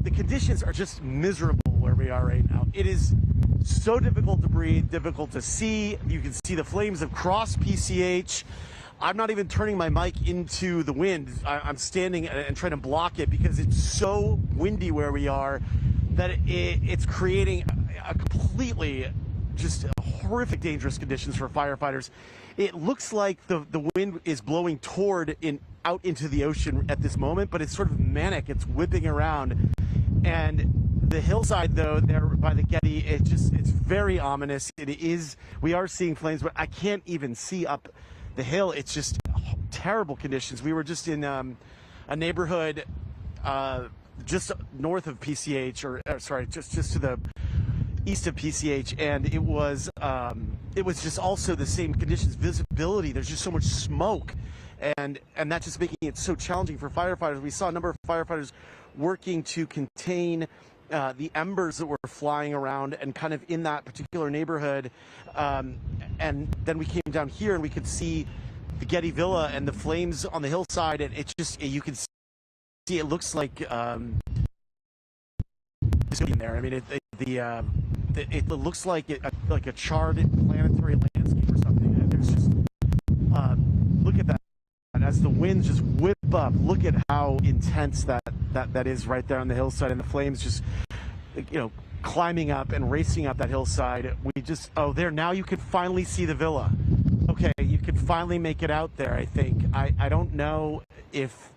The conditions are just miserable where we are right now. It is so difficult to breathe, difficult to see. You can see the flames across PCH. I'm not even turning my mic into the wind. I'm standing and trying to block it because it's so windy where we are that it's creating a completely just horrific, dangerous conditions for firefighters. It looks like the wind is blowing out into the ocean at this moment, but it's sort of manic. It's whipping around. And the hillside, though, there by the Getty, it's very ominous. We are seeing flames, but I can't even see up the hill. It's just terrible conditions. We were just in a neighborhood just north of PCH, just to the east of PCH, and it was just also the same conditions. Visibility, there's just so much smoke, and that's just making it so challenging for firefighters. We saw a number of firefighters working to contain the embers that were flying around and kind of in that particular neighborhood. And then we came down here and we could see the Getty Villa and the flames on the hillside, and it's just, you can see, it looks like in there. I mean, it looks like a charred planetary landscape or something. And there's just look at that. As the winds just whip up, look at how intense that is right there on the hillside, and the flames just, you know, climbing up and racing up that hillside. There, now you can finally see the villa. Okay, you can finally make it out there, I think. I don't know if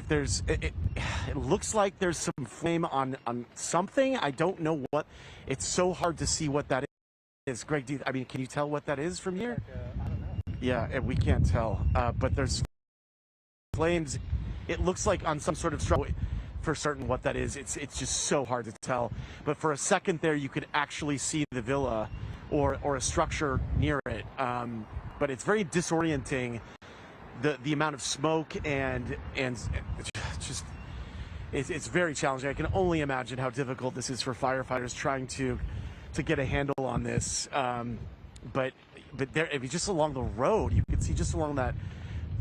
there's, it looks like there's some flame on something. I don't know what. It's so hard to see what that is. Greg, can you tell what that is from here? I don't know. Yeah, and we can't tell, but there's flames. It looks like on some sort of structure. For certain what that is, it's just so hard to tell. But for a second there, you could actually see the villa or a structure near it. But it's very disorienting, the amount of smoke and it's very challenging. I can only imagine how difficult this is for firefighters trying to get a handle on this. But there, if you just along the road, you can see just along that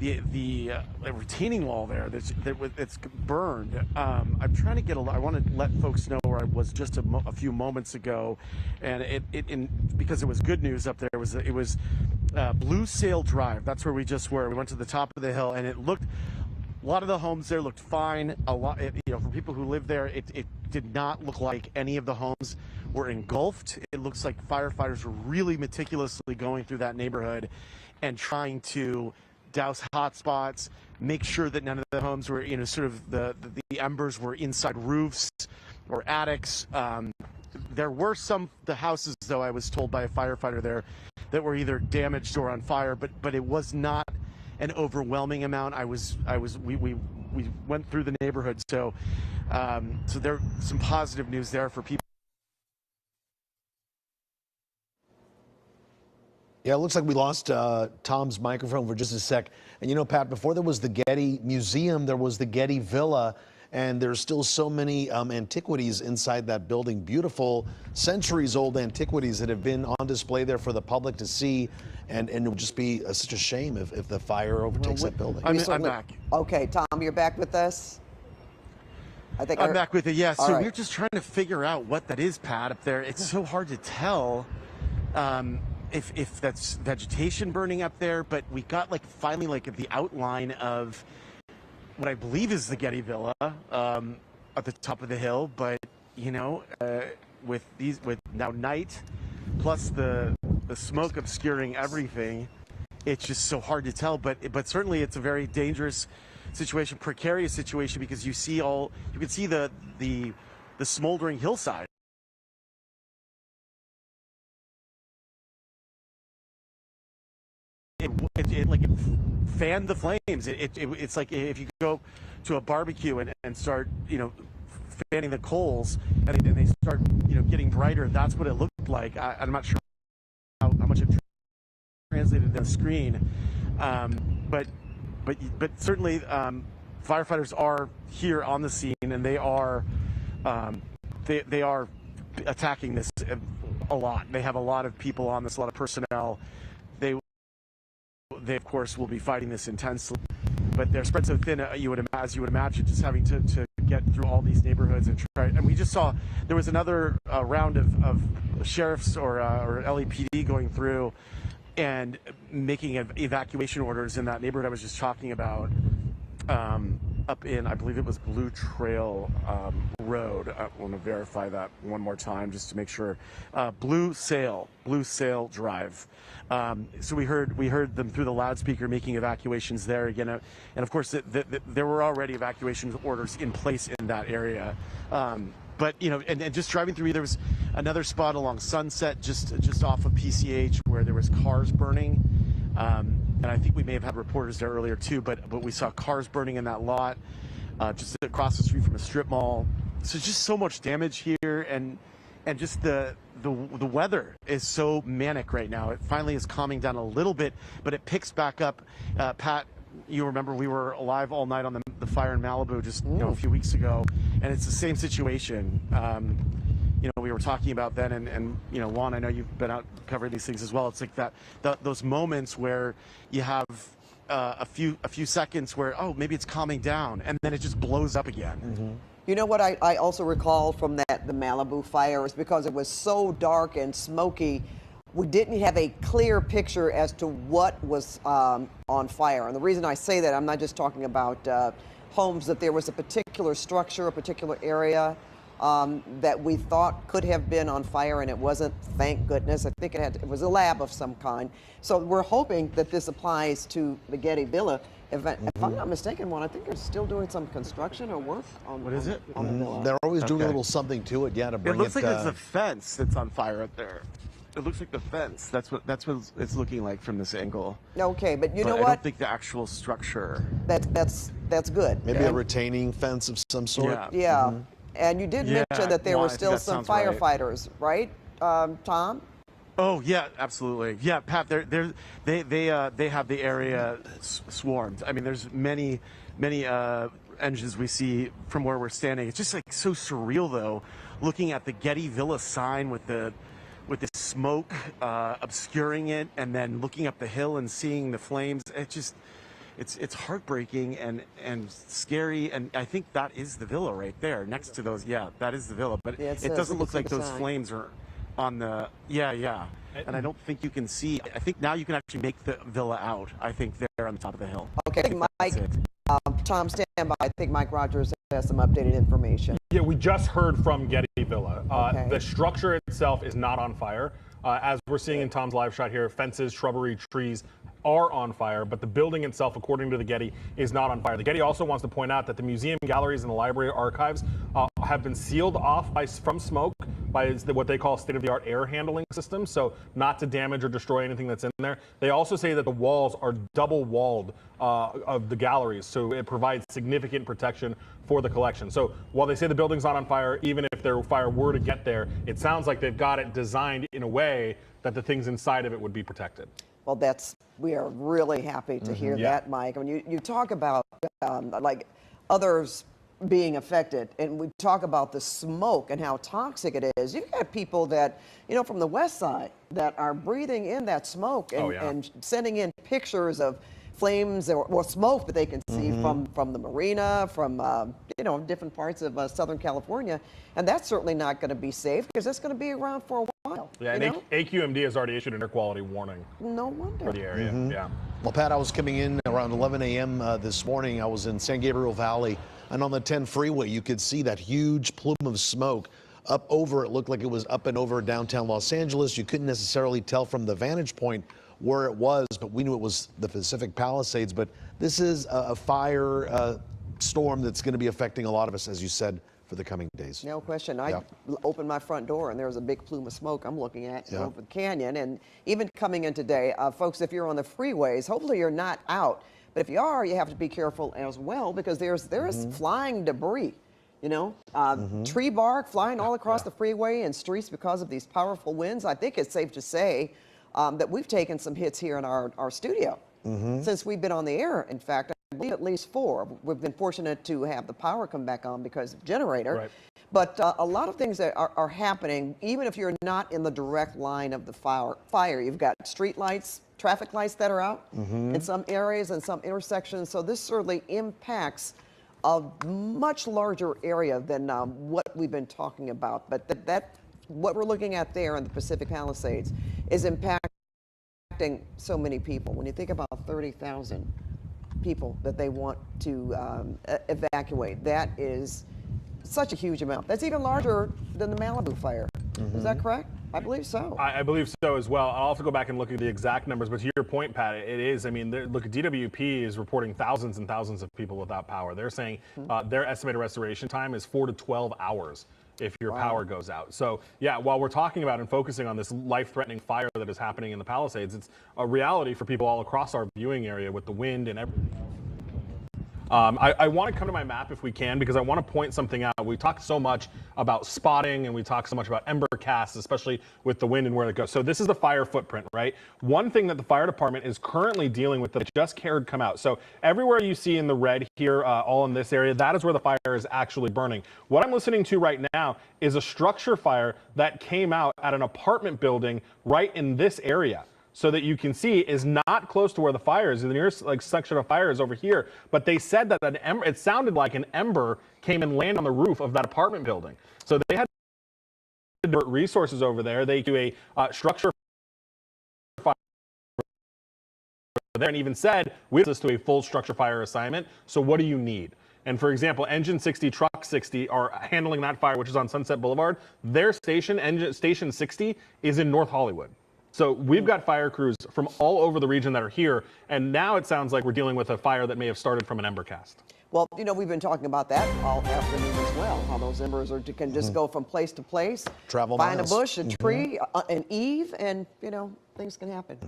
the retaining wall there it's burned. I'm trying to get I want to let folks know where I was just a few moments ago, and because it was good news up there. It was Blue Sail Drive. That's where we just were. We went to the top of the hill, and a lot of the homes there looked fine. For people who live there, it did not look like any of the homes were engulfed. It looks like firefighters were really meticulously going through that neighborhood and trying to douse hot spots, make sure that none of the homes were, sort of the embers were inside roofs or attics. There were the houses, though, I was told by a firefighter there, that were either damaged or on fire, but it was not an overwhelming amount. We went through the neighborhood, so there some positive news there for people. Yeah, it looks like we lost Tom's microphone for just a sec. And Pat, before there was the Getty Museum, there was the Getty Villa, and there's still so many antiquities inside that building. Beautiful, centuries-old antiquities that have been on display there for the public to see, and it would just be such a shame if the fire overtakes that building. I'm back. Okay, Tom, you're back with us? I'm back with it, yeah. So right. We're just trying to figure out what that is, Pat, up there. It's so hard to tell. if that's vegetation burning up there, but we got like finally like the outline of what I believe is the Getty Villa at the top of the hill. But you know, with now night plus the smoke obscuring everything, it's just so hard to tell. But certainly it's a very dangerous situation, precarious situation, because you can see the smoldering hillside. It fanned the flames. It's like if you go to a barbecue and start, you know, fanning the coals, and they start, you know, getting brighter. That's what it looked like. I'm not sure how much it translated to the screen, but certainly firefighters are here on the scene, and they are attacking this a lot. They have a lot of people on this, a lot of personnel. They of course will be fighting this intensely, but they're spread so thin, as you would imagine, just having to get through all these neighborhoods and try. And we just saw there was another round of sheriffs or LAPD going through and making evacuation orders in that neighborhood I was just talking about, up in, I believe it was Blue Trail Road. I want to verify that one more time just to make sure. Blue Sail Drive. So we heard them through the loudspeaker making evacuations there again, and of course there were already evacuation orders in place in that area. But you know, and just driving through, there was another spot along Sunset, just off of PCH, where there was cars burning. And I think we may have had reporters there earlier too, but we saw cars burning in that lot, just across the street from a strip mall. So just so much damage here, and just the weather is so manic right now. It finally is calming down a little bit, but it picks back up. Pat, you remember we were alive all night on the fire in Malibu just a few weeks ago, and it's the same situation. You know, we were talking about then, and you know, Juan, I know you've been out covering these things as well. It's like those moments where you have a few seconds where, oh, maybe it's calming down, and then it just blows up again. Mm-hmm. You know what I also recall from the Malibu fire is because it was so dark and smoky, we didn't have a clear picture as to what was on fire. And the reason I say that, I'm not just talking about homes, that there was a particular structure, a particular area that we thought could have been on fire, and it wasn't, thank goodness. I think it was a lab of some kind. So we're hoping that this applies to the Getty Villa. If I'm not mistaken, I think they're still doing some construction or work on what is it? On the villa. They're always doing a little something to it, yeah, to bring it. It looks like it's a fence that's on fire up there. It looks like the fence. That's what it's looking like from this angle. Okay, but you know I what? don't think the actual structure. That's good. Maybe a retaining fence of some sort. Yeah. Yeah. And you did mention that there were still some firefighters, right, Tom? Oh yeah, absolutely. Yeah, Pat, they have the area swarmed. I mean, there's many engines we see from where we're standing. It's just like so surreal though, looking at the Getty Villa sign with the smoke obscuring it, and then looking up the hill and seeing the flames. It's heartbreaking and scary, and I think that is the villa right there next to those. Yeah, that is the villa, but it doesn't look like those flames are on the. Yeah, and I don't think you can see. I think now you can actually make the villa out. I think they're on the top of the hill. Okay, Mike. Tom, stand by. I think Mike Rogers has some updated information. Yeah, we just heard from Getty Villa. The structure itself is not on fire. As we're seeing in Tom's live shot here, fences, shrubbery, trees are on fire, but the building itself, according to the Getty, is not on fire. The Getty also wants to point out that the museum galleries and the library archives have been sealed off from smoke by what they call state-of-the-art air handling systems, so not to damage or destroy anything that's in there. They also say that the walls are double-walled of the galleries, so it provides significant protection for the collection. So while they say the building's not on fire, even if their fire were to get there, it sounds like they've got it designed in a way that the things inside of it would be protected. Well, we are really happy to hear that, Mike. I mean, you talk about like others being affected, and we talk about the smoke and how toxic it is. You've got people that, you know, from the west side that are breathing in that smoke and sending in pictures of flames or smoke that they can see from the marina, from different parts of Southern California, and that's certainly not going to be safe because it's going to be around for a while. Yeah, and AQMD has already issued an air quality warning. No wonder. For the area. Yeah. Well, Pat, I was coming in around 11 a.m. This morning. I was in San Gabriel Valley, and on the 10 freeway, you could see that huge plume of smoke up over. It looked like it was up and over downtown Los Angeles. You couldn't necessarily tell from the vantage point where it was, but we knew it was the Pacific Palisades. But this is a fire storm that's going to be affecting a lot of us, as you said, for the coming days. No question. I opened my front door and there was a big plume of smoke I'm looking at over the canyon. And even coming in today, folks, if you're on the freeways, hopefully you're not out. But if you are, you have to be careful as well because there's flying debris. Tree bark flying all across the freeway and streets because of these powerful winds. I think it's safe to say that we've taken some hits here in our studio since we've been on the air. In fact, I believe at least 4. We've been fortunate to have the power come back on because of generator. Right. But a lot of things that are happening, even if you're not in the direct line of the fire. You've got street lights, traffic lights that are out in some areas and some intersections. So this certainly impacts a much larger area than what we've been talking about. But what we're looking at there in the Pacific Palisades is impacting so many people. When you think about 30,000 people that they want to evacuate, that is such a huge amount. That's even larger than the Malibu fire. Is that correct? I believe so. I believe so as well. I'll have to go back and look at the exact numbers, but to your point, Pat, it is. I mean, look, DWP is reporting thousands and thousands of people without power. They're saying their estimated restoration time is 4 to 12 hours if your power goes out. So, yeah, while we're talking about and focusing on this life-threatening fire that is happening in the Palisades, it's a reality for people all across our viewing area with the wind and everything. I want to come to my map if we can because I want to point something out. We talk so much about spotting and we talk so much about ember casts, especially with the wind and where it goes. So this is the fire footprint, right? One thing that the fire department is currently dealing with that I just heard come out. So everywhere you see in the red here, all in this area, that is where the fire is actually burning. What I'm listening to right now is a structure fire that came out at an apartment building right in this area. So that you can see is not close to where the fire is. The nearest section of fire is over here. But they said that it sounded like an ember came and landed on the roof of that apartment building. So they had to divert resources over there. They do a structure fire there and even said, we have this to a full structure fire assignment. So what do you need? And for example, Engine 60, Truck 60 are handling that fire, which is on Sunset Boulevard. Their station, Station 60, is in North Hollywood. So we've got fire crews from all over the region that are here, and now it sounds like we're dealing with a fire that may have started from an ember cast. Well, we've been talking about that all afternoon as well, how those embers can just go from place to place, travel find miles. A bush, a tree, an eave, and, things can happen.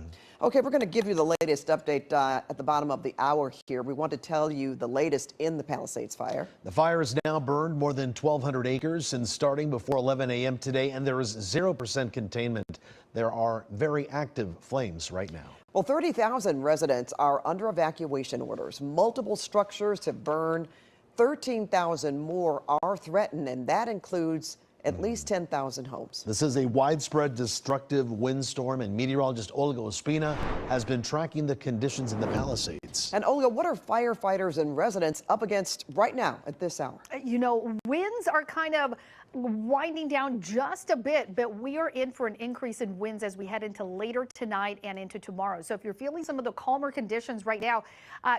Okay, we're going to give you the latest update at the bottom of the hour here. We want to tell you the latest in the Palisades fire. The fire has now burned more than 1,200 acres since starting before 11 a.m. today, and there is 0% containment. There are very active flames right now. Well, 30,000 residents are under evacuation orders. Multiple structures have burned. 13,000 more are threatened, and that includes at least 10,000 homes. This is a widespread destructive windstorm, and meteorologist Olga Ospina has been tracking the conditions in the Palisades. And Olga, what are firefighters and residents up against right now at this hour? Winds are kind of winding down just a bit, but we are in for an increase in winds as we head into later tonight and into tomorrow. So if you're feeling some of the calmer conditions right now,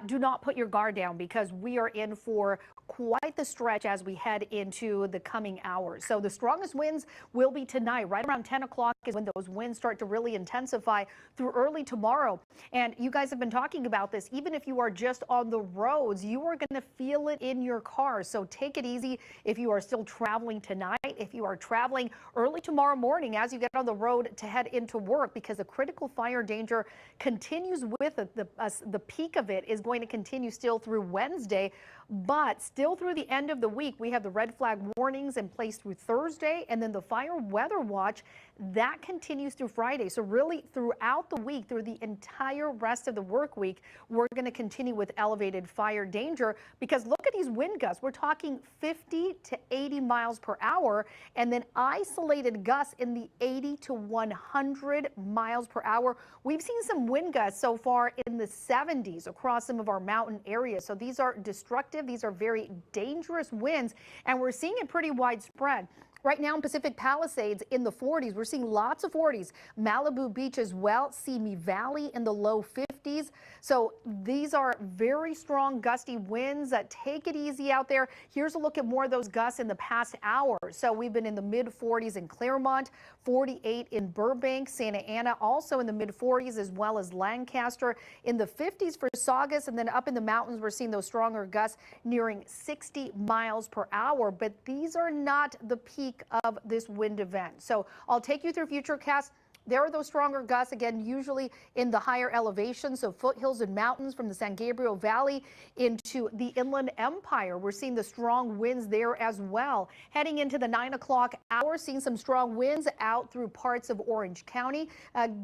do not put your guard down because we are in for quite the stretch as we head into the coming hours. So the strongest winds will be tonight. Right around 10 o'clock is when those winds start to really intensify through early tomorrow. And you guys have been talking about this. Even if you are just on the roads, you are going to feel it in your car. So take it easy if you are still traveling tonight. If you are traveling early tomorrow morning as you get on the road to head into work, because the critical fire danger continues with it. The peak of it is going to continue still through Wednesday, but still through the end of the week, we have the red flag warnings in place through Thursday, and then the fire weather watch That continues through Friday. So really throughout the week, through the entire rest of the work week, we're going to continue with elevated fire danger, because look at these wind gusts. We're talking 50 to 80 miles per hour, and then isolated gusts in the 80 to 100 miles per hour. We've seen some wind gusts so far in the 70s across some of our mountain areas. So these are destructive. These are very dangerous winds, and we're seeing it pretty widespread. Right now in Pacific Palisades in the 40s, we're seeing lots of 40s. Malibu Beach as well, Simi Valley in the low 50s. So these are very strong gusty winds. Take it easy out there. Here's a look at more of those gusts in the past hour. So we've been in the mid 40s in Claremont, 48 in Burbank, Santa Ana, also in the mid 40s, as well as Lancaster, in the 50s for Saugus, and then up in the mountains, we're seeing those stronger gusts nearing 60 miles per hour. But these are not the peak of this wind event. So I'll take you through Futurecast. There are those stronger gusts, again, usually in the higher elevations, so foothills and mountains from the San Gabriel Valley into the Inland Empire. We're seeing the strong winds there as well. Heading into the 9 o'clock hour, seeing some strong winds out through parts of Orange County,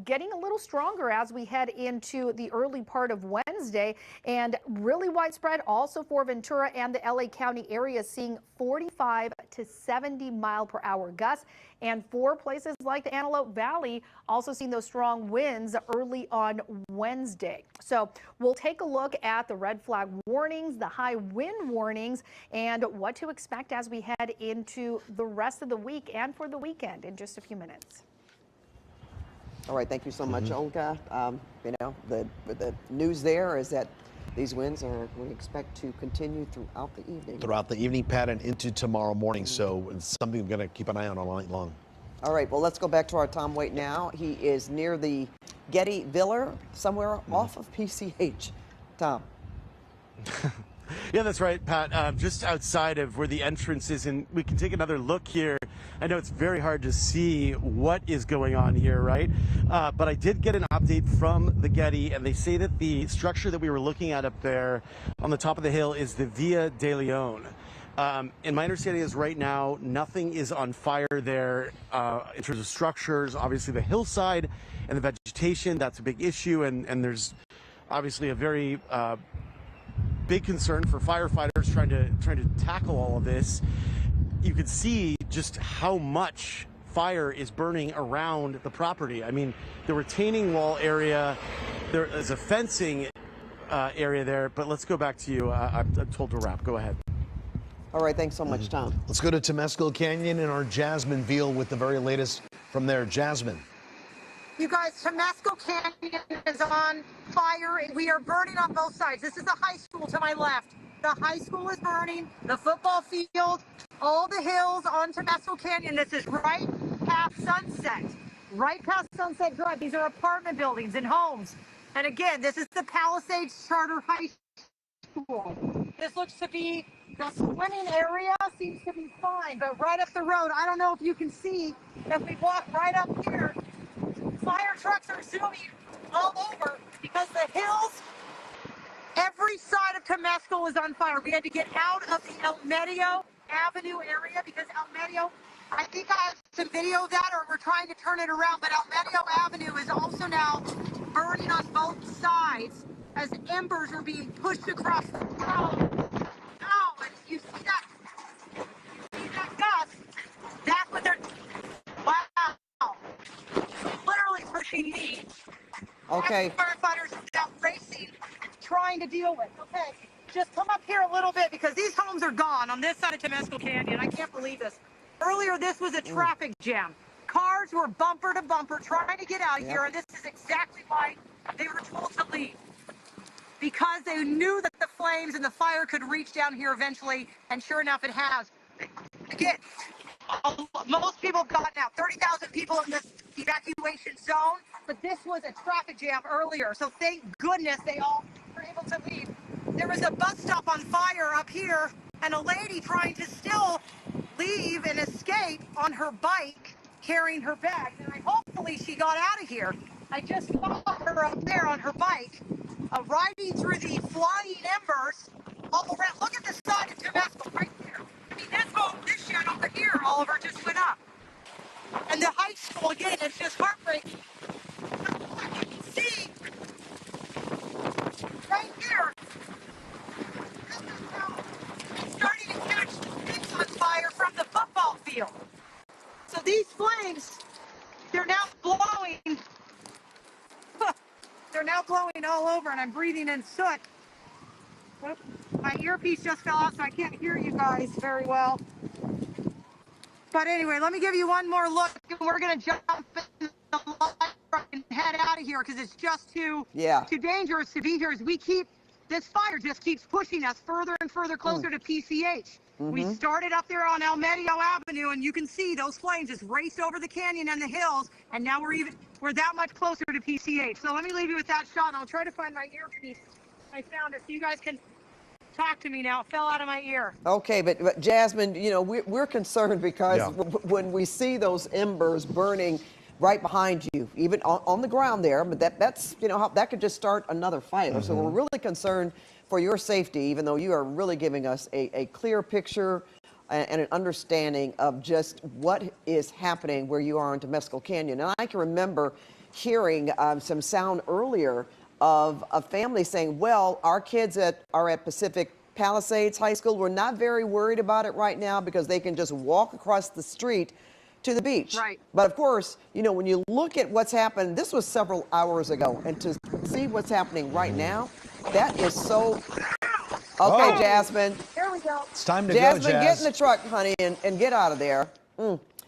getting a little stronger as we head into the early part of Wednesday, and really widespread also for Ventura and the LA County area, seeing 45 to 70 mile per hour gusts. And for places like the Antelope Valley, also seeing those strong winds early on Wednesday. So we'll take a look at the red flag warnings, the high wind warnings, and what to expect as we head into the rest of the week and for the weekend in just a few minutes. All right, thank you so much, Olga. You know, the news there is that these winds we expect to continue throughout the evening. Throughout the evening, Pat, and into tomorrow morning. So it's something we're going to keep an eye on all night long. All right, well, let's go back to our Tom Waite now. He is near the Getty Villa, somewhere off of PCH. Tom. Yeah, that's right, Pat. Just outside of where the entrance is, and we can take another look here. I know it's very hard to see what is going on here, right? But I did get an update from the Getty, and they say that the structure that we were looking at up there on the top of the hill is the Via de Leon. And my understanding is right now nothing is on fire there in terms of structures. Obviously, the hillside and the vegetation, that's a big issue, and there's obviously a very big concern for firefighters trying to tackle all of this. You can see just how much fire is burning around the property. I mean, the retaining wall area, there is a fencing area there, but let's go back to you. I'm told to wrap. Go ahead. All right, thanks so much, Tom. Let's go to Temescal Canyon and our Jasmine Veal with the very latest from there. Jasmine. You guys, Temescal Canyon is on fire, and we are burning on both sides. This is the high school to my left. The high school is burning, the football field, all the hills on Temescal Canyon. This is right past Sunset, right past Sunset Drive. These are apartment buildings and homes. And again, this is the Palisades Charter High School. This looks to be the swimming area, seems to be fine, but right up the road, I don't know if you can see, if we walk right up here, fire trucks are zooming all over because the hills, every side of Temescal is on fire. We had to get out of the El Medio Avenue area because El Medio, I think I have some video of that, or we're trying to turn it around, but El Medio Avenue is also now burning on both sides as embers are being pushed across the road. Oh, and you see that gust, that's what they're, wow, literally pushing me. Okay. Firefighters are now racing, trying to deal with. Okay, just come up here a little bit because these homes are gone on this side of Temescal Canyon. I can't believe this. Earlier, this was a traffic jam. Cars were bumper to bumper trying to get out of here, and this is exactly why they were told to leave. Because they knew that the flames and the fire could reach down here eventually, and sure enough, it has. Again, most people have gotten out. 30,000 people in this evacuation zone, but this was a traffic jam earlier, so thank goodness they all were able to leave. There was a bus stop on fire up here, and a lady trying to still leave and escape on her bike, carrying her bag, and hopefully she got out of here. I just saw her up there on her bike, riding through the flying embers all around. Look at the side of Temescal right there. I mean, this shed over here, Oliver, just went up. And the high school, again, it's just heartbreaking. You can see right here, this is now starting to catch the sticks on fire from the football field. So these flames, they're now blowing. They're now glowing all over, and I'm breathing in soot. Whoop, my earpiece just fell out, so I can't hear you guys very well. But anyway, let me give you one more look, and we're going to jump in the line and head out of here because it's just too dangerous to be here. As we keep, this fire just keeps pushing us further and further closer to PCH. We started up there on El Medio Avenue, and you can see those flames just raced over the canyon and the hills, and now we're that much closer to PCH. So let me leave you with that shot, and I'll try to find my earpiece. I found it, so you guys can talk to me now. It fell out of my ear. Okay, but Jasmine, you know, we're concerned because when we see those embers burning right behind you, even on the ground there, but that's, you know, how that could just start another fire. So we're really concerned for your safety, even though you are really giving us a clear picture and an understanding of just what is happening where you are in Temescal Canyon. And I can remember hearing some sound earlier of a family saying, well, our kids are at Pacific Palisades High School, we're not very worried about it right now because they can just walk across the street to the beach. Right. But of course, you know, when you look at what's happened, this was several hours ago, and to see what's happening right now, that is so... Okay, Jasmine. Here we go. It's time to Jasmine, go, Jazz. get in the truck, honey, and get out of there.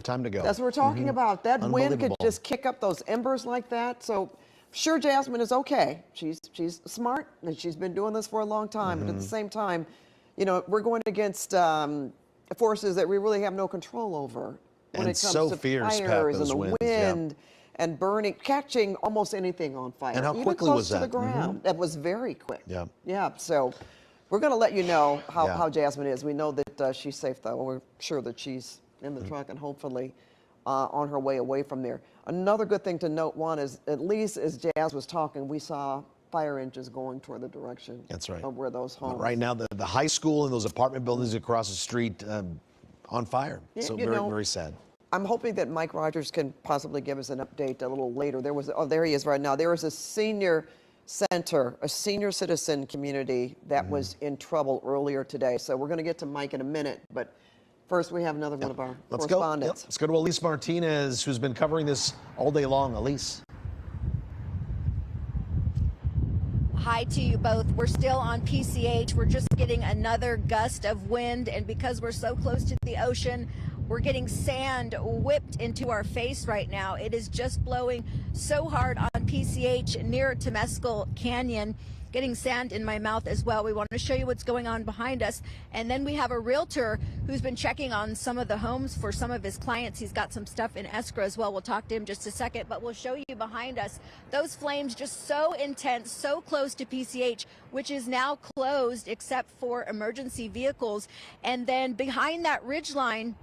Time to go. That's what we're talking about. That wind could just kick up those embers like that. So, sure, Jasmine is okay. She's smart, and she's been doing this for a long time. But at the same time, you know, we're going against forces that we really have no control over when it comes so to fierce, Pat, fires and those the winds, wind and burning, catching almost anything on fire. And how even quickly close was to that? the ground. That was very quick. Yeah. Yeah. So, we're going to let you know how Jasmine is. We know that she's safe, though. We're sure that she's in the truck and hopefully on her way away from there. Another good thing to note, one, is at least as Jazz was talking, we saw fire engines going toward the direction of where those homes. But right now, the high school and those apartment buildings across the street on fire. So very sad. I'm hoping that Mike Rogers can possibly give us an update a little later. There was, there he is right now. There was a senior center, a senior citizen community that was in trouble earlier today. So we're going to get to Mike in a minute, but first we have another one of our correspondents. Let's go to Elise Martinez, who's been covering this all day long. Elise. Hi to you both. We're still on PCH. We're just getting another gust of wind, and because we're so close to the ocean, we're getting sand whipped into our face right now. It is just blowing so hard on PCH near Temescal Canyon, getting sand in my mouth as well. We want to show you what's going on behind us. And then we have a realtor who's been checking on some of the homes for some of his clients. He's got some stuff in escrow as well. We'll talk to him just a second, but we'll show you behind us. Those flames just so intense, so close to PCH, which is now closed except for emergency vehicles. And then behind that ridgeline,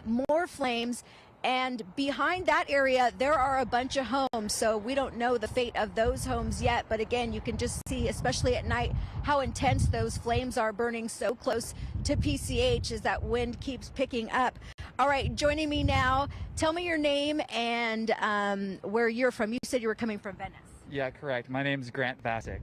more flames, and behind that area there are a bunch of homes, so we don't know the fate of those homes yet, but again, you can just see, especially at night, how intense those flames are burning so close to PCH as that wind keeps picking up. All right, joining me now, tell me your name and where you're from. You said you were coming from Venice. Yeah, correct. My name's Grant Bassick.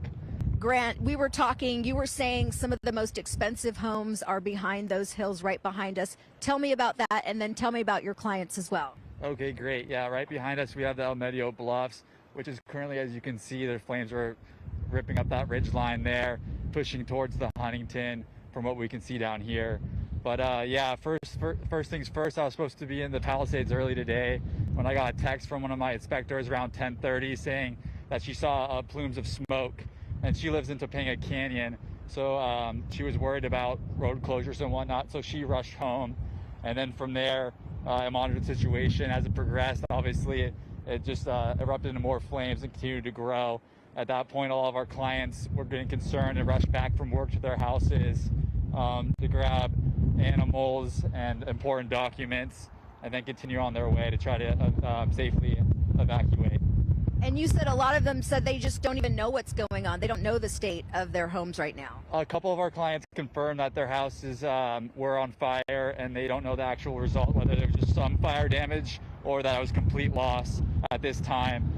Grant, we were talking, you were saying some of the most expensive homes are behind those hills right behind us. Tell me about that, and then tell me about your clients as well. Okay, great. Yeah, right behind us we have the El Medio Bluffs, which is currently, as you can see, the flames are ripping up that ridge line there, pushing towards the Huntington from what we can see down here. But yeah, first things first, I was supposed to be in the Palisades early today when I got a text from one of my inspectors around 10:30 saying that she saw plumes of smoke. And she lives in Topanga Canyon, so she was worried about road closures and whatnot, so she rushed home. And then from there, I monitored the situation. As it progressed, obviously, it just erupted into more flames and continued to grow. At that point, all of our clients were getting concerned and rushed back from work to their houses to grab animals and important documents, and then continue on their way to try to safely evacuate. And you said a lot of them said they just don't even know what's going on. They don't know the state of their homes right now. A couple of our clients confirmed that their houses were on fire, and they don't know the actual result, whether there was just some fire damage or that it was complete loss at this time.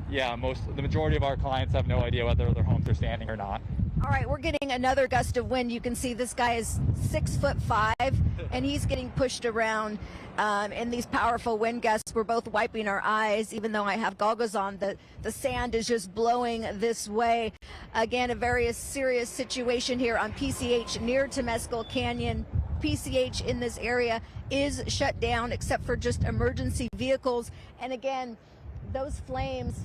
Yeah, the majority of our clients have no idea whether their homes are standing or not. All right, we're getting another gust of wind. You can see this guy is 6'5", and he's getting pushed around in these powerful wind gusts. We're both wiping our eyes, even though I have goggles on. The sand is just blowing this way. Again, a very serious situation here on PCH near Temescal Canyon. PCH in this area is shut down except for just emergency vehicles. And again, those flames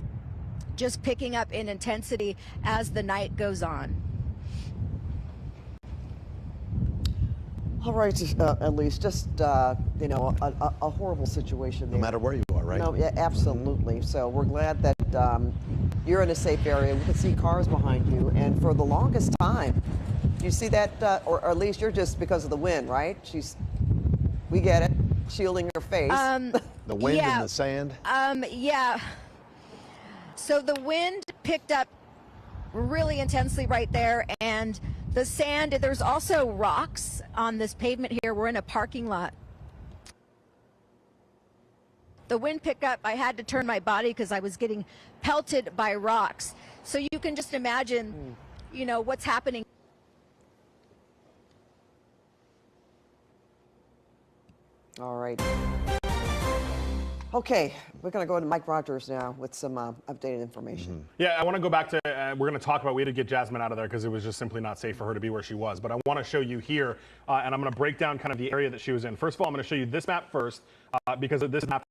just picking up in intensity as the night goes on. All right, Elise, just, you know, a horrible situation there. No matter where you are, right? No, yeah, absolutely. So we're glad that you're in a safe area. We can see cars behind you. And for the longest time, do you see that, or at least you're just because of the wind, right? We get it, shielding her face. The wind and the sand? Yeah. So the wind picked up really intensely right there, and the sand, there's also rocks on this pavement here. We're in a parking lot. The wind picked up. I had to turn my body because I was getting pelted by rocks. So you can just imagine, you know, what's happening. All right. Okay, we're going to go to Mike Rogers now with some updated information. Yeah, I want to go back to, we're going to talk about, we had to get Jasmine out of there because it was just simply not safe for her to be where she was. But I want to show you here, and I'm going to break down kind of the area that she was in. First of all, I'm going to show you this map first because of this map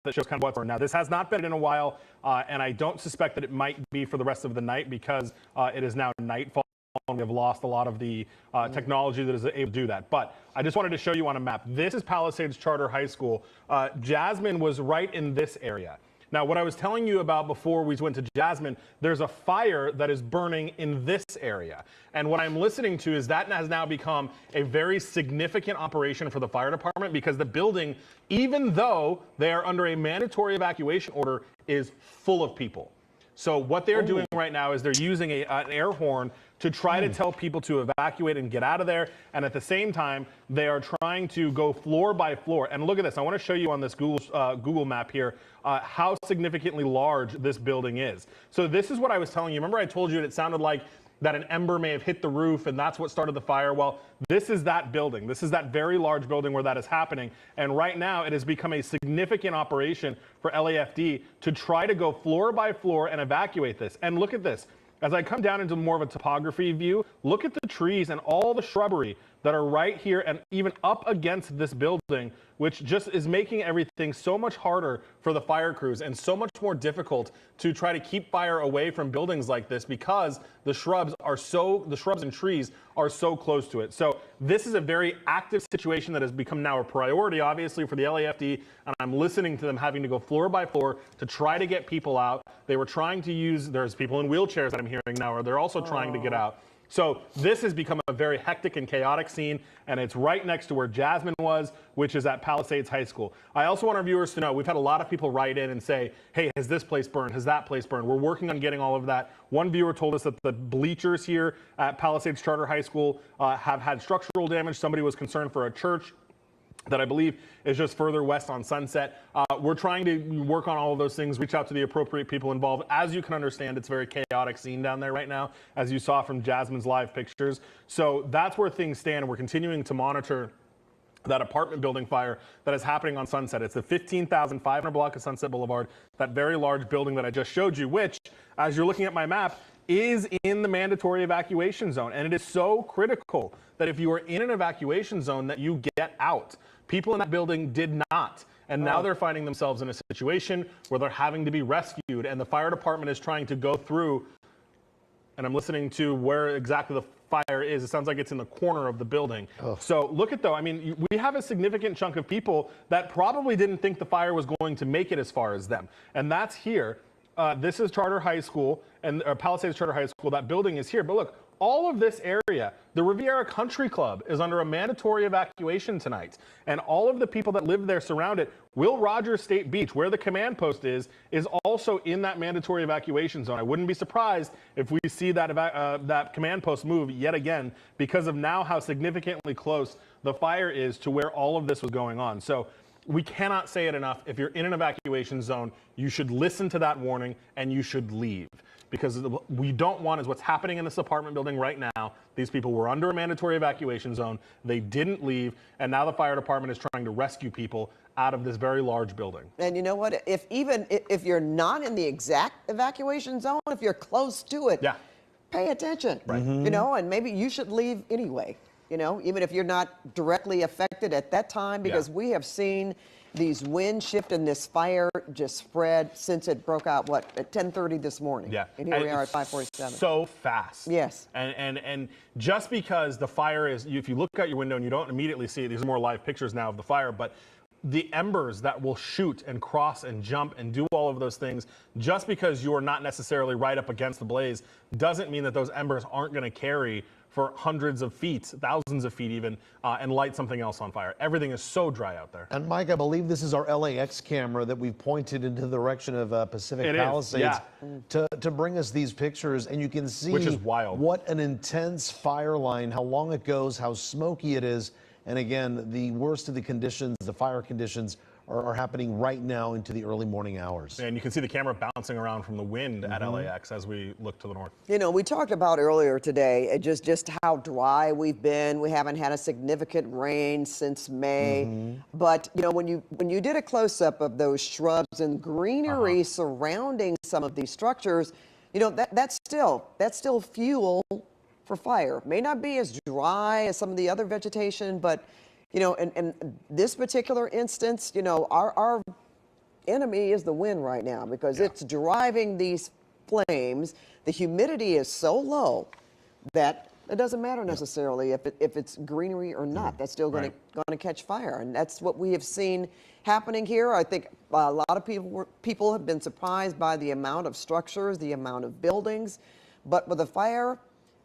that shows kind of what's. Now, this has not been in a while, and I don't suspect that it might be for the rest of the night because it is now nightfall. We have lost a lot of the technology that is able to do that. But I just wanted to show you on a map. This is Palisades Charter High School. Jasmine was right in this area. Now, what I was telling you about before we went to Jasmine, there's a fire that is burning in this area. And what I'm listening to is that has now become a very significant operation for the fire department because the building, even though they are under a mandatory evacuation order, is full of people. So what they're doing right now is they're using an air horn to try to tell people to evacuate and get out of there. And at the same time, they are trying to go floor by floor. And look at this. I want to show you on this Google map here how significantly large this building is. So this is what I was telling you. Remember I told you it sounded like that an ember may have hit the roof and that's what started the fire. Well, this is that building. This is that very large building where that is happening. And right now it has become a significant operation for LAFD to try to go floor by floor and evacuate this. And look at this. As I come down into more of a topography view, look at the trees and all the shrubbery that are right here and even up against this building, which just is making everything so much harder for the fire crews and so much more difficult to try to keep fire away from buildings like this because the shrubs and trees are so close to it. So this is a very active situation that has become now a priority, obviously, for the LAFD, and I'm listening to them having to go floor by floor to try to get people out. They were trying to use, there's people in wheelchairs that I'm hearing now, or they're also trying to get out. So this has become a very hectic and chaotic scene, and it's right next to where Jasmine was, which is at Palisades High School. I also want our viewers to know, we've had a lot of people write in and say, hey, has this place burned? Has that place burned? We're working on getting all of that. One viewer told us that the bleachers here at Palisades Charter High School have had structural damage. Somebody was concerned for a church that I believe is just further west on Sunset. We're trying to work on all of those things, reach out to the appropriate people involved. As you can understand, it's a very chaotic scene down there right now, as you saw from Jasmine's live pictures. So that's where things stand, and we're continuing to monitor that apartment building fire that is happening on Sunset. It's the 15,500 block of Sunset Boulevard, that very large building that I just showed you, which, as you're looking at my map, is in the mandatory evacuation zone. And it is so critical that if you are in an evacuation zone that you get out. People in that building did not. And now they're finding themselves in a situation where they're having to be rescued. And the fire department is trying to go through, and I'm listening to where exactly the fire is. It sounds like it's in the corner of the building. So look at though, I mean, we have a significant chunk of people that probably didn't think the fire was going to make it as far as them. And that's here. This is Charter High School, and Palisades Charter High School. That building is here. But look, all of this area, the Riviera Country Club is under a mandatory evacuation tonight. And all of the people that live there surround it. Will Rogers State Beach, where the command post is also in that mandatory evacuation zone. I wouldn't be surprised if we see that, that command post move yet again because of now how significantly close the fire is to where all of this was going on. So we cannot say it enough. If you're in an evacuation zone, you should listen to that warning and you should leave. Because what we don't want is what's happening in this apartment building right now. These people were under a mandatory evacuation zone. They didn't leave, and now the fire department is trying to rescue people out of this very large building. And you know what? If you're not in the exact evacuation zone, if you're close to it, pay attention. Right. You know, and maybe you should leave anyway. You know, even if you're not directly affected at that time, because we have seen these wind shift and this fire just spread since it broke out, what, at 10:30 this morning? Yeah. And here we are at 5:47. So fast. Yes. And just because the fire is, if you look out your window and you don't immediately see it, these are more live pictures now of the fire, but the embers that will shoot and cross and jump and do all of those things, just because you're not necessarily right up against the blaze, doesn't mean that those embers aren't going to carry for hundreds of feet, thousands of feet even, and light something else on fire. Everything is so dry out there. And Mike, I believe this is our LAX camera that we've pointed into the direction of Pacific Palisades to bring us these pictures, and you can see which is wild. What an intense fire line, how long it goes, how smoky it is. And again, the worst of the conditions, the fire conditions, are happening right now into the early morning hours. And you can see the camera bouncing around from the wind at LAX as we look to the north. You know, we talked about earlier today just how dry we've been. We haven't had a significant rain since May. But you know, when you did a close-up of those shrubs and greenery surrounding some of these structures, you know, that's still fuel for fire. May not be as dry as some of the other vegetation, but you know, in this particular instance, you know, our enemy is the wind right now, because it's driving these flames. The humidity is so low that it doesn't matter necessarily if it's greenery or not. That's still going to catch fire, and that's what we have seen happening here. I think a lot of people have been surprised by the amount of structures, the amount of buildings, but with a fire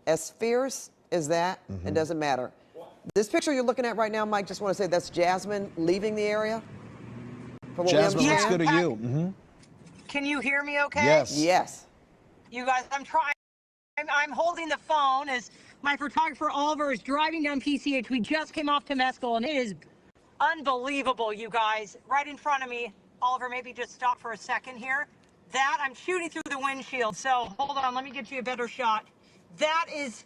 as fierce as that, it doesn't matter. This picture you're looking at right now, Mike, just want to say that's Jasmine leaving the area. Jasmine, let's go to you. Can you hear me okay? Yes. Yes. You guys, I'm trying. I'm holding the phone as my photographer Oliver is driving down PCH. We just came off Temescal, and it is unbelievable, you guys. Right in front of me. Oliver, maybe just stop for a second here. That, I'm shooting through the windshield, so hold on, let me get you a better shot. That is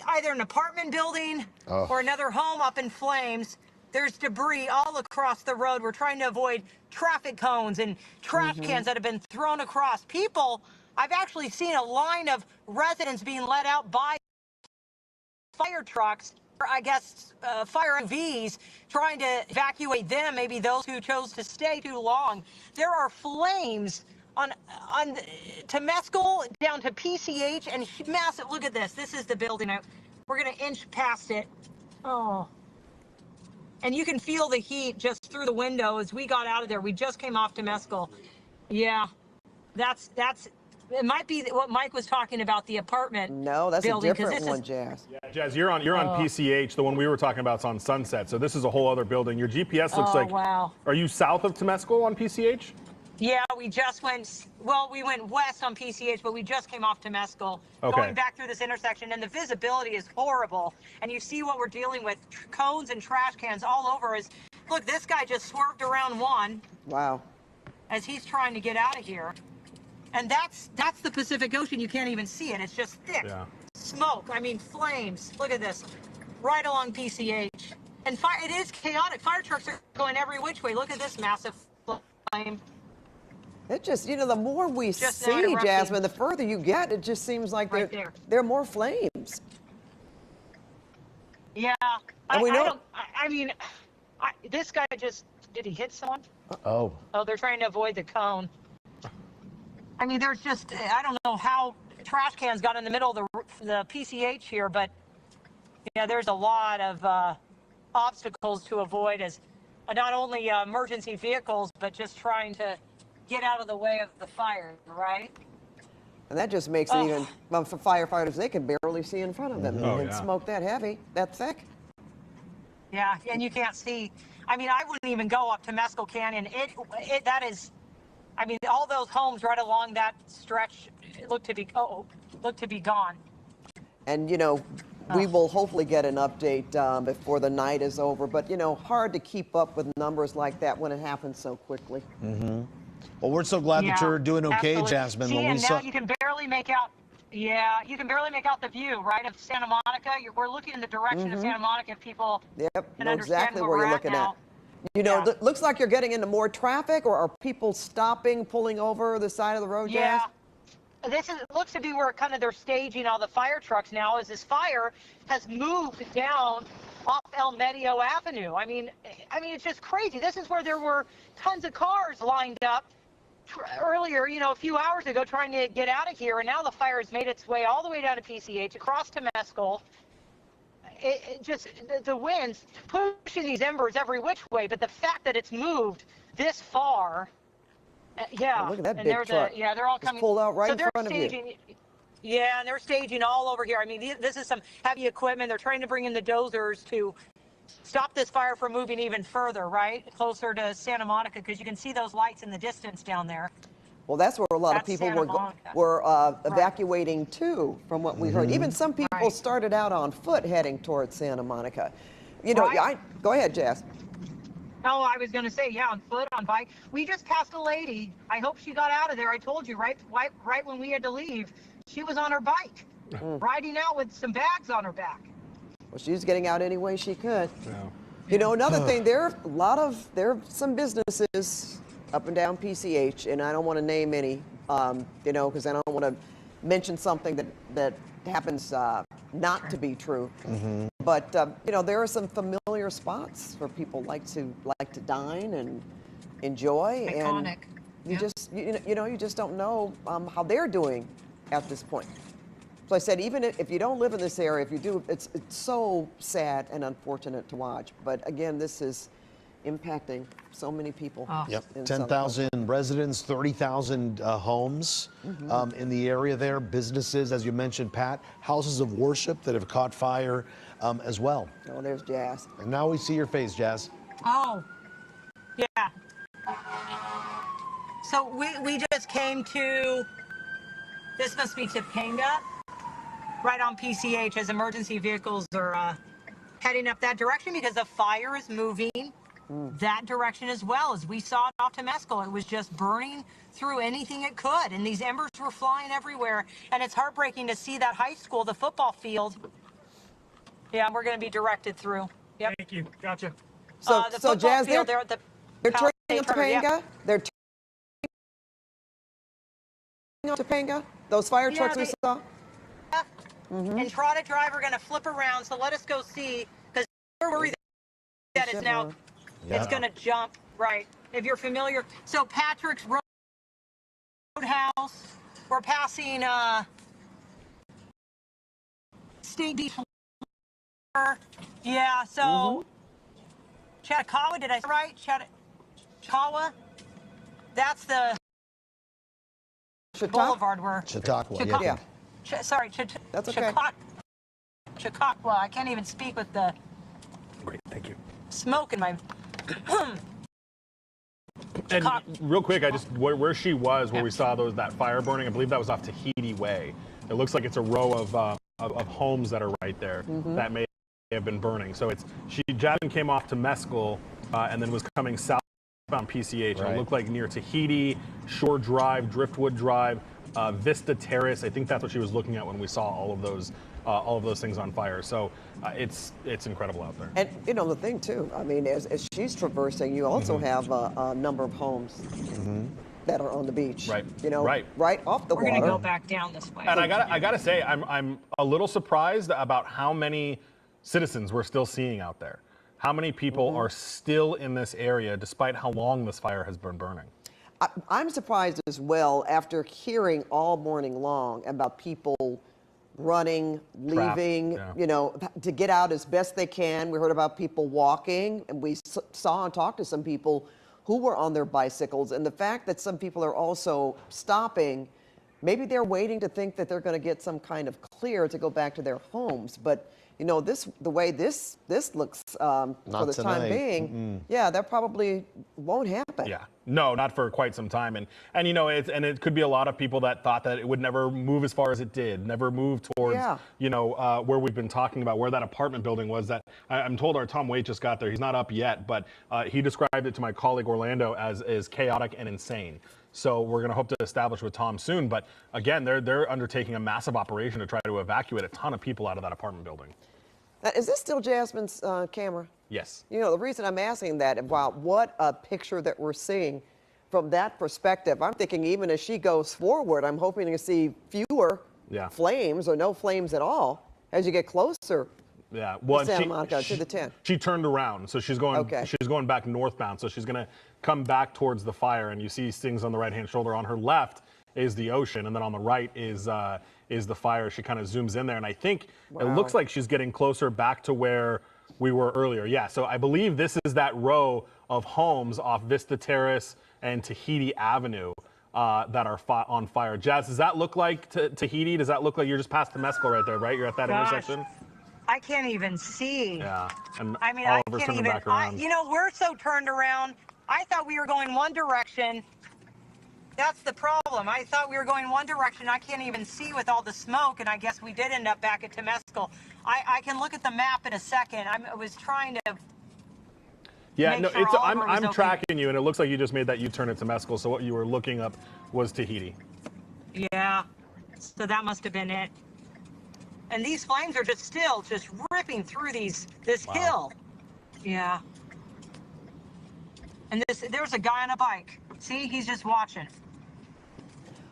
either an apartment building or another home up in flames. There's debris all across the road. We're trying to avoid traffic cones and trash cans that have been thrown across. People, I've actually seen a line of residents being let out by fire trucks, or I guess fire MVs, trying to evacuate them, maybe those who chose to stay too long. There are flames on Temescal down to PCH, and massive. Look at this. This is the building. We're going to inch past it. Oh. And you can feel the heat just through the window as we got out of there. We just came off Temescal. Yeah. That's it might be what Mike was talking about, the apartment. No, that's building, a different one, Jazz. Yeah, Jazz, you're on PCH. The one we were talking about is on Sunset. So this is a whole other building. Your GPS looks like. Wow. Are you south of Temescal on PCH? Yeah, we just went, well, we went west on PCH, but we just came off Temescal, going back through this intersection, and the visibility is horrible. And you see what we're dealing with, cones and trash cans all over us. Look, this guy just swerved around one. Wow. As he's trying to get out of here. And that's the Pacific Ocean. You can't even see it. It's just thick smoke. I mean, flames. Look at this, right along PCH. And fire, it is chaotic. Fire trucks are going every which way. Look at this massive flame. It just, you know, the more we see, Jasmine, the further you get, it just seems like there are more flames. Yeah. And we know. I mean, this guy just, did he hit someone? Oh, they're trying to avoid the cone. I mean, there's just, I don't know how trash cans got in the middle of the PCH here, but yeah, there's a lot of obstacles to avoid as not only emergency vehicles, but just trying to get out of the way of the fire, right? And that just makes it even, well, for firefighters, they can barely see in front of them. And smoke that heavy, that thick. Yeah, and you can't see. I mean, I wouldn't even go up to Mescal Canyon. That is, I mean, all those homes right along that stretch look to be gone. And, you know, We will hopefully get an update before the night is over. But, you know, hard to keep up with numbers like that when it happens so quickly. Well, we're so glad that you're doing okay, absolutely. Jasmine. See, When we and saw, now you can barely make out. Yeah, you can barely make out the view, right, of Santa Monica. We're looking in the direction of Santa Monica. If people Yep, can know understand exactly where where we're you're looking now. at. You know, looks like you're getting into more traffic, or are people stopping, pulling over the side of the road, Jazz? This looks to be where kind of they're staging all the fire trucks now, as this fire has moved down off El Medio Avenue. I mean, it's just crazy. This is where there were tons of cars lined up earlier, you know, a few hours ago, trying to get out of here, and now the fire has made its way all the way down to PCH, across to Mescal. It just, the winds pushing these embers every which way, but the fact that it's moved this far, Oh, look at that big truck. they're all coming. Pulled out right so in they're front staging, of you. Yeah, and they're staging all over here. I mean, this is some heavy equipment. They're trying to bring in the dozers to stop this fire from moving even further, right, closer to Santa Monica, because you can see those lights in the distance down there. Well, that's where a lot of people were evacuating too, from what we heard. Even some people started out on foot heading towards Santa Monica. You know, go ahead, Jazz. Oh, I was going to say, on foot, on bike. We just passed a lady. I hope she got out of there. I told you, right when we had to leave, she was on her bike, riding out with some bags on her back. Well, she's getting out any way she could. You know, another thing, there are some businesses up and down PCH, and I don't want to name any, you know, because I don't want to mention something that happens not to be true. But you know, there are some familiar spots where people like to dine and enjoy. Iconic. And you just you just don't know how they're doing at this point. So I said, even if you don't live in this area, if you do, it's so sad and unfortunate to watch. But again, this is impacting so many people. Yep, 10,000 residents, 30,000 homes in the area there, businesses, as you mentioned, Pat, houses of worship that have caught fire as well. Oh, there's Jazz. And now we see your face, Jazz. Oh, yeah. So we just came to, this must be Topanga, right on PCH, as emergency vehicles are heading up that direction because the fire is moving that direction as well. As we saw it off to Mescal, it was just burning through anything it could, and these embers were flying everywhere. And it's heartbreaking to see that high school, the football field. Yeah, we're going to be directed through. Yep. Thank you. Gotcha. So Jazz, they're turning on Topanga. They're turning on Topanga. Those fire trucks we saw. And Trotted Drive are going to flip around, so let us go see, because we're worried that it's now, it's going to jump, right. If you're familiar. So Patrick's Roadhouse, we're passing State Beach. Yeah, so Chautauqua, did I say right? Chautauqua? That's the boulevard where. Chautauqua, yeah. That's okay. Chautauqua. I can't even speak with the Great, thank you. smoke in my. And real quick, I just where she was, where we saw that fire burning. I believe that was off Tahiti Way. It looks like it's a row of homes that are right there that may have been burning. So Jasmine came off to Mescal and then was coming southbound PCH. And it looked like near Tahiti, Shore Drive, Driftwood Drive. Vista Terrace. I think that's what she was looking at when we saw all of those things on fire. So it's incredible out there. And you know the thing too. I mean, as she's traversing, you also have a number of homes that are on the beach. Right. You know, right off the water. We're going to go back down this way. And I gotta say, I'm a little surprised about how many citizens we're still seeing out there. How many people are still in this area despite how long this fire has been burning. I'm surprised as well after hearing all morning long about people running, leaving, you know, to get out as best they can. We heard about people walking, and we saw and talked to some people who were on their bicycles. And the fact that some people are also stopping Maybe they're waiting to think that they're going to get some kind of clear to go back to their homes. But, you know, the way this looks for the time being, yeah, that probably won't happen. Yeah. No, not for quite some time. And you know, it could be a lot of people that thought that it would never move as far as it did, never move towards, you know, where we've been talking about, where that apartment building was. That I'm told our Tom Waite just got there. He's not up yet, but he described it to my colleague Orlando as chaotic and insane. So we're going to hope to establish with Tom soon. But again, they're undertaking a massive operation to try to evacuate a ton of people out of that apartment building. Is this still Jasmine's camera? Yes. You know, the reason I'm asking that, wow, what a picture that we're seeing from that perspective. I'm thinking even as she goes forward, I'm hoping to see fewer flames or no flames at all as you get closer. Yeah, well, Santa Monica to the 10. She turned around, so she's going. She's going back northbound, so she's going to come back towards the fire. And you see things on the right-hand shoulder. On her left is the ocean, and then on the right is the fire. She kind of zooms in there, and I think it looks like she's getting closer back to where we were earlier. Yeah, so I believe this is that row of homes off Vista Terrace and Tahiti Avenue that are on fire. Jazz, does that look like Tahiti? Does that look like you're just past the Mescal right there, right? You're at that intersection. I can't even see. Yeah, and I mean, all I of us can't turning even. back around. You know, we're so turned around. I thought we were going one direction. That's the problem. I thought we were going one direction. I can't even see with all the smoke, and I guess we did end up back at Temescal. I can look at the map in a second. I was trying to. Yeah, no, sure I'm tracking you, and it looks like you just made that U-turn at Temescal. So what you were looking up was Tahiti. Yeah, so that must have been it. And these flames are just ripping through this hill. Yeah. And there's a guy on a bike. See, he's just watching.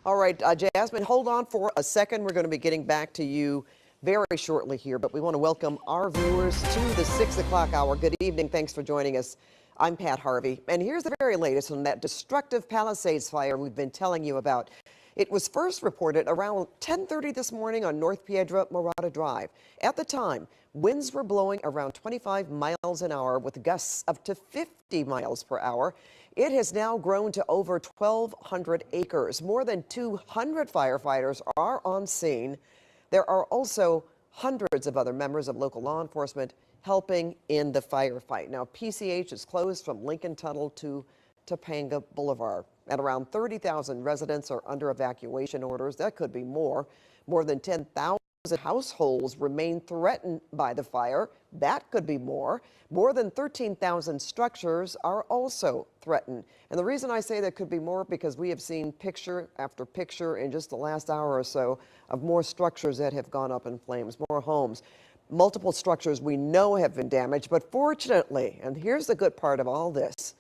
All right, Jasmine, hold on for a second. We're going to be getting back to you very shortly here, but we want to welcome our viewers to the 6 o'clock hour. Good evening. Thanks for joining us. I'm Pat Harvey, and here's the very latest on that destructive Palisades fire we've been telling you about. It was first reported around 10:30 this morning on North Piedra Morada Drive. At the time, winds were blowing around 25 miles an hour with gusts up to 50 miles per hour. It has now grown to over 1,200 acres. More than 200 firefighters are on scene. There are also hundreds of other members of local law enforcement helping in the firefight. Now, PCH is closed from Lincoln Tunnel to Topanga Boulevard. At around 30,000 residents are under evacuation orders. That could be more. More than 10,000 households remain threatened by the fire. That could be more. More than 13,000 structures are also threatened. And the reason I say that could be more because we have seen picture after picture in just the last hour or so of more structures that have gone up in flames, more homes. Multiple structures we know have been damaged, but fortunately, and here's the good part of all this,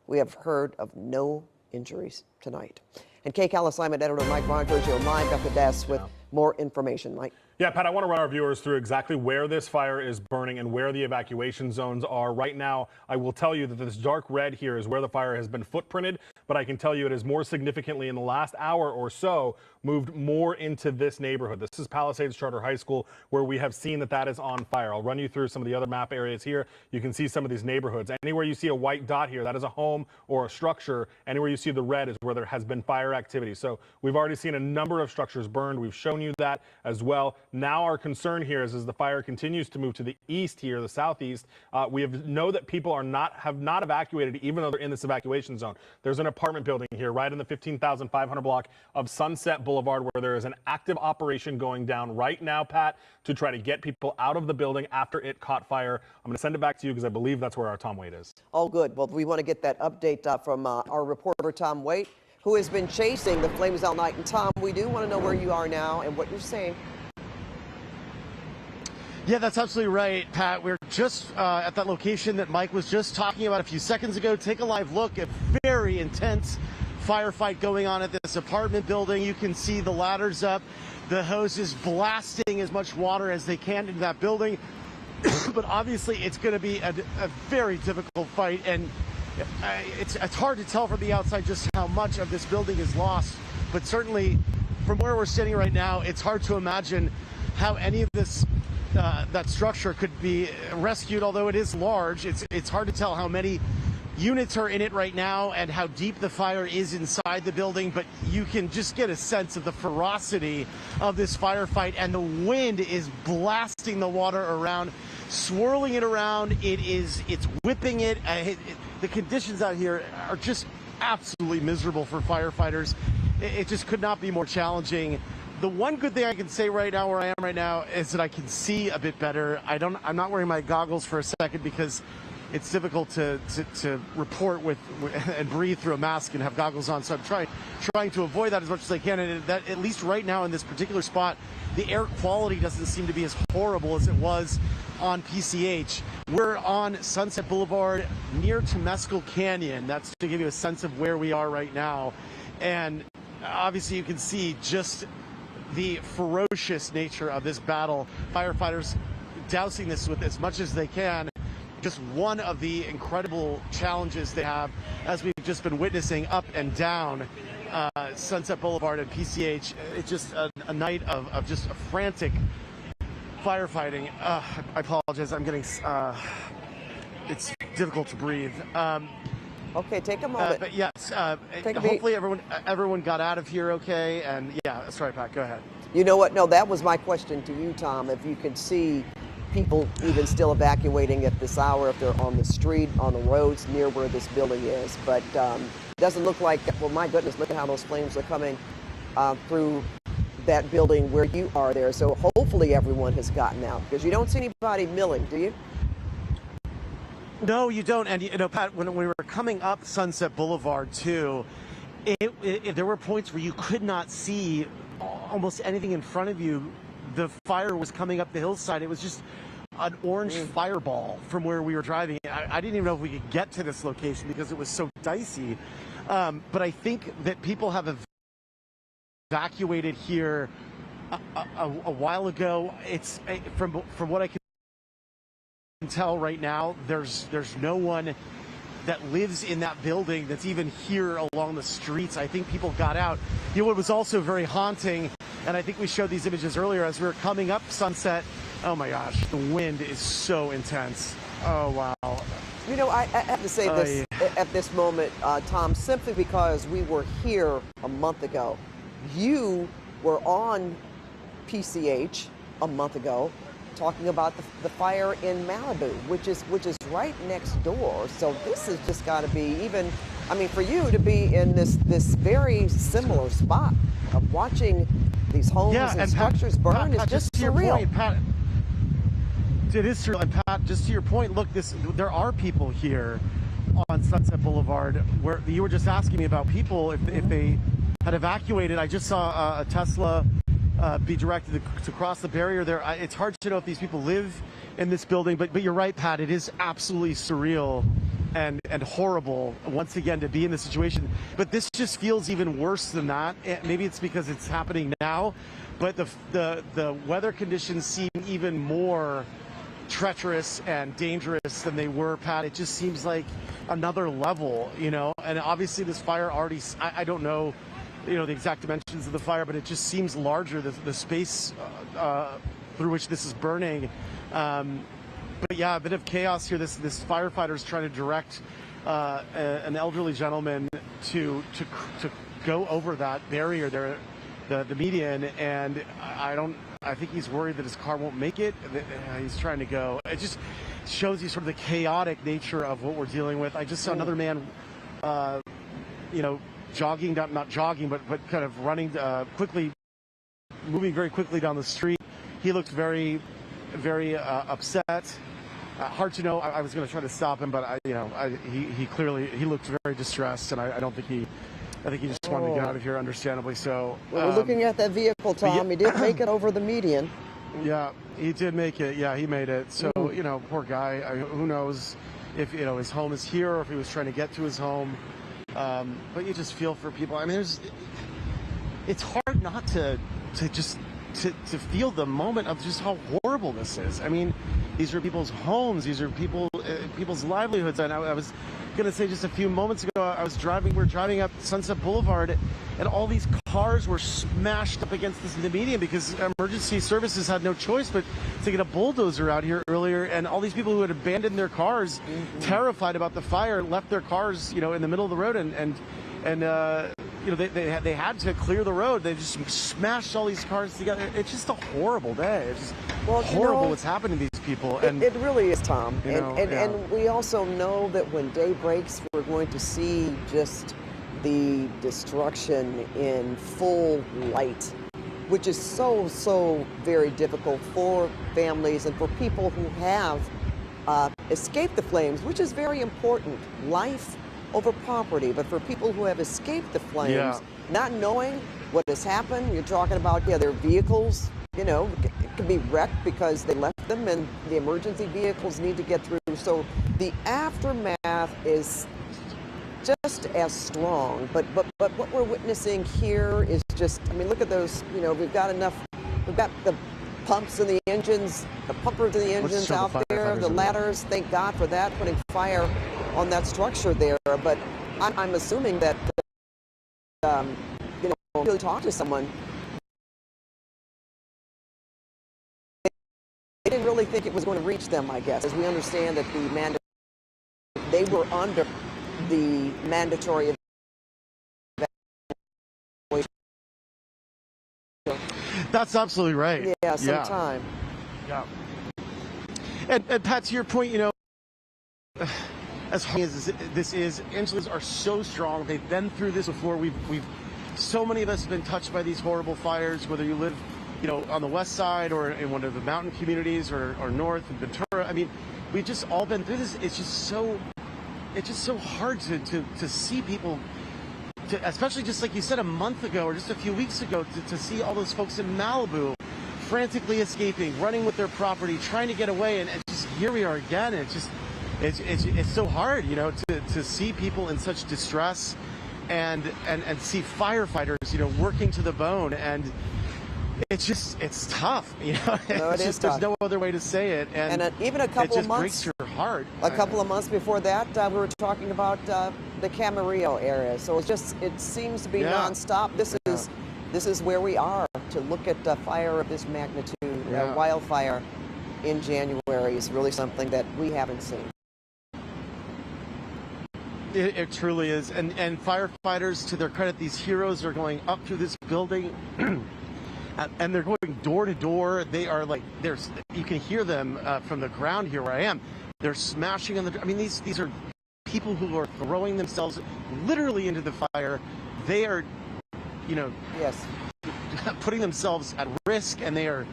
we have heard of no injuries tonight. And KCAL assignment editor Mike Rogers, you're live at the desk with more information. Mike. Yeah, Pat, I want to run our viewers through exactly where this fire is burning and where the evacuation zones are. Right now, I will tell you that this dark red here is where the fire has been footprinted, but I can tell you it has more significantly in the last hour or so moved more into this neighborhood. This is Palisades Charter High School, where we have seen that is on fire. I'll run you through some of the other map areas here. You can see some of these neighborhoods. Anywhere you see a white dot here, that is a home or a structure. Anywhere you see the red is where there has been fire activity. So we've already seen a number of structures burned. We've shown you that as well. Now our concern here is as the fire continues to move to the east here, the southeast, we know that people have not evacuated even though they're in this evacuation zone. There's an apartment building here right in the 15,500 block of Sunset Boulevard where there is an active operation going down right now, Pat, to try to get people out of the building after it caught fire. I'm going to send it back to you because I believe that's where our Tom Waite is. Oh, good. Well, we want to get that update from our reporter, Tom Waite, who has been chasing the flames all night. And Tom, we do want to know where you are now and what you're seeing. Yeah, that's absolutely right, Pat. We're just at that location that Mike was just talking about a few seconds ago. Take a live look at very intense firefight going on at this apartment building. You can see the ladders up, the hoses blasting as much water as they can into that building. But obviously, it's going to be a very difficult fight, and it's hard to tell from the outside just how much of this building is lost. But certainly, from where we're sitting right now, it's hard to imagine how any of this that structure could be rescued. Although it is large, it's hard to tell how many units are in it right now and how deep the fire is inside the building, but you can just get a sense of the ferocity of this firefight, and the wind is blasting the water around, swirling it around. It's whipping it. The conditions out here are just absolutely miserable for firefighters. It just could not be more challenging. The one good thing I can say right now where I am right now is that I can see a bit better. I'm not wearing my goggles for a second because it's difficult to report with and breathe through a mask and have goggles on. So I'm trying to avoid that as much as I can. And that, at least right now in this particular spot, the air quality doesn't seem to be as horrible as it was on PCH. We're on Sunset Boulevard near Temescal Canyon. That's to give you a sense of where we are right now. And obviously you can see just the ferocious nature of this battle. Firefighters dousing this with as much as they can. Just one of the incredible challenges they have, as we've just been witnessing up and down Sunset Boulevard and PCH. It's just a night of just a frantic firefighting. I apologize. I'm getting, it's difficult to breathe. Okay, take a moment. But yes, hopefully everyone got out of here okay. And yeah, that's right, Pat. Go ahead. You know what? No, that was my question to you, Tom. If you could see people even still evacuating at this hour, if they're on the street, on the roads near where this building is. But it doesn't look like, well, my goodness, look at how those flames are coming through that building where you are there. So hopefully everyone has gotten out, because you don't see anybody milling, do you? No, you don't. And, you know, Pat, when we were coming up Sunset Boulevard, too, there were points where you could not see almost anything in front of you. The fire was coming up the hillside. It was just an orange fireball from where we were driving. I didn't even know if we could get to this location because it was so dicey. But I think that people have evacuated here a while ago. It's from what I can tell right now, there's no one that lives in that building that's even here along the streets. I think people got out. You know what was also very haunting, and I think we showed these images earlier as we were coming up Sunset. Oh my gosh, the wind is so intense. Oh wow. You know, I have to say this at this moment, Tom, simply because we were here a month ago. You were on PCH a month ago talking about the fire in Malibu, which is right next door. So this has just got to be even, I mean, for you to be in this very similar spot of watching these homes and structures burn is just surreal. Point, Pat, it is surreal. And Pat, just to your point, look, there are people here on Sunset Boulevard where you were just asking me about people if they had evacuated. I just saw a Tesla be directed to cross the barrier there. It's hard to know if these people live in this building, but you're right, Pat. It is absolutely surreal and horrible once again to be in this situation. But this just feels even worse than that. Maybe it's because it's happening now, but the weather conditions seem even more treacherous and dangerous than they were, Pat. It just seems like another level, you know. And obviously this fire already, I don't know, you know, the exact dimensions of the fire, but it just seems larger, the space through which this is burning. But yeah, a bit of chaos here. This firefighter is trying to direct an elderly gentleman to go over that barrier there, the median, and I think he's worried that his car won't make it. He's trying to go. It just shows you sort of the chaotic nature of what we're dealing with. I just saw another man, you know, jogging, not jogging, but kind of running quickly, moving very quickly down the street. He looked very, very upset. Hard to know. I was going to try to stop him, but he clearly looked very distressed, and I don't think I think he just wanted to get out of here, understandably so. Well, we're looking at that vehicle, Tom. He did make it over the median. Yeah, he did make it. Yeah, he made it. So, you know, poor guy. Who knows if, you know, his home is here or if he was trying to get to his home. But you just feel for people. I mean, it's hard not to feel the moment of just how horrible this is. I mean, these are people's homes. These are people's livelihoods. And I was going to say just a few moments ago, we were driving up Sunset Boulevard, and all these cars were smashed up against the median because emergency services had no choice but to get a bulldozer out here earlier. and all these people who had abandoned their cars, terrified about the fire, left their cars, you know, in the middle of the road, and you know, they had to clear the road. They just smashed all these cars together. It's just a horrible day. It's just horrible what's happened to these people. And it really is, Tom. And we also know that when day breaks, we're going to see just the destruction in full light, which is so very difficult for families and for people who have escaped the flames, which is very important. Life over property, but for people who have escaped the flames, not knowing what has happened, you're talking about, their vehicles, you know, it could be wrecked because they left them and the emergency vehicles need to get through. So the aftermath is just as strong, but what we're witnessing here is just, I mean, look at those, you know, we've got the pumps and the engines, the pumpers and the engines out there, the ladders, thank God for that, putting fire on that structure there. But I'm assuming that, you know, really talk to someone, they didn't really think it was going to reach them, I guess, as we understand that they were under the mandatory evacuation. That's absolutely right. Yeah, some time. Yeah. And Pat, to your point, you know, as hard as this is, insulins are so strong. They've been through this before. We've so many of us have been touched by these horrible fires, whether you live, you know, on the west side or in one of the mountain communities or north in Ventura. I mean, we've just all been through this. It's just so hard to see people, especially just like you said a month ago or just a few weeks ago, to see all those folks in Malibu frantically escaping, running with their property, trying to get away, and just here we are again. It's so hard, you know, to see people in such distress and see firefighters, you know, working to the bone, and it's tough, you know. No, it is tough. There's no other way to say it, and even a couple of months, it just breaks your heart. A couple of months before that, we were talking about the Camarillo area, so it seems to be nonstop. This is where we are. To look at fire of this magnitude, wildfire in January is really something that we haven't seen. It truly is, and firefighters, to their credit, these heroes are going up through this building, and they're going door to door. They are like, you can hear them from the ground here where I am. They're smashing on the. I mean, these are people who are throwing themselves literally into the fire. They are, you know, putting themselves at risk, and they are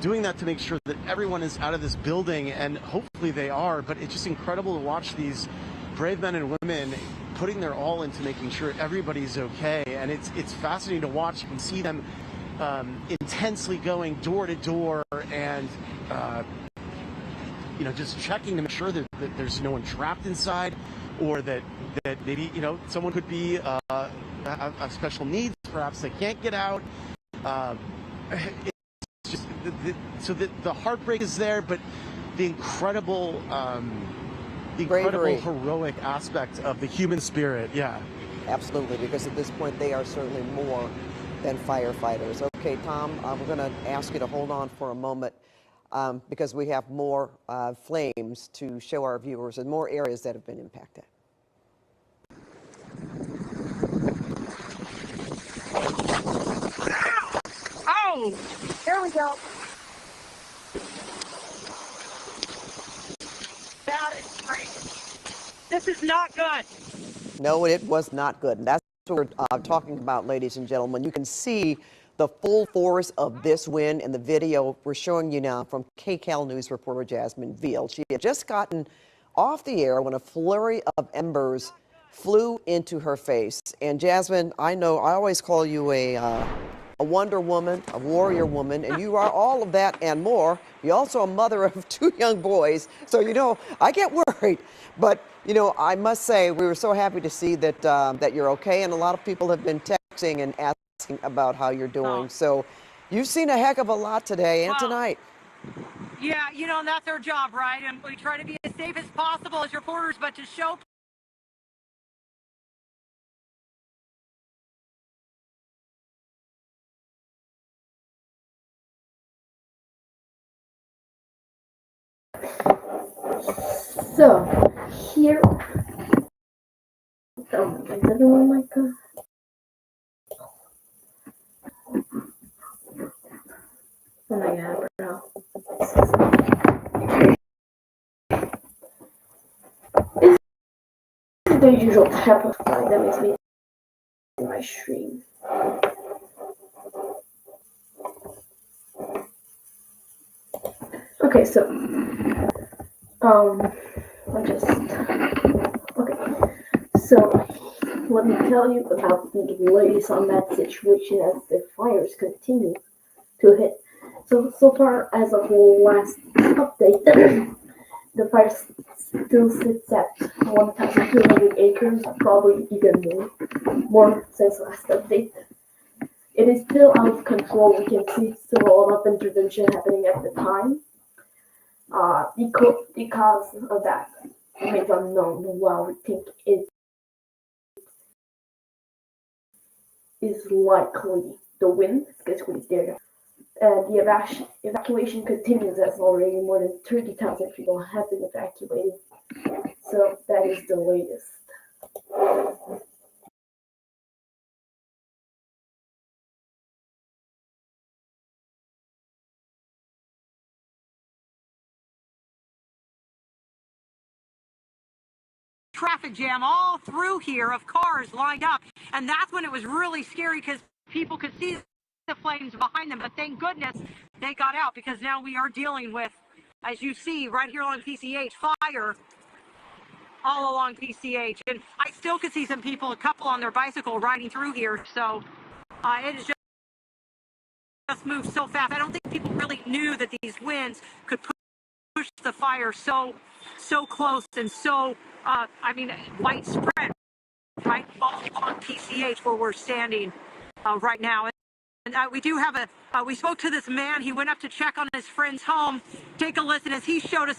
doing that to make sure that everyone is out of this building, and hopefully they are. But it's just incredible to watch these brave men and women putting their all into making sure everybody's okay, and it's fascinating to watch. You can see them intensely going door to door and you know, just checking to make sure that there's no one trapped inside, or that maybe, you know, someone could be have special needs, perhaps they can't get out. It's just so that the heartbreak is there, but the incredible heroic aspect of the human spirit. Absolutely, because at this point they are certainly more than firefighters. Okay, Tom, we're going to ask you to hold on for a moment because we have more flames to show our viewers and more areas that have been impacted. Oh, there we go. That is great. This is not good. No, it was not good. And that's what we're talking about, ladies and gentlemen. You can see the full force of this wind in the video we're showing you now from KCAL News reporter Jasmine Veal. She had just gotten off the air when a flurry of embers flew into her face. And Jasmine, I know I always call you a Wonder Woman, a warrior woman, and you are all of that and more. You're also a mother of 2 young boys, so, you know, I get worried. But, you know, I must say we were so happy to see that that you're okay, and a lot of people have been texting and asking about how you're doing. So you've seen a heck of a lot today and tonight. Yeah, you know, and that's our job, right? And we try to be as safe as possible as reporters, but to show So, here, is everyone like oh my god, bro. This is the usual type of flag that makes me in my stream. Okay, so, okay, so, let me tell you about the latest on that situation as the fires continue to hit. So far as of last update, the fire still sits at 1,200 acres, probably even more since last update. It is still out of control. We can see still a lot of intervention happening at the time. Because of that remains unknown. While we think it is likely the wind is basically there. The evacuation continues as already more than 30,000 people have been evacuated. So that is the latest. Traffic jam all through here of cars lined up, and that's when it was really scary because people could see the flames behind them, but thank goodness they got out because now we are dealing with, as you see right here on PCH, fire all along PCH, and I still could see some people, a couple on their bicycle riding through here, so it is just moved so fast. I don't think people really knew that these winds could push the fire so close and so widespread, right all along PCH where we're standing right now. And we do have we spoke to this man. He went up to check on his friend's home. Take a listen as he showed us